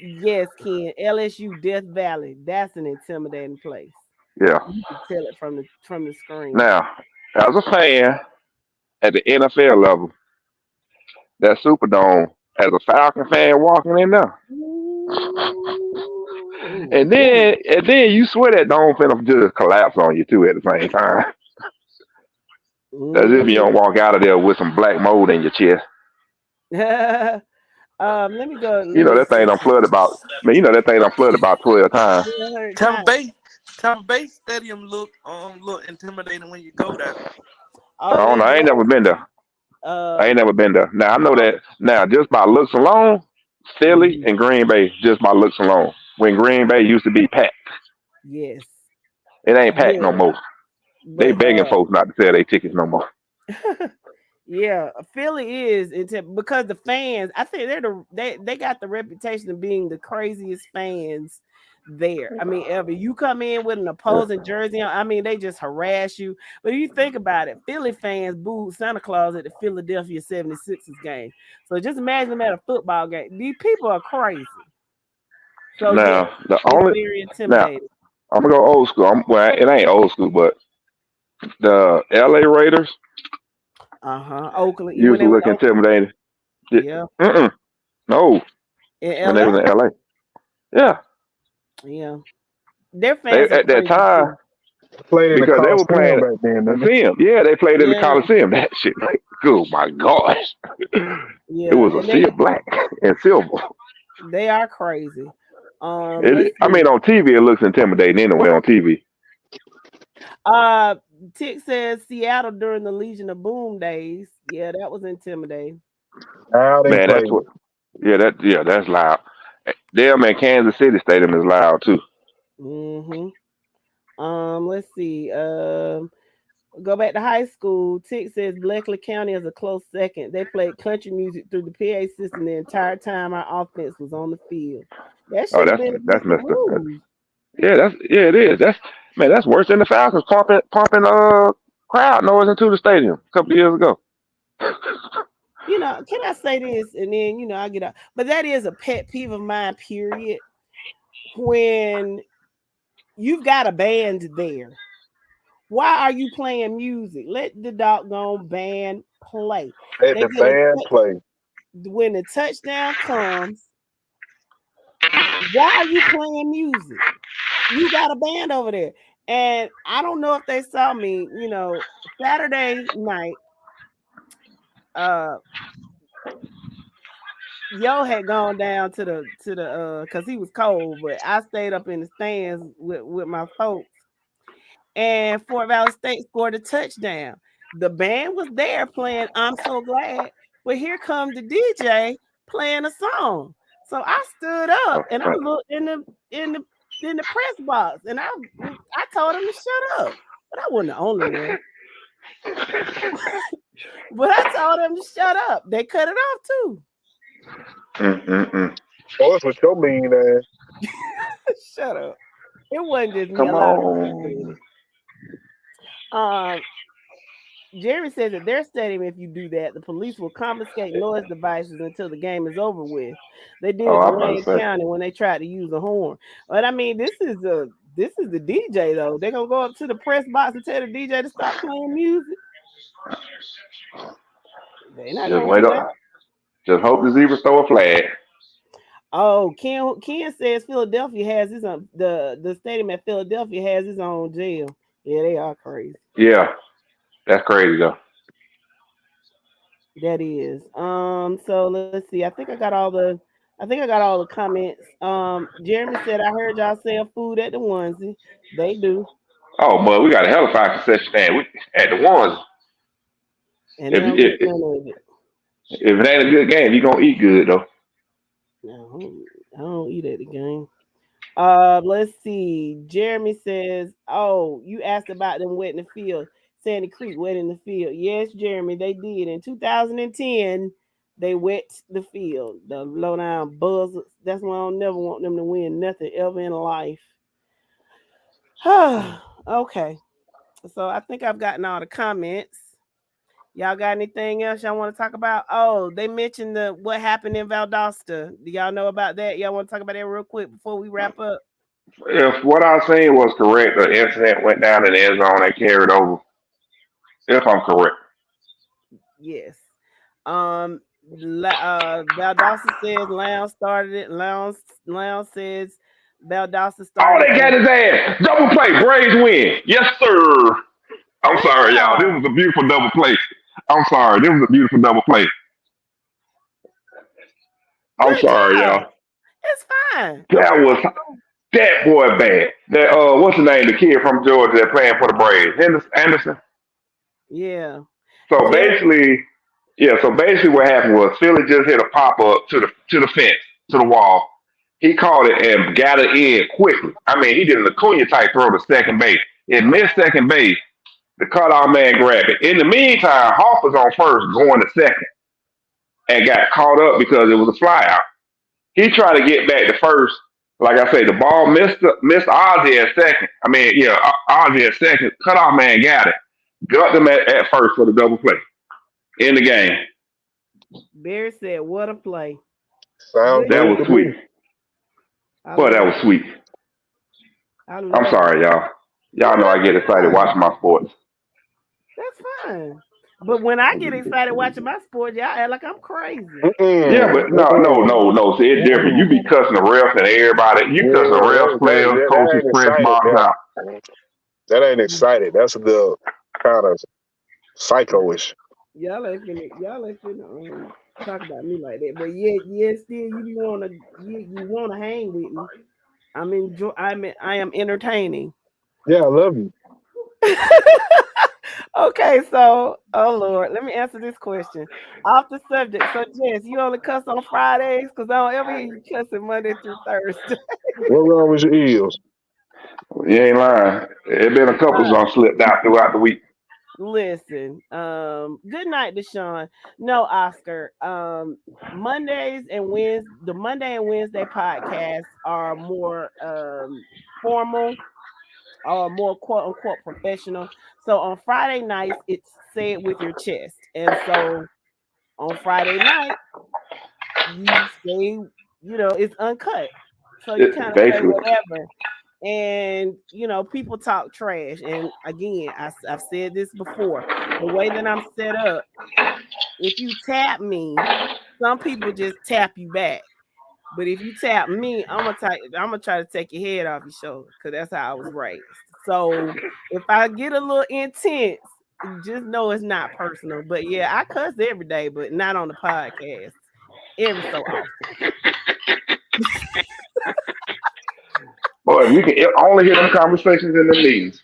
Ken. LSU Death Valley. That's an intimidating place. Yeah. You can tell it from the screen. Now, as a fan at the NFL level, that Superdome, as a Falcon fan walking in there, Ooh, and ooh. then you swear that dome finna just collapse on you too at the same time. As if you Mhm. don't walk out of there with some black mold in your chest. Let me go. You Let know me that thing see. done flooded about. Man, you know that thing done flooded about 12 times. 100 Tampa times. Bay, Tampa Bay Stadium look intimidating when you go there. I Oh, don't know. that I ain't never been there. I uh ain't never been there. Now I know that. Now just by looks alone, Philly mhm. and Green Bay, just by looks alone. When Green Bay used to be packed, Yes. it ain't packed no Yeah. more. They But begging folks not to sell their tickets no more. yeah, Philly is because the fans, I think they got the reputation of being the craziest fans there. I mean, ever you come in with an opposing jersey on, I mean, they just harass you. But if you think about it, Philly fans booed Santa Claus at the Philadelphia 76ers game. So just imagine them at a football game. These people are crazy. So yeah, Now the it's only very now intimidating. I'm gonna go old school. Well, it ain't old school, but the LA Raiders Uh-huh. Oakland, when used they to was look in Oakland, intimidating. Yeah. yeah. Mm-mm. No, In when they LA, was in LA. Yeah, yeah. Their they fans are at that crazy time too. Played in the because they were Coliseum playing back then, didn't Coliseum. Yeah, they played in the Yeah, Coliseum. That shit, like, oh my gosh, it yeah. was a And sea of black and silver. they are crazy. Let's I see. mean, on TV it looks intimidating anyway. On TV, Uh, Tick says Seattle during the Legion of Boom days. Yeah, that was intimidating. they? Now they man, that's play. what. Yeah, that's loud. Damn, man, Kansas City Stadium is loud too. Mm-hmm. Let's see. Go back to high school. Tick says Bleckley County is a close second. They played country music through the PA system the entire time our offense was on the field. That Oh, should have been a that's decent messed up. move. Yeah, it is. That's worse than the Falcons pumping crowd noise into the stadium a couple years ago. Can I say this? And then, I get out. But that is a pet peeve of mine, period. When you've got a band there, why are you playing music? Let the doggone band play. Let They the get a band play. when the touchdown comes. Why are you playing music? You got a band over there. And I don't know if they saw me, Saturday night, uh, Yo had gone down to the because he was cold, but I stayed up in the stands with my folks. And Fort Valley State scored a touchdown. The band was there playing I'm So Glad, but here comes the DJ playing a song. So I stood up and I looked in the press box and I told him to shut up. But I wasn't the only one. But I told them to shut up. They cut it off too. Mm-mm-mm. Oh, that's what your mean ass. Shut up. It wasn't just me. A Come lot of people said on. it. Um, Jerry says at their stadium, if you do that, the police will confiscate noise devices until the game is over with. They did Oh, it to I'm about to Wayne say. County when they tried to use a horn. But I mean, this is the DJ though. They're gonna go up to the press box and tell the DJ to stop playing music. They not Just gonna wait do that. up. Just hope the zebras throw a flag. Oh, Ken says Philadelphia has his own the stadium at Philadelphia has its own jail. Yeah, they are crazy. Yeah, that's crazy though. That is. So let's see. I think I got all the comments. Jeremy said I heard y'all sell food at the onesie. They do. Oh, but we got a hell of a concession stand. We at the ones. And they If don't get if none of it. if it ain't a good game, you gonna eat good though. No, I don't eat at the game. Let's see. Jeremy says, "Oh, you asked about them wet in the field, Sandy Creek wet in the field." Yes, Jeremy, they did in 2010. They wet the field. The low down buzzers. That's why I don't never want them to win nothing ever in life. Okay, so I think I've gotten all the comments. Y'all got anything else y'all want to talk about? Oh, they mentioned what happened in Valdosta. Do y'all know about that? Y'all want to talk about that real quick before we wrap up? If what I was saying was correct, the incident went down in the end zone and carried over. If I'm correct. Yes. Valdosta says Lounge started it. Lounge says Valdosta Oh, started they got it. his ass. Double play. Braves win. Yes, sir. I'm sorry, y'all. This Yeah. was a beautiful double play. I'm sorry. This was a beautiful double play. I'm Good sorry, job. y'all. It's fine. That was that boy bad. That what's the name? The kid from Georgia that playing for the Braves, Anderson. Yeah. So Jerry. basically, yeah. So basically, what happened was Philly just hit a pop up to the fence to the wall. He caught it and got it in quickly. I mean, he did an Acuna type throw to second base. It missed second base. The cutout man grabbed it. In the meantime, Hoffa's on first, going to second, and got caught up because it was a flyout. He tried to get back to first. Like I say, the ball missed Ozzy at second. I mean, yeah, Ozzy at second. Cutoff man got it. Got them at first for the double play in the game. Barry said, "What a play." Sound Good That good was to job. sweet. me. I Boy, that love was it. sweet. I I'm love it. sorry, y'all. Y'all No, know I that's get excited fine. watching my sports. That's fine. But when I get excited watching my sport, y'all act like I'm crazy. Yeah, Mm-mm. but no. See, it's different. You be Mm-mm. cussing the refs and everybody. You cussing the refs, players, That coaches, ain't press excited. box out. That ain't excited. That's a little kind of psycho-ish. Y'all ain't finna talk about me like that. But yeah, still you wanna hang with me. I am entertaining. Yeah, I love you. Okay, so oh Lord, let me answer this question. Off the subject. So Jess, you only cuss on Fridays? Because I don't ever hear you cussing Monday through Thursday. What wrong with your ears? You ain't lying. It been a couple Uh, songs slipped out throughout the week. Listen, good night, Deshaun. No, Oscar. The Monday and Wednesday podcasts are more formal or more quote unquote professional. So on Friday nights, it's say it with your chest. And so on Friday night, you say, it's uncut. So you kind of say Basically, whatever. And people talk trash. And again, I've said this before. The way that I'm set up, if you tap me, some people just tap you back. But if you tap me, I'm gonna try to take your head off your shoulder because that's how I was raised. So if I get a little intense, just know it's not personal. But yeah, I cuss every day, but not on the podcast. Every so often. boy, if you can only hear them conversations in the meetings.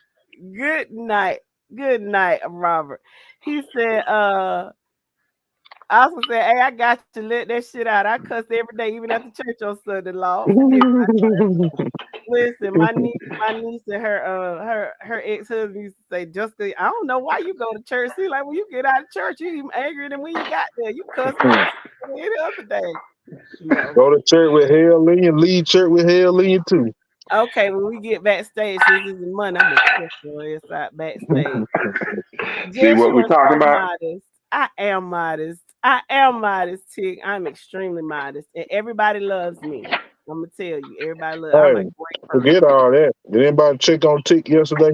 Good night. Good night, Robert. He said, I also said, hey, I got to let that shit out. I cuss every day, even at the church on Sunday, Lord. Forgive my Listen, my niece and her ex-husband used to say, Jessica, I don't know why you go to church. See, like when you get out of church, you even angrier than when you got there. You cuss worse than any other day. Go to church with hell in you, leave church with hell in you too. Okay, when we get backstage, since it's Monday, I'm gonna cuss your ass out backstage. See Jess, what you we are talking so about? modest. I am modest. I am modest, Tig. I'm extremely modest, and everybody loves me. I'm gonna tell you, everybody loves. I'm a Hey, great forget person. all that. Did anybody check on Tick yesterday?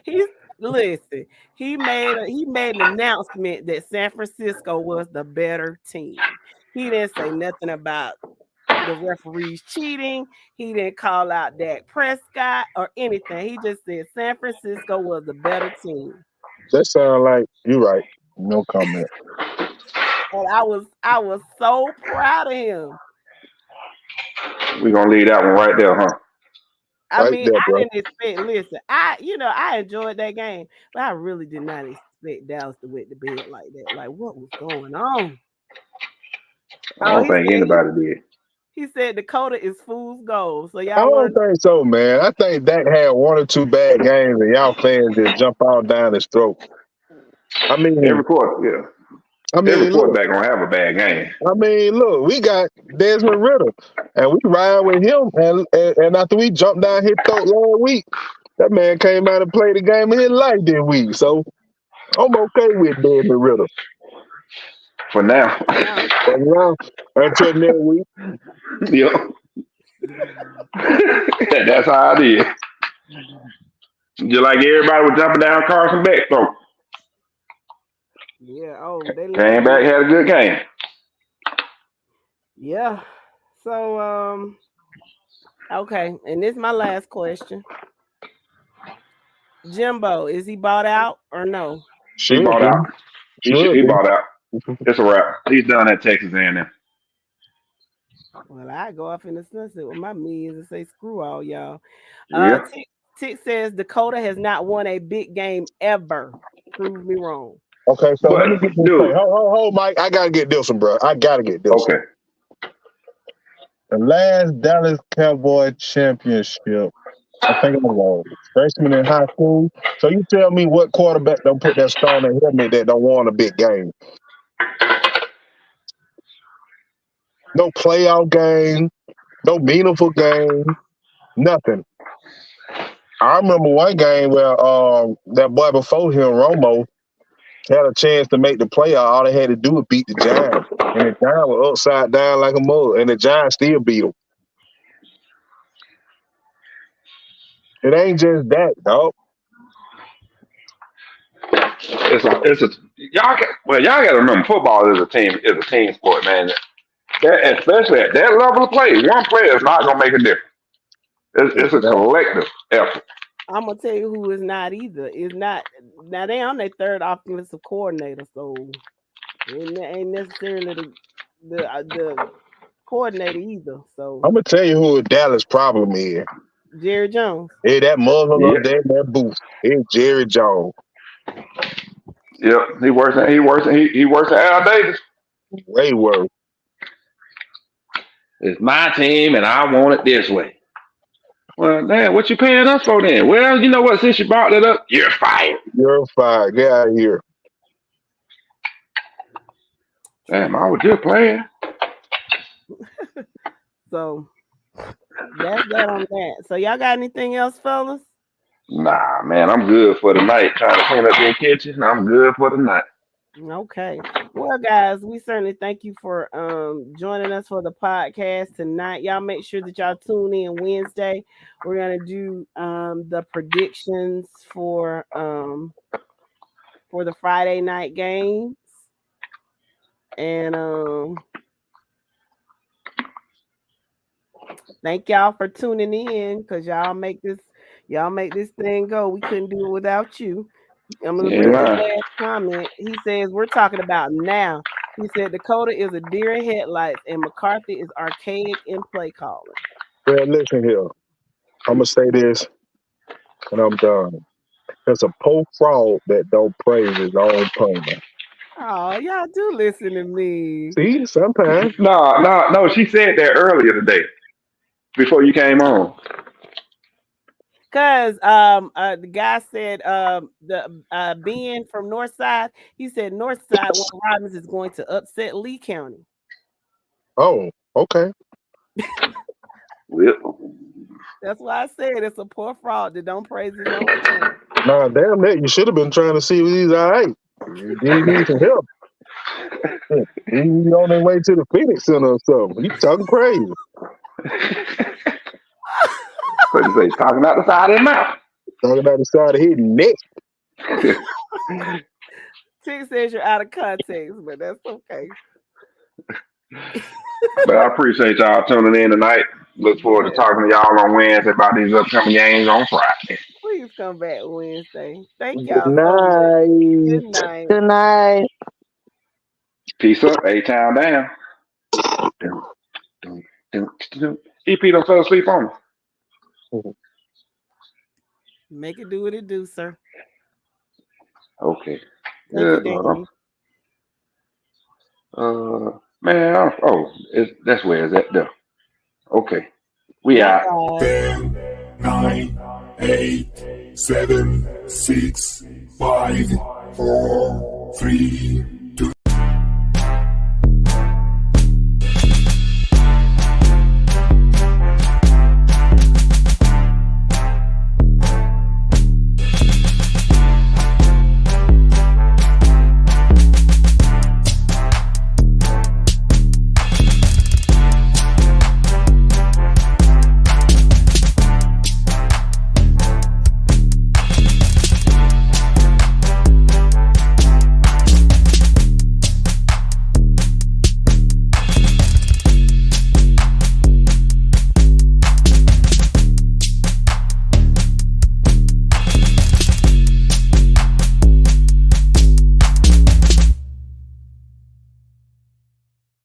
he's listen, he made an announcement that San Francisco was the better team. He didn't say nothing about the referees cheating. He didn't call out Dak Prescott or anything. He just said San Francisco was the better team. That sound like you right. No comment. And I was so proud of him. We're gonna leave that one right there, huh? I Right mean, there, I bro. didn't expect. Listen, I enjoyed that game, but I really did not expect Dallas to wet the bed like that. Like, what was going on? I Oh, don't think anybody did. he said Dakota is fool's gold. So I y'all don't want to? think so, man. I think Dak had one or two bad games, and y'all fans just jump all down his throat. I mean, Every quarter, yeah. Every look. quarterback gonna have a bad game. I mean, look. We got Desmond Ritter, and we ride with him. And after we jumped down his throat last week, that man came out and played the game of his life this week. So I'm okay with Desmond Ritter. For now. For now, until next week. Yeah. That's how it is. Just like everybody was jumping down Carson Beck's throat. Yeah. Oh, they Came back, had a good game. Yeah. So okay, and this is my last question. Jimbo, is he bought out or no? He bought out. He bought out. It's a wrap. He's done at Texas A&M. Well, I go off in the sunset with my millions and say screw all y'all. Yeah. Tick says Dakota has not won a big game ever. Prove me wrong. Okay, so let me get this straight. Hold, Mike. I gotta get this one, bro. I gotta get this one. The last Dallas Cowboy championship, I think it was freshman in high school. So you tell me what quarterback don't put that star on their helmet that don't won a big game? No playoff game, no meaningful game, nothing. I remember one game where that boy before him, Romo, had a chance to make the playoff. All they had to do was beat the Giants. And the Giants were upside down like a mug. And the Giants still beat them. It ain't just that, dog. Y'all got to remember, football is a team sport, man. That, especially at that level of play, one player is not gonna make a difference. It's a collective effort. I'm gonna tell you who is not either. Is not now they on their third offensive coordinator, so ain't necessarily the coordinator either. So I'm gonna tell you who Dallas' problem is. Jerry Jones. Hey, that Muslim up there in that booth. It's Jerry Jones. Yep, he worse than Al Davis. Way worse. It's my team, and I want it this way. Well, damn, what you paying us for then? Well, you know what? Since you brought it up, you're fired. You're fired. Get out of here. Damn, I was just playing. So that's that on that. So y'all got anything else, fellas? Nah, man, I'm good for the night. Trying to clean up their kitchen. I'm good for the night. Okay. Well, guys, we certainly thank you for joining us for the podcast tonight. Y'all make sure that y'all tune in Wednesday. We're gonna do the predictions for the Friday night games. And thank y'all for tuning in because y'all make this thing go. We couldn't do it without you. I'm gonna read the last comment. He says we're talking about now. He said Dakota is a deer in headlights and McCarthy is archaic in play calling. Well, listen here. I'm gonna say this and I'm done. There's a poor fraud that don't praise his own opponent. Oh, y'all do listen to me. See, sometimes. No. She said that earlier today, before you came on. Cause the guy said Ben from Northside, he said Northside Warren Robins is going to upset Lee County. Oh, okay. That's why I said it's a poor fraud that don't praise his own opponent. Nah, damn that. You should have been trying to see if he's all right. You need some help. He's on their way to the Phoenix Center or something. You talking crazy. What you say? Talking out the side of his mouth. Talking out the side of his neck. Tick says you're out of context, but that's okay. But I appreciate y'all tuning in tonight. Look forward to Yeah. talking to y'all on Wednesday about these upcoming games on Friday. Please come back Wednesday. Thank Good y'all so much. Good night. night. Good night. Peace up, A-Town down. EP don't fell asleep on me. Make it do what it do, sir. Okay. Thank Good you, Lord. Danny. Man, that's where it's at there. Okay. We Night, out. guys. 10, 9, 8, 7, 6, 5, 4, 3,